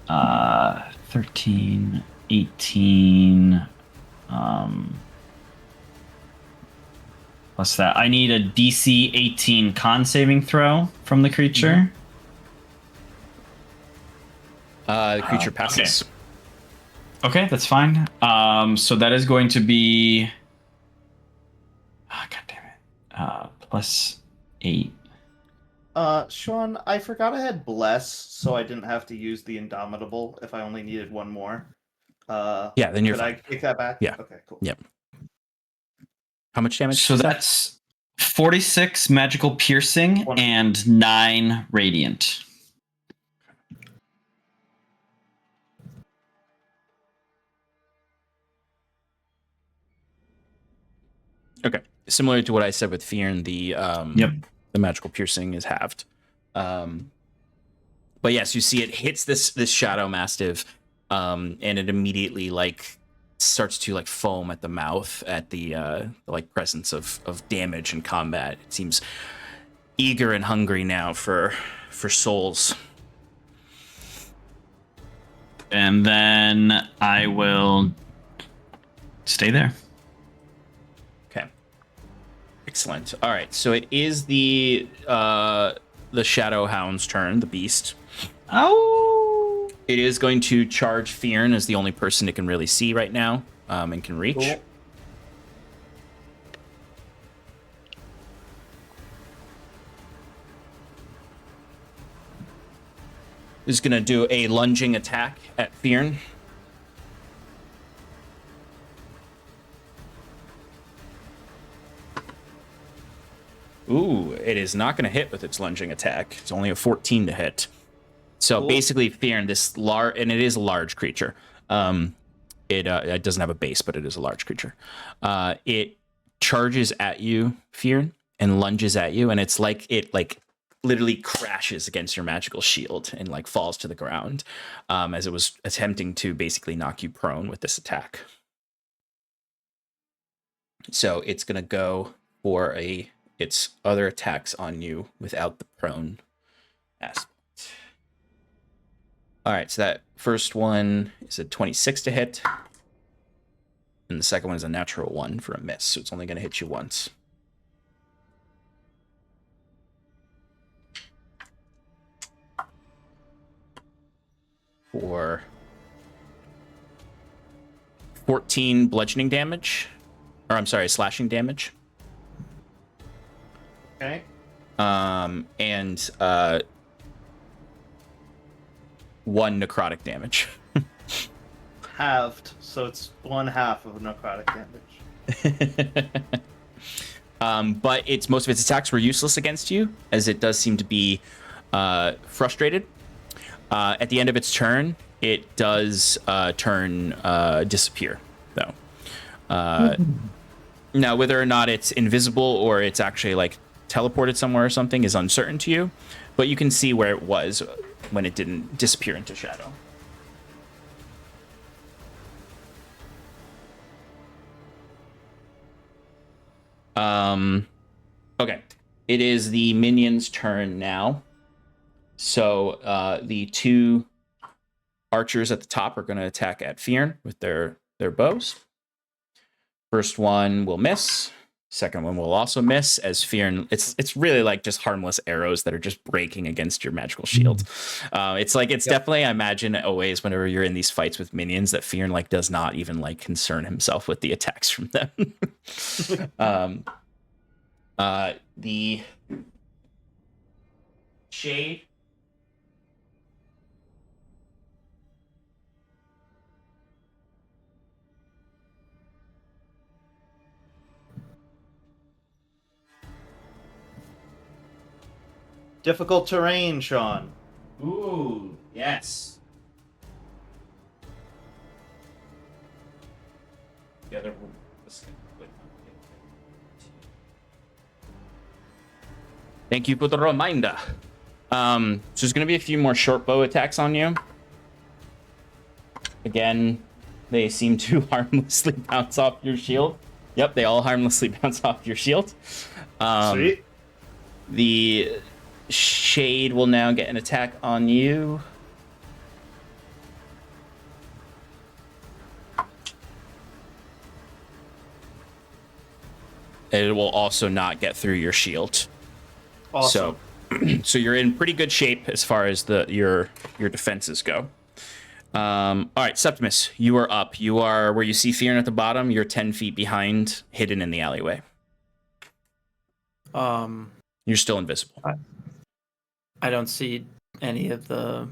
Speaker 6: 13, 18, plus that. I need a DC 18 con saving throw from the creature.
Speaker 1: The creature passes.
Speaker 6: Okay, that's fine. So that is going to be. Oh, God damn it. +8.
Speaker 4: Sean, I forgot I had bless, so I didn't have to use the Indomitable if I only needed 1 more.
Speaker 1: Yeah, then you're
Speaker 4: fine.
Speaker 1: fine.
Speaker 4: I take that back?
Speaker 1: Yeah.
Speaker 4: Okay, cool.
Speaker 1: Yep. How much damage?
Speaker 6: So that's 46 magical piercing and 9 radiant.
Speaker 1: Okay. Similar to what I said with Fyrn, the magical piercing is halved. But yes, you see it hits this shadow mastiff, and it immediately starts to foam at the mouth at the presence of damage and combat. It seems eager and hungry now for souls.
Speaker 6: And then I will stay there.
Speaker 1: Okay. Excellent. All right, so it is the Shadow Hound's turn, the beast.
Speaker 6: Oh!
Speaker 1: It is going to charge Fyrn as the only person it can really see right now, and can reach.
Speaker 4: Cool.
Speaker 1: Is going to do a lunging attack at Fyrn. Ooh, it is not going to hit with its lunging attack. It's only a 14 to hit. So
Speaker 4: Cool.
Speaker 1: basically, Fyrn, this large, and it is a large creature. It doesn't have a base, but it is a large creature. It charges at you, Fyrn, and lunges at you, and it's like it literally crashes against your magical shield and like falls to the ground, as it was attempting to basically knock you prone with this attack. So it's gonna go for its other attacks on you without the prone aspect. All right, so that first one is a 26 to hit, and the second one is a natural 1 for a miss, so it's only going to hit you once. For 14 bludgeoning damage, or I'm sorry, slashing damage.
Speaker 4: Okay.
Speaker 1: And 1 necrotic damage.
Speaker 4: Halved, so it's 1/2 of necrotic damage.
Speaker 1: But most of its attacks were useless against you, as it does seem to be frustrated. At the end of its turn, it does disappear, though. Now, whether or not it's invisible or it's actually like teleported somewhere or something is uncertain to you, but you can see where it was when it didn't disappear into shadow. Okay. It is the minion's turn now. So the 2 archers at the top are going to attack at Fyrn with their bows. First one will miss. Second one will also miss, as Fyrn, it's really like just harmless arrows that are just breaking against your magical shield. It's definitely, I imagine always whenever you're in these fights with minions, that Fyrn like does not even like concern himself with the attacks from them. The shade.
Speaker 4: Difficult terrain, Sean.
Speaker 1: Ooh, yes. The other one. Thank you for the reminder. So there's going to be a few more short bow attacks on you. Again, they seem to harmlessly bounce off your shield. Yep, they all harmlessly bounce off your shield.
Speaker 4: Sweet.
Speaker 1: The shade will now get an attack on you. It will also not get through your shield.
Speaker 4: Awesome.
Speaker 1: So you're in pretty good shape as far as your defenses go. All right, Septimus, you are up. You are where you see Fyrn at the bottom. You're 10 feet behind, hidden in the alleyway. You're still invisible.
Speaker 5: I don't see any of the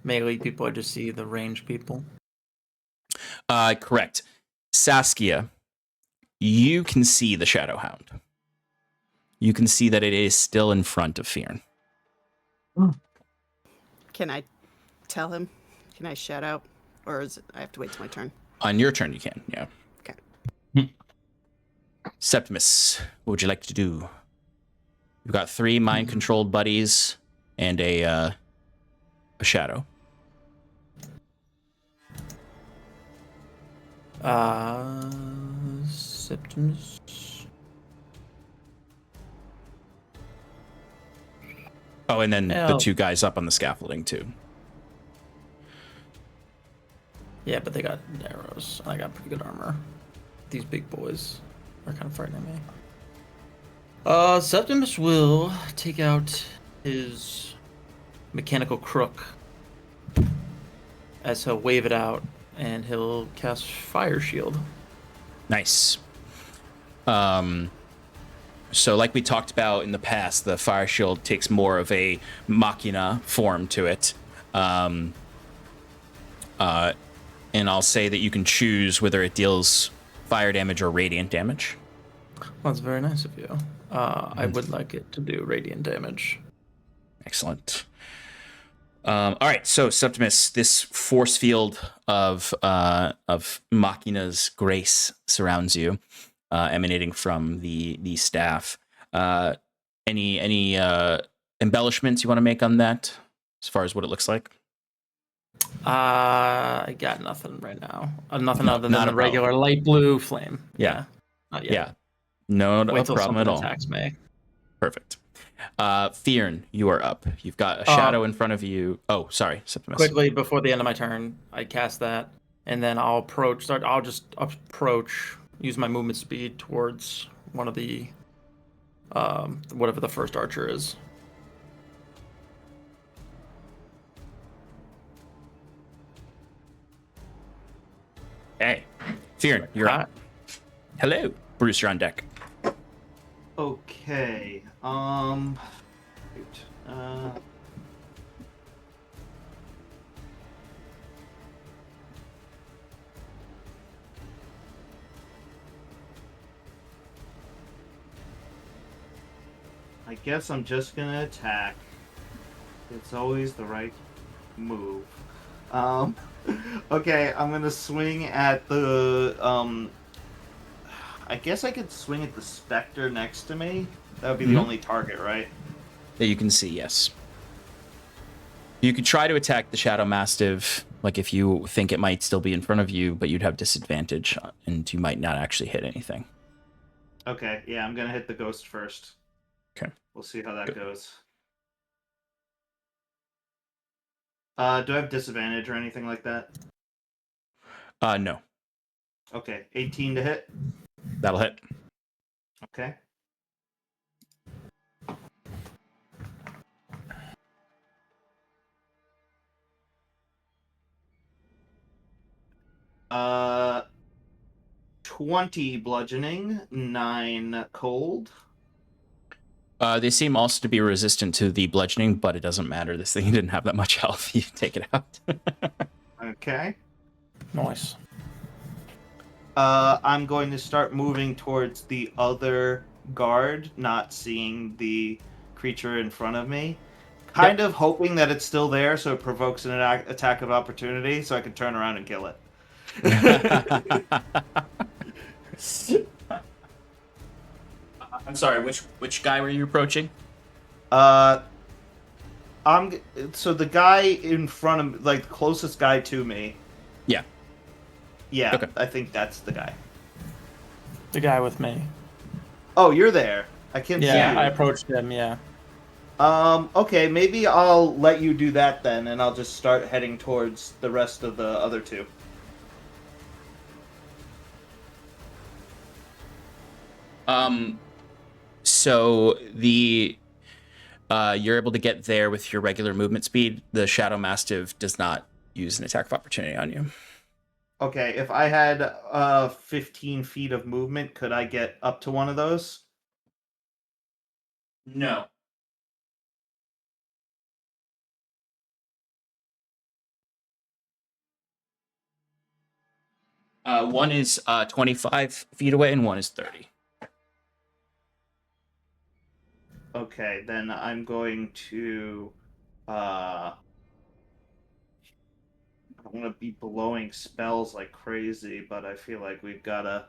Speaker 5: melee people. I just see the range people.
Speaker 1: Correct. Saskia, you can see the Shadow Hound. You can see that it is still in front of Fyrn.
Speaker 9: Can I tell him? Can I shout out? Or I have to wait till my turn?
Speaker 1: On your turn, you can, yeah.
Speaker 9: Okay.
Speaker 1: Septimus, what would you like to do? You've got 3 mind-controlled buddies and a shadow.
Speaker 5: Septimus.
Speaker 1: Oh, and then the 2 guys up on the scaffolding, too.
Speaker 5: Yeah, but they got arrows. I got pretty good armor. These big boys are kind of frightening me. Septimus will take out his mechanical crook as he'll wave it out, and he'll cast Fire Shield.
Speaker 1: Nice. So like we talked about in the past, the Fire Shield takes more of a machina form to it. And I'll say that you can choose whether it deals fire damage or radiant damage.
Speaker 5: That's very nice of you. I would like it to do radiant damage.
Speaker 1: Excellent. All right, so Septimus, this force field of Machina's grace surrounds you, emanating from the staff. Any embellishments you want to make on that, as far as what it looks like?
Speaker 5: I got nothing right now. Nothing other than
Speaker 1: not
Speaker 5: the
Speaker 1: a
Speaker 5: regular
Speaker 1: problem.
Speaker 5: light blue flame.
Speaker 1: Yeah.
Speaker 5: Not yet.
Speaker 1: Yeah. No
Speaker 5: Wait till
Speaker 1: problem at all.
Speaker 5: attacks me.
Speaker 1: Perfect. Fyrn, you are up. You've got a shadow in front of you. Oh, sorry, Septimus.
Speaker 5: Quickly before the end of my turn, I cast that, and then I'll approach. I'll just approach. Use my movement speed towards one of the, whatever the first archer is.
Speaker 1: Hey, Fyrn, you're up. Hello, Bruce. You're on deck.
Speaker 4: Okay. I guess I'm just gonna attack. It's always the right move. Okay, I'm gonna swing at the I guess I could swing at the specter next to me. That would be the only target, right?
Speaker 1: That you can see, yes. You could try to attack the Shadow Mastiff, like if you think it might still be in front of you, but you'd have disadvantage, and you might not actually hit anything.
Speaker 4: Okay, yeah, I'm gonna hit the ghost first.
Speaker 1: Okay.
Speaker 4: We'll see how that goes. Do I have disadvantage or anything like that?
Speaker 1: No.
Speaker 4: Okay, 18 to hit.
Speaker 1: That'll hit.
Speaker 4: Okay. Uh, 20 bludgeoning, 9 cold.
Speaker 1: They seem also to be resistant to the bludgeoning, but it doesn't matter. This thing didn't have that much health. You take it out.
Speaker 4: Okay.
Speaker 5: Nice.
Speaker 4: I'm going to start moving towards the other guard, not seeing the creature in front of me. Kind of hoping that it's still there, so it provokes an attack of opportunity, so I can turn around and kill it.
Speaker 1: I'm sorry, which guy were you approaching?
Speaker 4: So the guy in front of me, like the closest guy to me.
Speaker 1: Yeah.
Speaker 4: Yeah,
Speaker 1: Okay.
Speaker 4: I think that's the guy.
Speaker 5: The guy with me.
Speaker 4: Oh, you're there. I can't see you.
Speaker 5: Yeah, I approached him, yeah.
Speaker 4: Okay, maybe I'll let you do that then, and I'll just start heading towards the rest of the other two.
Speaker 1: So the you're able to get there with your regular movement speed. The Shadow Mastiff does not use an attack of opportunity on you.
Speaker 4: Okay, if I had 15 feet of movement, could I get up to one of those?
Speaker 1: No. One is 25 feet away and one is 30.
Speaker 4: Okay, then I'm going to I want to be blowing spells like crazy, but I feel like we've gotta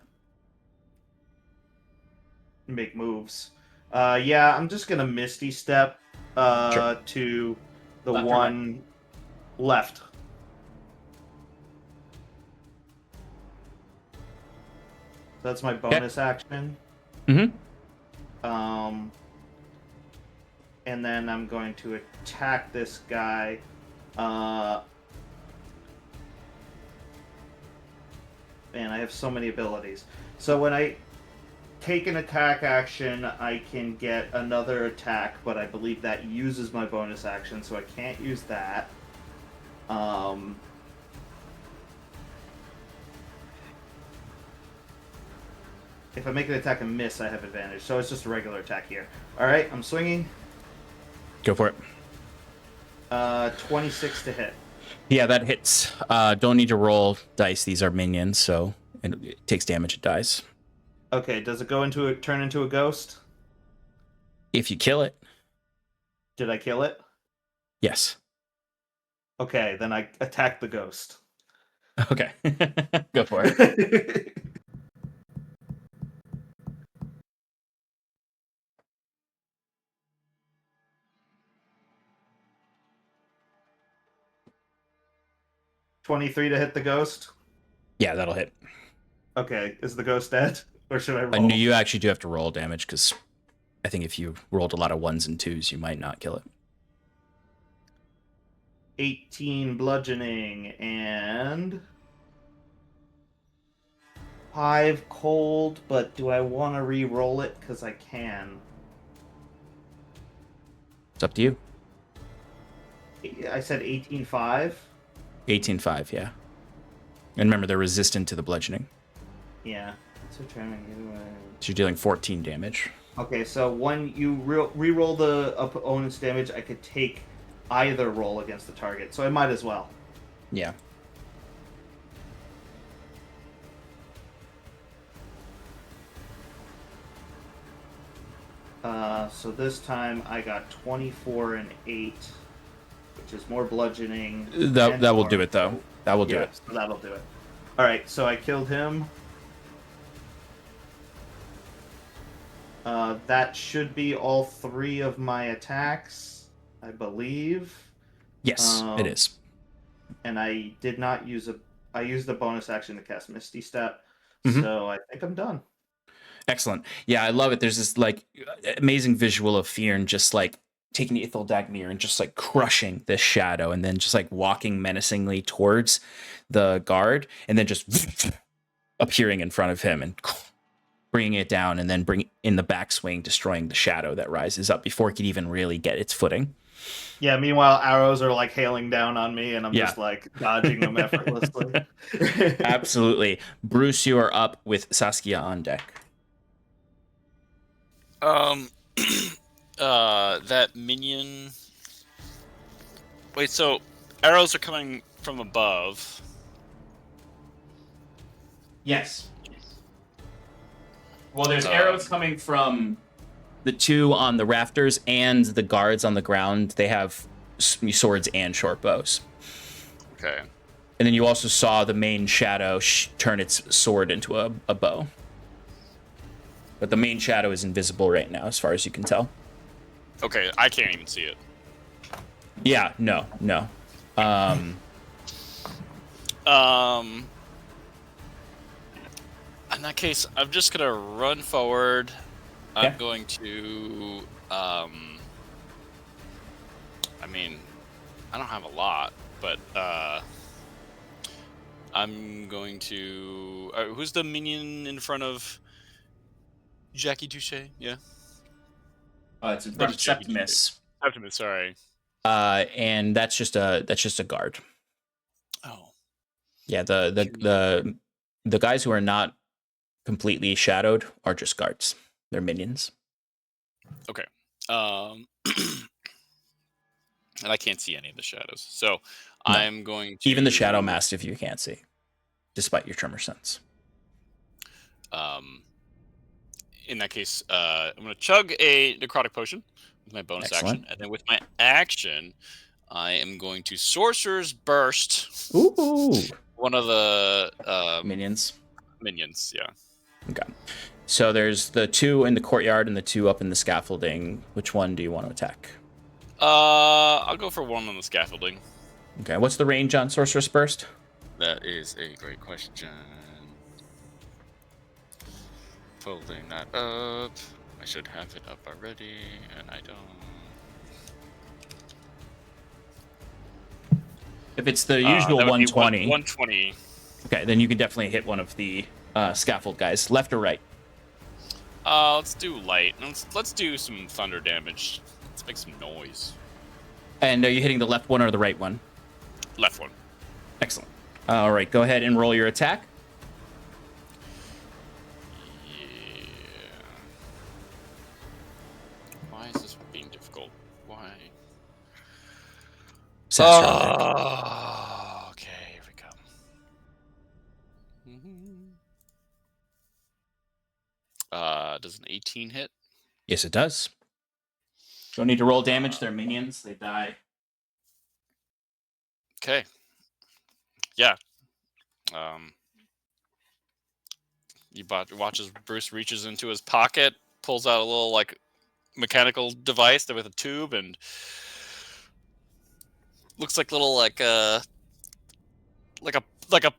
Speaker 4: make moves. Yeah, I'm just gonna Misty Step
Speaker 1: Sure.
Speaker 4: to the
Speaker 1: Left or
Speaker 4: one left. That's my bonus action.
Speaker 1: Mm-hmm.
Speaker 4: And then I'm going to attack this guy. Man, I have so many abilities. So when I take an attack action, I can get another attack, but I believe that uses my bonus action, so I can't use that. If I make an attack and miss, I have advantage, so it's just a regular attack here. Alright, I'm swinging.
Speaker 1: Go for it.
Speaker 4: 26 to hit.
Speaker 1: Yeah, that hits. Don't need to roll dice. These are minions, so it takes damage, it dies.
Speaker 4: Okay, does it turn into a ghost?
Speaker 1: If you kill it.
Speaker 4: Did I kill it?
Speaker 1: Yes.
Speaker 4: Okay, then I attack the ghost.
Speaker 1: Okay. Go for it.
Speaker 4: 23 to hit the ghost?
Speaker 1: Yeah, that'll hit.
Speaker 4: Okay, is the ghost dead? Or should I roll?
Speaker 1: You actually do have to roll damage, because I think if you rolled a lot of 1s and 2s, you might not kill it.
Speaker 4: 18 bludgeoning and 5 cold, but do I want to re-roll it? Because I can.
Speaker 1: It's up to you.
Speaker 4: I said 18-5?
Speaker 1: 18-5, yeah. And remember, they're resistant to the bludgeoning.
Speaker 4: Yeah. So
Speaker 1: you're dealing 14 damage.
Speaker 4: Okay, so when you re-roll the opponent's damage, I could take either roll against the target, so I might as well.
Speaker 1: Yeah.
Speaker 4: So this time I got 24 and 8, which is more bludgeoning.
Speaker 1: That will do it, though. That will do it.
Speaker 4: So that'll do it. Alright, so I killed him. That should be all 3 of my attacks, I believe.
Speaker 1: Yes, it is.
Speaker 4: And I did not use I used the bonus action to cast Misty Step,
Speaker 1: Mhm.
Speaker 4: so I think I'm done.
Speaker 1: Excellent. Yeah, I love it. There's this like amazing visual of Fyrn just like taking the Ithil Dagnir and just like crushing this shadow, and then just like walking menacingly towards the guard, and then just appearing in front of him and bringing it down, and then bring in the backswing, destroying the shadow that rises up before it could even really get its footing.
Speaker 4: Yeah, meanwhile, arrows are like hailing down on me, and I'm just like dodging them effortlessly.
Speaker 1: Absolutely. Bruce, you are up with Saskia on deck.
Speaker 8: That minion. Wait, so arrows are coming from above.
Speaker 1: Yes. Well, there's arrows coming from the 2 on the rafters and the guards on the ground. They have swords and short bows.
Speaker 8: Okay.
Speaker 1: And then you also saw the main shadow turn its sword into a bow. But the main shadow is invisible right now, as far as you can tell.
Speaker 8: Okay, I can't even see it.
Speaker 1: Yeah, no.
Speaker 8: In that case, I'm just gonna run forward.
Speaker 1: Okay.
Speaker 8: I'm going to, I mean, I don't have a lot, but, I'm going to, who's the minion in front of Jackie Touche? Yeah?
Speaker 1: It's in front of Septimus.
Speaker 8: Septimus, sorry.
Speaker 1: And that's just a guard.
Speaker 8: Oh.
Speaker 1: Yeah, the guys who are not completely shadowed are just guards. They're minions.
Speaker 8: Okay. And I can't see any of the shadows. So
Speaker 1: No.
Speaker 8: I'm going to...
Speaker 1: Even the Shadow Mastiff you can't see, despite your tremor sense.
Speaker 8: In that case, I'm going to chug a necrotic potion with my bonus action. And then with my action, I am going to Sorcerer's Burst.
Speaker 1: Ooh.
Speaker 8: One of the...
Speaker 1: Minions.
Speaker 8: Minions, yeah.
Speaker 1: Okay. So there's the 2 in the courtyard and the 2 up in the scaffolding. Which one do you want to attack?
Speaker 8: I'll go for 1 on the scaffolding.
Speaker 1: Okay. What's the range on Sorcerer's Burst?
Speaker 8: That is a great question. Folding that up. I should have it up already, and I don't.
Speaker 1: If it's the usual 120.
Speaker 8: 120.
Speaker 1: Okay, then you can definitely hit one of the scaffold guys. Left or right?
Speaker 8: Let's do light. Let's do some thunder damage. Let's make some noise.
Speaker 1: And are you hitting the left one or the right one?
Speaker 8: Left one.
Speaker 1: Excellent. All right, go ahead and roll your attack.
Speaker 8: Yeah. Why is this being difficult? Why? Oh, okay, here we go. Does an 18 hit?
Speaker 1: Yes, it does. Don't need to roll damage. They're minions. They die.
Speaker 8: Okay. Yeah. You watch as Bruce reaches into his pocket, pulls out a little like mechanical device with a tube, and looks like little like a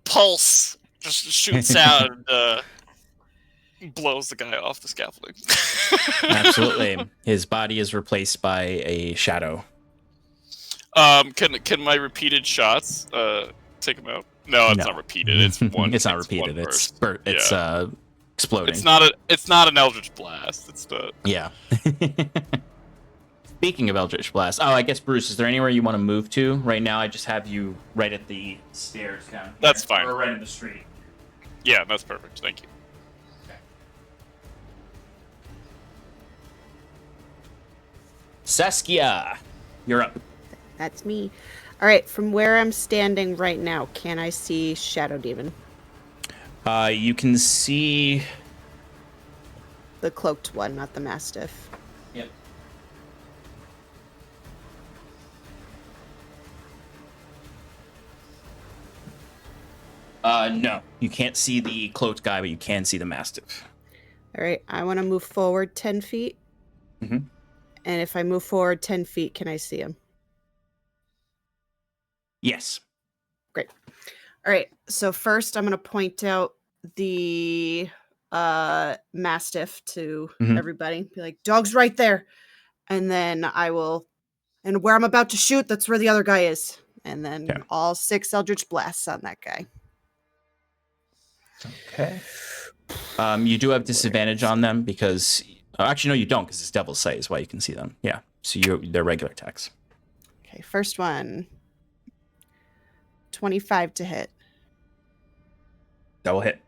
Speaker 8: pulse just shoots out and blows the guy off the scaffolding.
Speaker 1: Absolutely. His body is replaced by a shadow.
Speaker 8: Can my repeated shots take him out? No, it's not repeated. It's one.
Speaker 1: It's not repeated. It's exploding.
Speaker 8: It's not an Eldritch Blast. It's the
Speaker 1: Yeah. Speaking of Eldritch Blast, I guess Bruce, is there anywhere you want to move to right now? I just have you right at the stairs down here.
Speaker 8: That's fine.
Speaker 1: Or right in the street.
Speaker 8: Yeah, that's perfect. Thank you.
Speaker 1: Okay. Saskia, you're up.
Speaker 9: That's me. All right, from where I'm standing right now, can I see Shadow Demon?
Speaker 1: You can see
Speaker 9: The cloaked one, not the Mastiff.
Speaker 1: Yep. No, you can't see the cloaked guy, but you can see the Mastiff.
Speaker 9: All right, I want to move forward 10 feet.
Speaker 1: Mm-hmm.
Speaker 9: And if I move forward 10 feet, can I see him?
Speaker 1: Yes.
Speaker 9: Great. All right, so first I'm going to point out the Mastiff to everybody. Be like, dog's right there. And then I will, and where I'm about to shoot, that's where the other guy is. And then all 6 Eldritch Blasts on that guy.
Speaker 1: Okay. You do have disadvantage on them because, actually, no, you don't, because it's Devil's Sight is why you can see them. Yeah, so they're regular attacks.
Speaker 9: Okay, first one. 25 to hit.
Speaker 1: That will hit.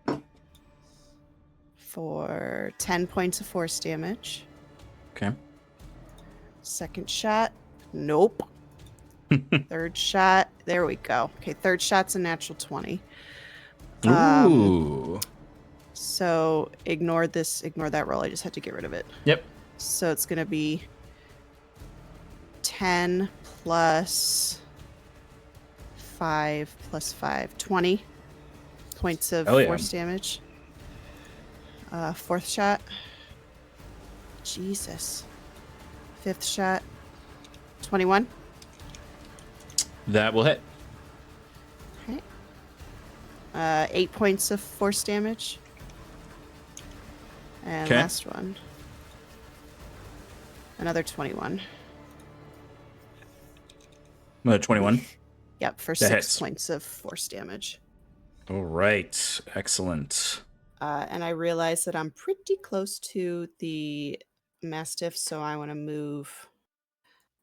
Speaker 9: For 10 points of force damage.
Speaker 1: Okay.
Speaker 9: Second shot. Nope. Third shot. There we go. Okay, third shot's a natural 20.
Speaker 1: Ooh.
Speaker 9: So ignore that roll. I just had to get rid of it.
Speaker 1: Yep.
Speaker 9: So it's going to be 10 plus 5 plus 5. 20 points of force damage. Fourth shot. Jesus. Fifth shot. 21.
Speaker 1: That will hit.
Speaker 9: Okay. 8 points of force damage. And last one. Another 21.
Speaker 1: Another 21.
Speaker 9: Yep, for
Speaker 1: That
Speaker 9: 6
Speaker 1: hits.
Speaker 9: points of force damage.
Speaker 1: All right. Excellent.
Speaker 9: And I realize that I'm pretty close to the Mastiff, so I want to move.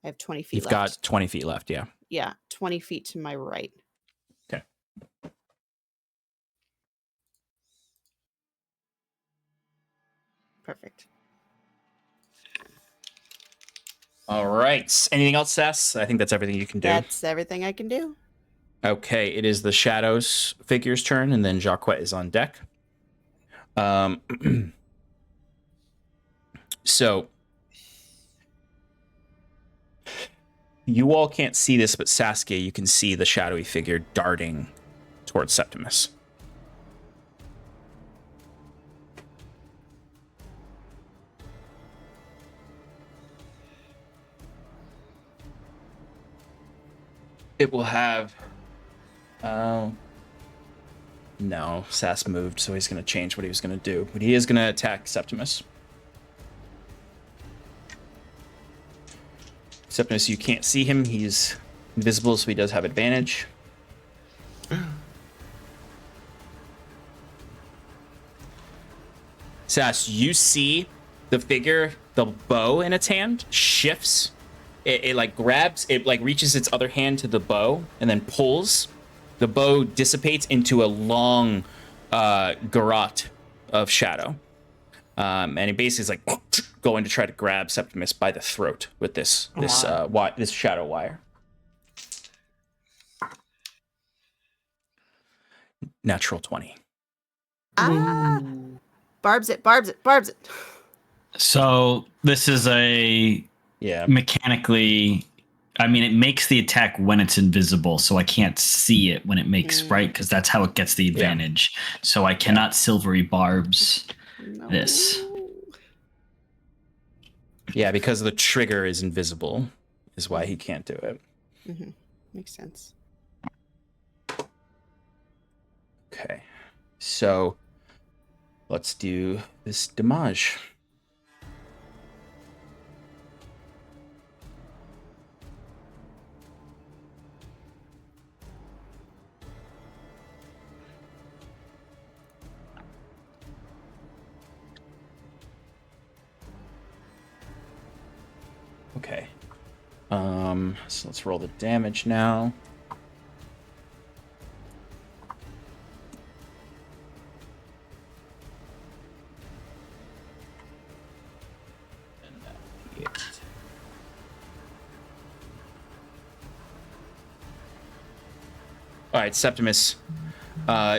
Speaker 9: I have 20 feet
Speaker 1: You've
Speaker 9: left.
Speaker 1: got 20 feet left, yeah.
Speaker 9: Yeah, 20 feet to my right.
Speaker 1: Okay.
Speaker 9: Perfect.
Speaker 1: All right. Anything else, Sass? I think that's everything you can do.
Speaker 9: That's everything I can do.
Speaker 1: Okay, it is the Shadows figure's turn, and then Jacques is on deck. So you all can't see this, but Saskia, you can see the shadowy figure darting towards Septimus. It will have... no, Sass moved, so he's going to change what he was going to do. But he is going to attack Septimus. Septimus, you can't see him. He's invisible, so he does have advantage. Sass, you see the figure, the bow in its hand, shifts. It like grabs, it like reaches its other hand to the bow and then pulls. The bow dissipates into a long garrote of shadow. And it basically is like going to try to grab Septimus by the throat with this shadow wire. Natural 20.
Speaker 9: Barbs it.
Speaker 6: So this is a mechanically. I mean, it makes the attack when it's invisible, so I can't see it when it makes right, because that's how it gets the advantage. Yeah. So I cannot silvery barbs this.
Speaker 1: Yeah, because the trigger is invisible, is why he can't do it.
Speaker 9: Mm-hmm. Makes sense.
Speaker 1: Okay, so let's do this damage. Okay. So let's roll the damage now. All right, Septimus,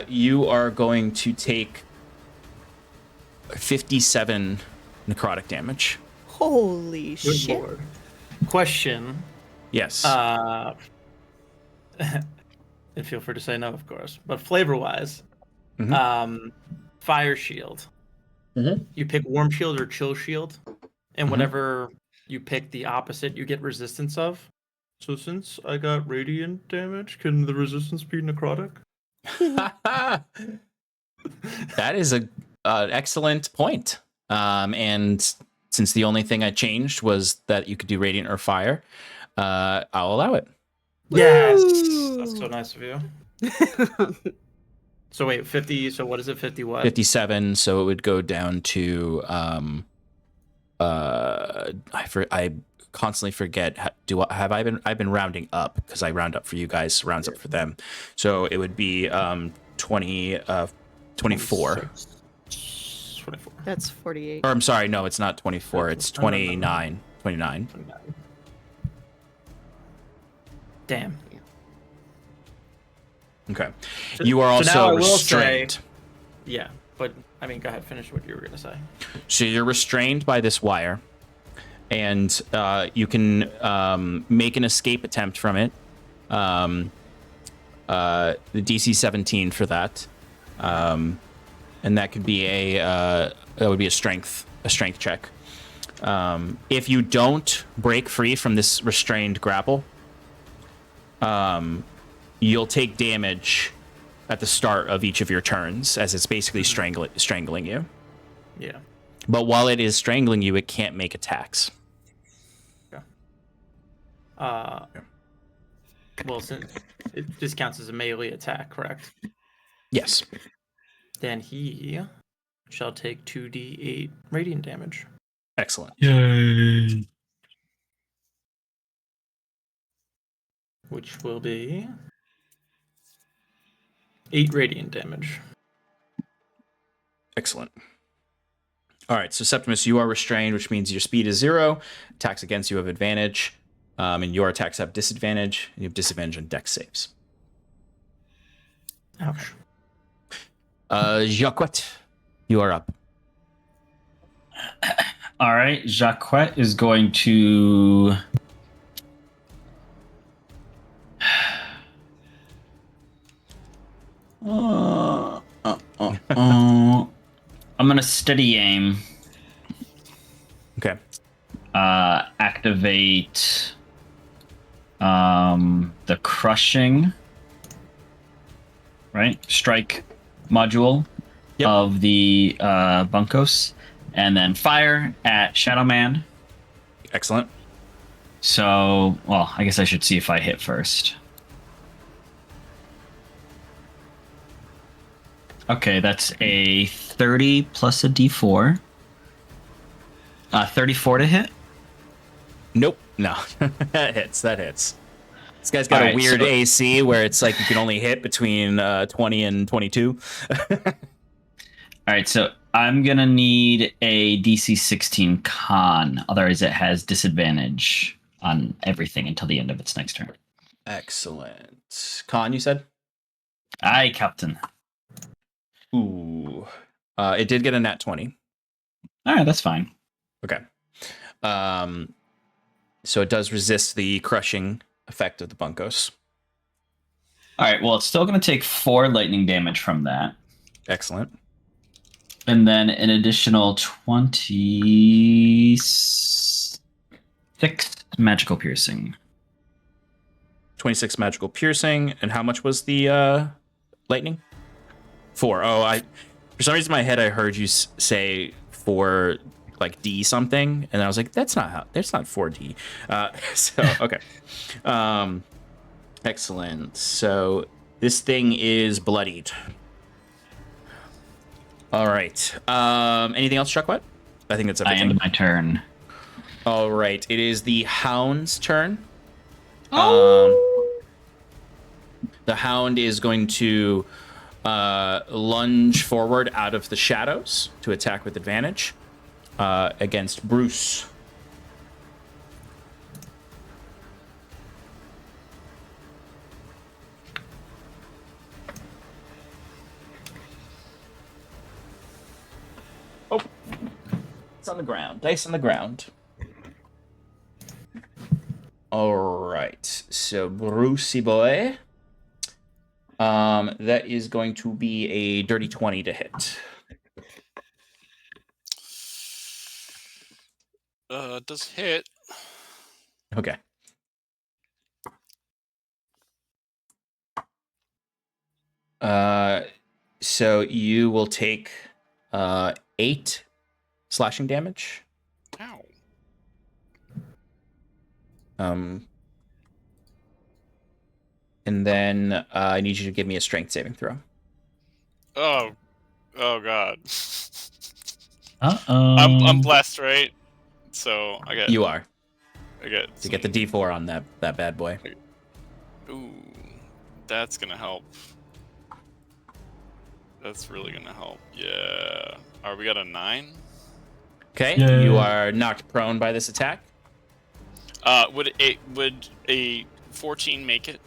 Speaker 1: you are going to take 57 necrotic damage.
Speaker 9: Holy shit.
Speaker 5: Lord. Question.
Speaker 1: Yes.
Speaker 5: And feel free to say no, of course. But flavor-wise, fire shield. You pick warm shield or chill shield, and whenever you pick the opposite, you get resistance of. So since I got radiant damage, can the resistance be necrotic?
Speaker 1: That is a excellent point. And since the only thing I changed was that you could do radiant or fire, I'll allow it.
Speaker 5: Yes, that's so nice of you. So wait, 50. So what is it? 50 what?
Speaker 1: 57. So it would go down to I constantly forget. I've been rounding up because I round up for you guys, rounds up for them. So it would be 24.
Speaker 5: 24.
Speaker 9: That's 48.
Speaker 1: Or I'm sorry, no, it's not 24. It's 29. 29.
Speaker 5: Damn.
Speaker 1: Okay. You are also restrained.
Speaker 5: Yeah, but I mean, go ahead, finish what you were gonna say.
Speaker 1: So you're restrained by this wire, and you can make an escape attempt from it. The DC 17 for that, and that could be a strength check. If you don't break free from this restrained grapple, you'll take damage at the start of each of your turns, as it's basically strangling you.
Speaker 5: Yeah.
Speaker 1: But while it is strangling you, it can't make attacks.
Speaker 5: Okay. Well, since this counts as a melee attack, correct?
Speaker 1: Yes.
Speaker 5: Then he shall take 2d8 radiant damage.
Speaker 1: Excellent.
Speaker 6: Yay.
Speaker 5: Which will be 8 radiant damage.
Speaker 1: Excellent. All right, so Septimus, you are restrained, which means your speed is 0. Attacks against you have advantage, and your attacks have disadvantage. And you have disadvantage on dex saves.
Speaker 5: Ouch.
Speaker 1: Jacquet, you are up.
Speaker 6: All right, Jacquet is going to... I'm gonna steady aim.
Speaker 1: Okay.
Speaker 6: Activate the crushing, right? Strike module of the bunkos, and then fire at Shadow Man.
Speaker 1: Excellent.
Speaker 6: So, well, I guess I should see if I hit first. Okay, that's a 30 plus a d4. 34 to hit?
Speaker 1: Nope. No. That hits. This guy's got a
Speaker 6: Alright,
Speaker 1: weird
Speaker 6: so-
Speaker 1: AC where it's like you can only hit between 20 and 22.
Speaker 6: Alright, so I'm gonna need a DC 16 con, otherwise it has disadvantage on everything until the end of its next turn.
Speaker 1: Excellent. Con, you said?
Speaker 6: Aye, Captain.
Speaker 1: Ooh. It did get a nat 20.
Speaker 6: Alright, that's fine.
Speaker 1: Okay. So it does resist the crushing effect of the bunkos.
Speaker 6: Alright, well, it's still gonna take 4 lightning damage from that.
Speaker 1: Excellent.
Speaker 6: And then an additional 26 magical piercing.
Speaker 1: 26 magical piercing. And how much was the lightning? 4. Oh, for some reason in my head I heard you say 4 like D something, and I was like, that's not 4D. So okay. Excellent. So this thing is bloodied. All right. Anything else, Chuckwet? I think that's
Speaker 6: I
Speaker 1: everything.
Speaker 6: end my turn.
Speaker 1: All right. It is the Hound's turn.
Speaker 6: Oh.
Speaker 1: The Hound is going to lunge forward out of the shadows to attack with advantage against Bruce. Oh, it's on the ground. Dice on the ground. All right, so Brucey boy. That is going to be a dirty 20 to hit.
Speaker 8: Does hit.
Speaker 1: Okay. So you will take 8 slashing damage.
Speaker 8: Ow.
Speaker 1: And then I need you to give me a strength saving throw.
Speaker 8: Oh God.
Speaker 6: Uh-oh.
Speaker 8: I'm blessed, right? So I got.
Speaker 1: You are.
Speaker 8: I get.
Speaker 1: To get the D4 on that bad boy.
Speaker 8: Ooh, that's gonna help. That's really gonna help. Yeah. We got a 9?
Speaker 1: Okay.
Speaker 6: Yay.
Speaker 1: You are knocked prone by this attack.
Speaker 8: Would a 14 make it?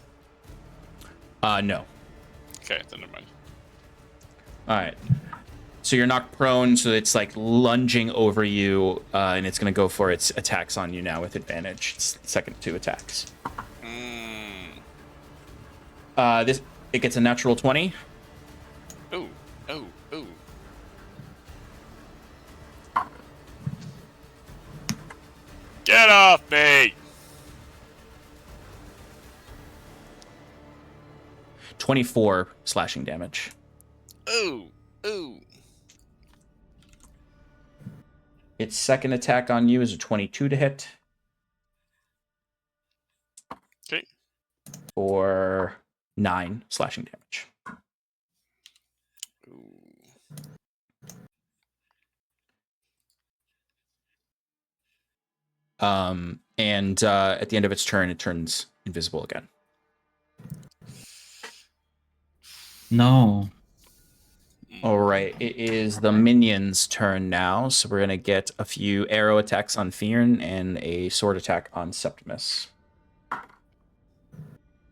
Speaker 1: No.
Speaker 8: Okay, then never mind.
Speaker 1: All right. So you're knocked prone, so it's like lunging over you, and it's going to go for its attacks on you now with advantage. It's second 2 attacks. It gets a natural 20.
Speaker 8: Ooh. Get off me!
Speaker 1: 24 slashing damage.
Speaker 8: Ooh.
Speaker 1: Its second attack on you is a 22 to hit.
Speaker 8: Okay.
Speaker 1: For 9 slashing damage. And at the end of its turn, it turns invisible again.
Speaker 6: No.
Speaker 1: All right, it is the minion's turn now, so we're going to get a few arrow attacks on Fyrn and a sword attack on Septimus.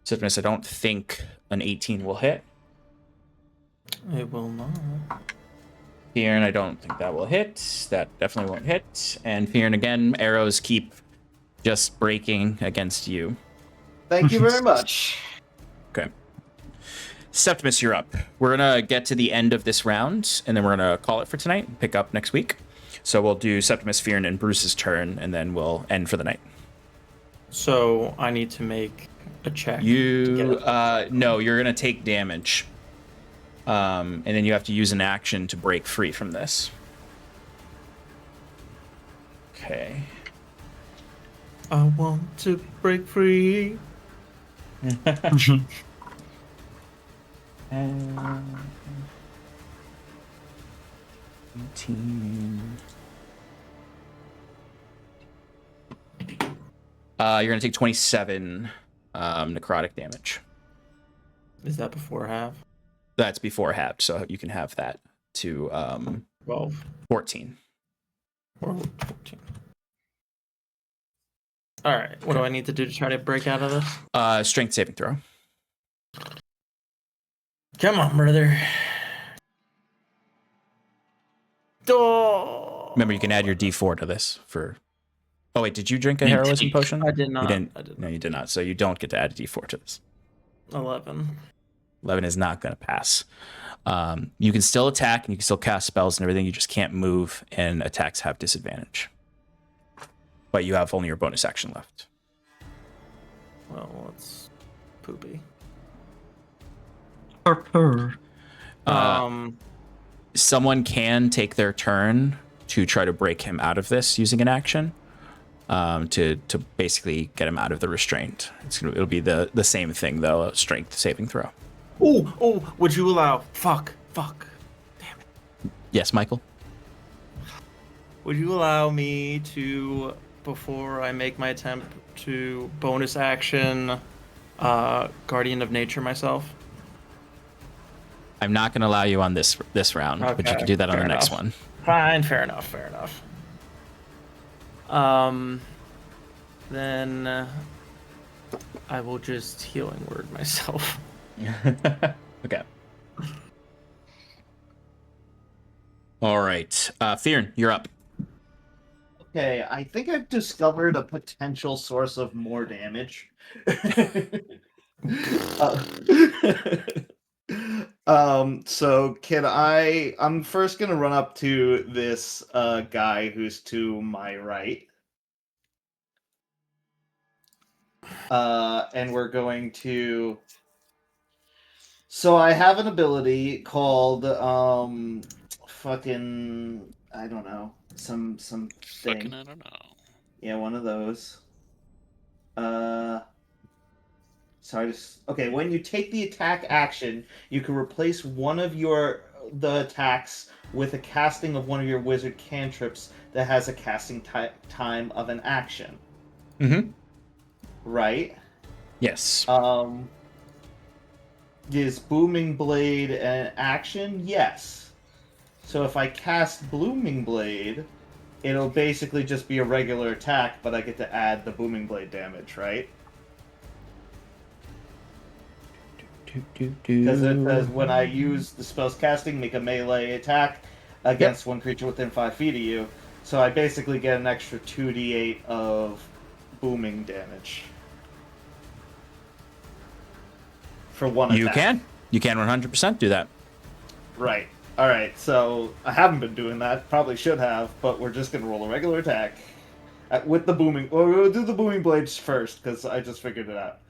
Speaker 1: Septimus, I don't think an 18 will hit.
Speaker 5: It will not.
Speaker 1: Fyrn, I don't think that will hit. That definitely won't hit. And Fyrn, again, arrows keep just breaking against you.
Speaker 4: Thank you very much.
Speaker 1: Okay. Septimus, you're up. We're going to get to the end of this round, and then we're going to call it for tonight and pick up next week. So we'll do Septimus, Fyrn, and Bruce's turn, and then we'll end for the night.
Speaker 5: So I need to make a check.
Speaker 1: No, you're going to take damage. And then you have to use an action to break free from this. Okay.
Speaker 5: I want to break free.
Speaker 1: 18. You're gonna take 27 necrotic damage.
Speaker 5: Is that before half?
Speaker 1: That's before half, so you can have that to
Speaker 5: 12.
Speaker 1: 14.
Speaker 5: Or 14. All right. What do I need to do to try to break out of this?
Speaker 1: Strength saving throw.
Speaker 5: Come on, brother. Oh.
Speaker 1: Remember, you can add your D4 to this for. Oh wait, did you drink a heroism potion?
Speaker 5: I did not.
Speaker 1: You didn't.
Speaker 5: I did
Speaker 1: No,
Speaker 5: not.
Speaker 1: you did not. So you don't get to add a D4 to this.
Speaker 5: 11.
Speaker 1: 11 is not going to pass. You can still attack and you can still cast spells and everything. You just can't move, and attacks have disadvantage. But you have only your bonus action left.
Speaker 5: Well, it's poopy.
Speaker 1: Someone can take their turn to try to break him out of this using an action. To basically get him out of the restraint. It'll be the same thing though, a strength saving throw.
Speaker 5: Oh, would you allow? Fuck. Damn it.
Speaker 1: Yes, Michael?
Speaker 5: Would you allow me to, before I make my attempt to bonus action, Guardian of Nature myself?
Speaker 1: I'm not going to allow you on this round, but you can do that on the
Speaker 5: fair
Speaker 1: next
Speaker 5: enough.
Speaker 1: one.
Speaker 5: Fine, fair enough. Then I will just healing word myself.
Speaker 1: Okay. All right. Fyrn, you're up.
Speaker 4: Okay, I think I've discovered a potential source of more damage. So I'm first gonna run up to this guy who's to my right. And we're going to. So I have an ability called fucking I don't know some thing.
Speaker 8: Fucking I don't know.
Speaker 4: Yeah, one of those. Okay. When you take the attack action, you can replace one of the attacks with a casting of one of your wizard cantrips that has a casting time of an action.
Speaker 1: Mm-hmm.
Speaker 4: Right.
Speaker 1: Yes.
Speaker 4: Is Booming Blade an action? Yes. So if I cast Booming Blade, it'll basically just be a regular attack, but I get to add the Booming Blade damage, right? Because it says when I use the spell's casting, make a melee attack against one creature within 5 feet of you. So I basically get an extra 2d8 of booming damage. For one attack.
Speaker 1: You can 100% do that.
Speaker 4: Right. Alright, so I haven't been doing that. Probably should have, but we're just going to roll a regular attack. With the booming... Well, we'll do the booming blades first, because I just figured it out.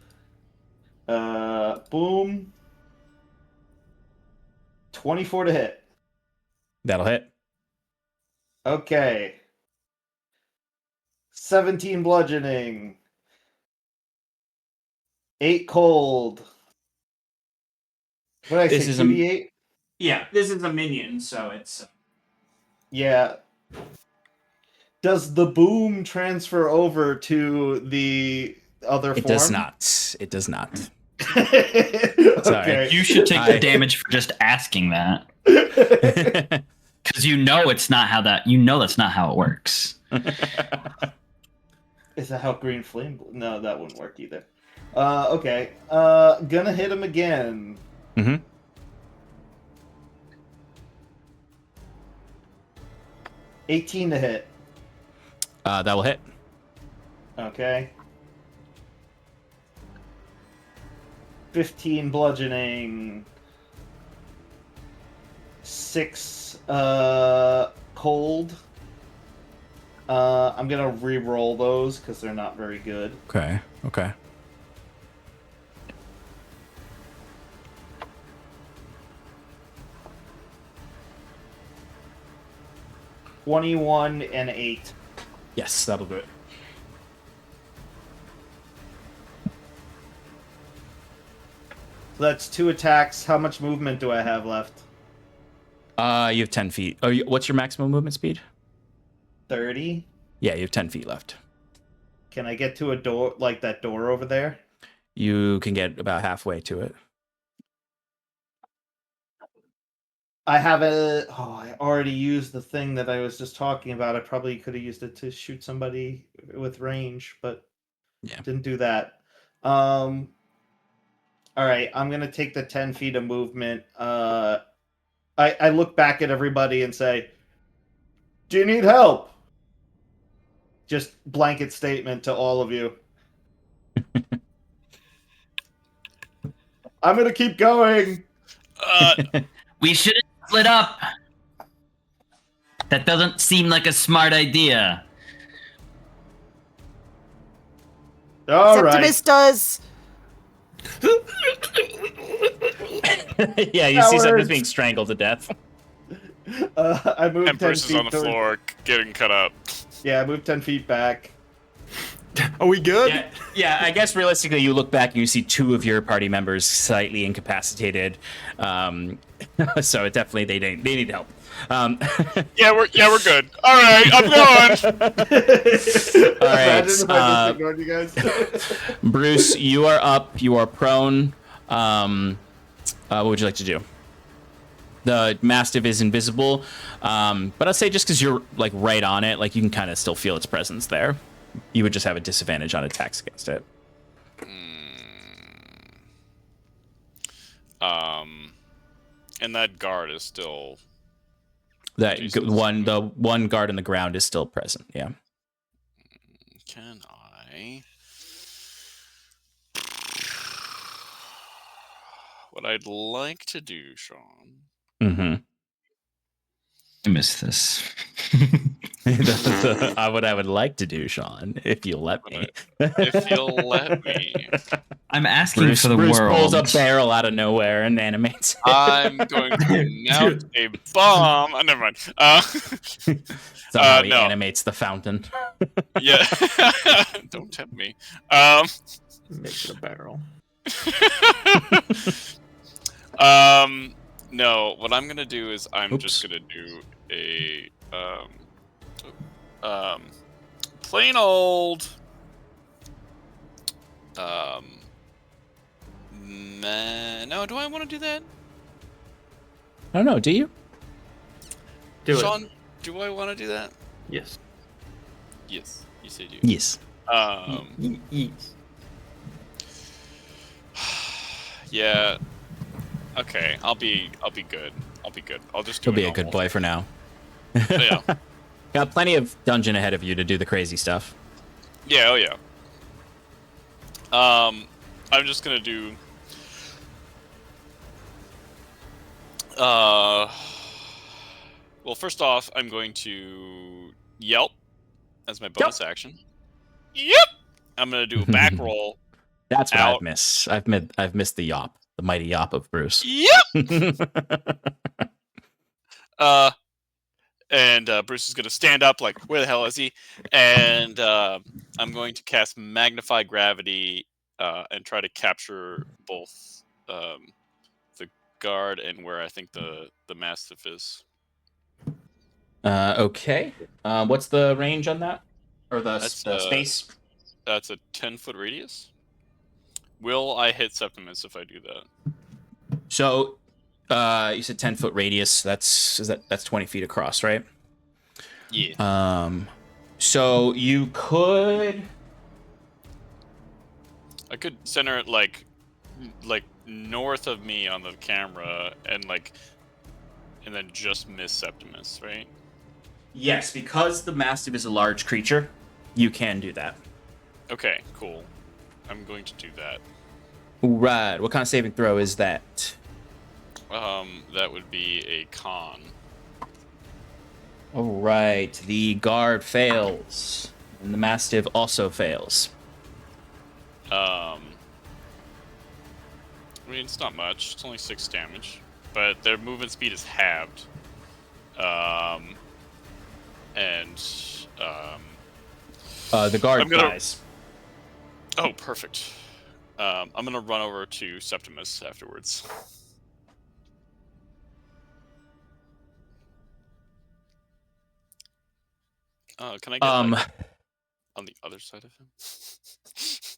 Speaker 4: Boom. 24 to hit.
Speaker 1: That'll hit.
Speaker 4: Okay. 17 bludgeoning. 8 cold. What did I say, 2d8?
Speaker 1: Yeah, this is a minion, so it's...
Speaker 4: Yeah. Does the boom transfer over to the other form?
Speaker 1: It does not. It does not.
Speaker 4: Okay.
Speaker 6: You should take the damage for just asking that. Because you know it's not how that. You know that's not how it works.
Speaker 4: Is that how green flame? No, that wouldn't work either. Okay. Gonna hit him again.
Speaker 1: Mm-hmm.
Speaker 4: $18 to hit.
Speaker 1: That will hit.
Speaker 4: Okay. 15 bludgeoning. 6 cold. I'm gonna re-roll those because they're not very good.
Speaker 1: Okay.
Speaker 4: 21 and 8.
Speaker 1: Yes, that'll do it.
Speaker 4: So that's 2 attacks. How much movement do I have left?
Speaker 1: You have 10 feet. Oh, what's your maximum movement speed?
Speaker 4: 30.
Speaker 1: Yeah, you have 10 feet left.
Speaker 4: Can I get to a door, like that door over there?
Speaker 1: You can get about halfway to it.
Speaker 4: I have a. Oh, I already used the thing that I was just talking about. I probably could have used it to shoot somebody with range, but
Speaker 1: Yeah.
Speaker 4: didn't do that. All right, I'm gonna take the 10 feet of movement. I look back at everybody and say, "Do you need help?" Just blanket statement to all of you. I'm gonna keep going.
Speaker 3: We shouldn't split up. That doesn't seem like a smart idea.
Speaker 4: All
Speaker 9: Septimus
Speaker 4: right.
Speaker 9: does.
Speaker 1: Yeah, you see Septimus being strangled to death.
Speaker 4: I moved
Speaker 8: And
Speaker 4: 10
Speaker 8: Bruce is
Speaker 4: feet
Speaker 8: on the
Speaker 4: toward-
Speaker 8: floor getting cut up.
Speaker 4: Yeah, I moved 10 feet back.
Speaker 5: Are we good?
Speaker 1: Yeah, I guess realistically, you look back and you see two of your party members slightly incapacitated. So it definitely they need help.
Speaker 8: Yeah, we're good. All right, I'm going.
Speaker 1: All right,
Speaker 4: Imagine if I just ignored you guys.
Speaker 1: Bruce, you are up. You are prone. What would you like to do? The Mastiff is invisible, but I'd say just because you're like right on it, like you can kind of still feel its presence there. You would just have a disadvantage on attacks against it.
Speaker 8: And that guard is still.
Speaker 1: That
Speaker 8: Jesus.
Speaker 1: the one guard on the ground is still present. Yeah.
Speaker 8: Can I? What I'd like to do, Sean.
Speaker 1: Mm-hmm.
Speaker 3: I miss this.
Speaker 1: What I would like to do, Sean, if you'll let me.
Speaker 8: If you'll let me.
Speaker 3: I'm asking
Speaker 1: Bruce,
Speaker 3: for the
Speaker 1: Bruce
Speaker 3: world.
Speaker 1: pulls a barrel out of nowhere and animates it.
Speaker 8: I'm going to mount a bomb. Never mind.
Speaker 1: Somehow he
Speaker 8: no.
Speaker 1: animates the fountain.
Speaker 8: Yeah. Don't tempt me.
Speaker 5: Make it a barrel.
Speaker 8: No, what I'm gonna do is I'm
Speaker 1: Oops.
Speaker 8: just gonna do a plain old no, do I want to do that?
Speaker 1: I don't know. Do you?
Speaker 5: Do
Speaker 8: Sean,
Speaker 5: it.
Speaker 8: do I want to do that?
Speaker 5: Yes.
Speaker 8: Yes, you say do.
Speaker 1: Yes.
Speaker 5: Yes.
Speaker 8: Yeah. Okay, I'll be good. I'll be good. I'll just do
Speaker 1: He'll be a good boy for now.
Speaker 8: Yeah.
Speaker 1: Got plenty of dungeon ahead of you to do the crazy stuff.
Speaker 8: Yeah, oh yeah. I'm just gonna do well, first off, I'm going to yelp as my bonus action. Yep. I'm gonna do a back roll.
Speaker 1: That's what
Speaker 8: out.
Speaker 1: I've missed. I've missed the yop, the mighty yop of Bruce.
Speaker 8: Yep. And Bruce is gonna stand up like, where the hell is he? And I'm going to cast Magnify Gravity and try to capture both the guard and where I think the Mastiff is.
Speaker 1: Okay. What's the range on that? Or the space?
Speaker 8: That's a 10-foot radius. Will I hit Septimus if I do that?
Speaker 1: So, you said 10-foot radius. That's 20 feet across, right?
Speaker 8: Yeah.
Speaker 1: So you could.
Speaker 8: I could center it like north of me on the camera and then just miss Septimus, right?
Speaker 1: Yes, because the Mastiff is a large creature, you can do that.
Speaker 8: Okay, cool. I'm going to do that.
Speaker 1: Right. What kind of saving throw is that?
Speaker 8: That would be a con.
Speaker 1: All right. The guard fails, and the Mastiff also fails.
Speaker 8: I mean, it's not much. It's only 6 damage, but their movement speed is halved.
Speaker 1: The guard dies.
Speaker 8: Oh, perfect. I'm gonna run over to Septimus afterwards. Can I get on the other side of him?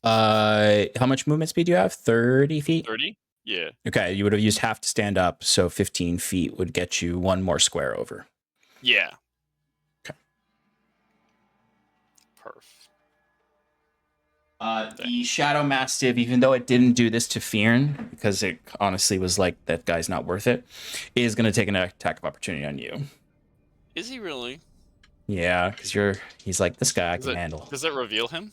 Speaker 1: How much movement speed do you have? 30 feet?
Speaker 8: 30? Yeah.
Speaker 1: Okay, you would have used half to stand up, so 15 feet would get you one more square over.
Speaker 8: Yeah.
Speaker 1: Okay.
Speaker 8: Perf.
Speaker 1: The Shadow Mastiff, even though it didn't do this to Fyrn, because it honestly was like, that guy's not worth it, is going to take an attack of opportunity on you.
Speaker 8: Is he really?
Speaker 1: Yeah, because he's like, this guy I can handle.
Speaker 8: Does it reveal him?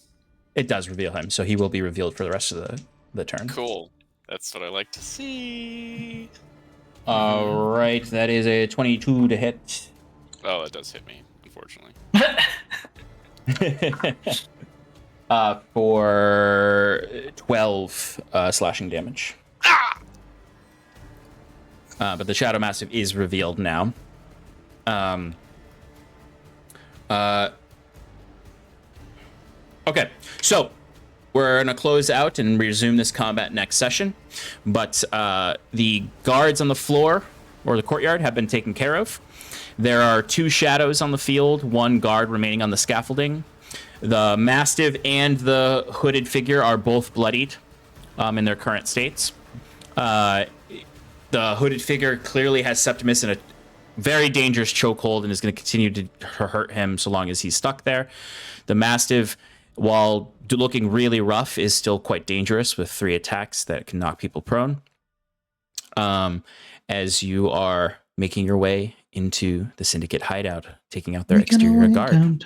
Speaker 1: It does reveal him, so he will be revealed for the rest of the turn.
Speaker 8: Cool. That's what I like to see.
Speaker 1: All right, that is a 22 to hit.
Speaker 8: Oh, that does hit me, unfortunately.
Speaker 1: For 12 slashing damage. But the Shadow Mastiff is revealed now. Okay, so we're going to close out and resume this combat next session. But the guards on the floor, or the courtyard, have been taken care of. There are 2 shadows on the field, 1 guard remaining on the scaffolding. The Mastiff and the hooded figure are both bloodied in their current states. The hooded figure clearly has Septimus in a very dangerous chokehold and is going to continue to hurt him so long as he's stuck there. The Mastiff, while looking really rough, is still quite dangerous with 3 attacks that can knock people prone. As you are making your way into the Syndicate hideout, taking out their exterior guard.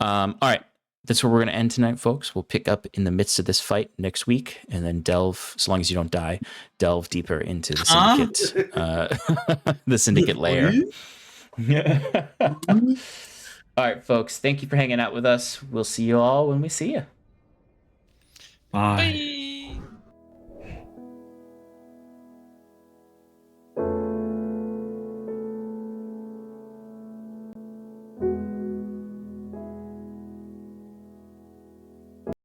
Speaker 1: All right, that's where we're going to end tonight, folks. We'll pick up in the midst of this fight next week, and then delve, so long as you don't die, delve deeper into the Syndicate, the Syndicate lair. All right, folks, thank you for hanging out with us. We'll see you all when we see you.
Speaker 6: Bye.
Speaker 8: Bye.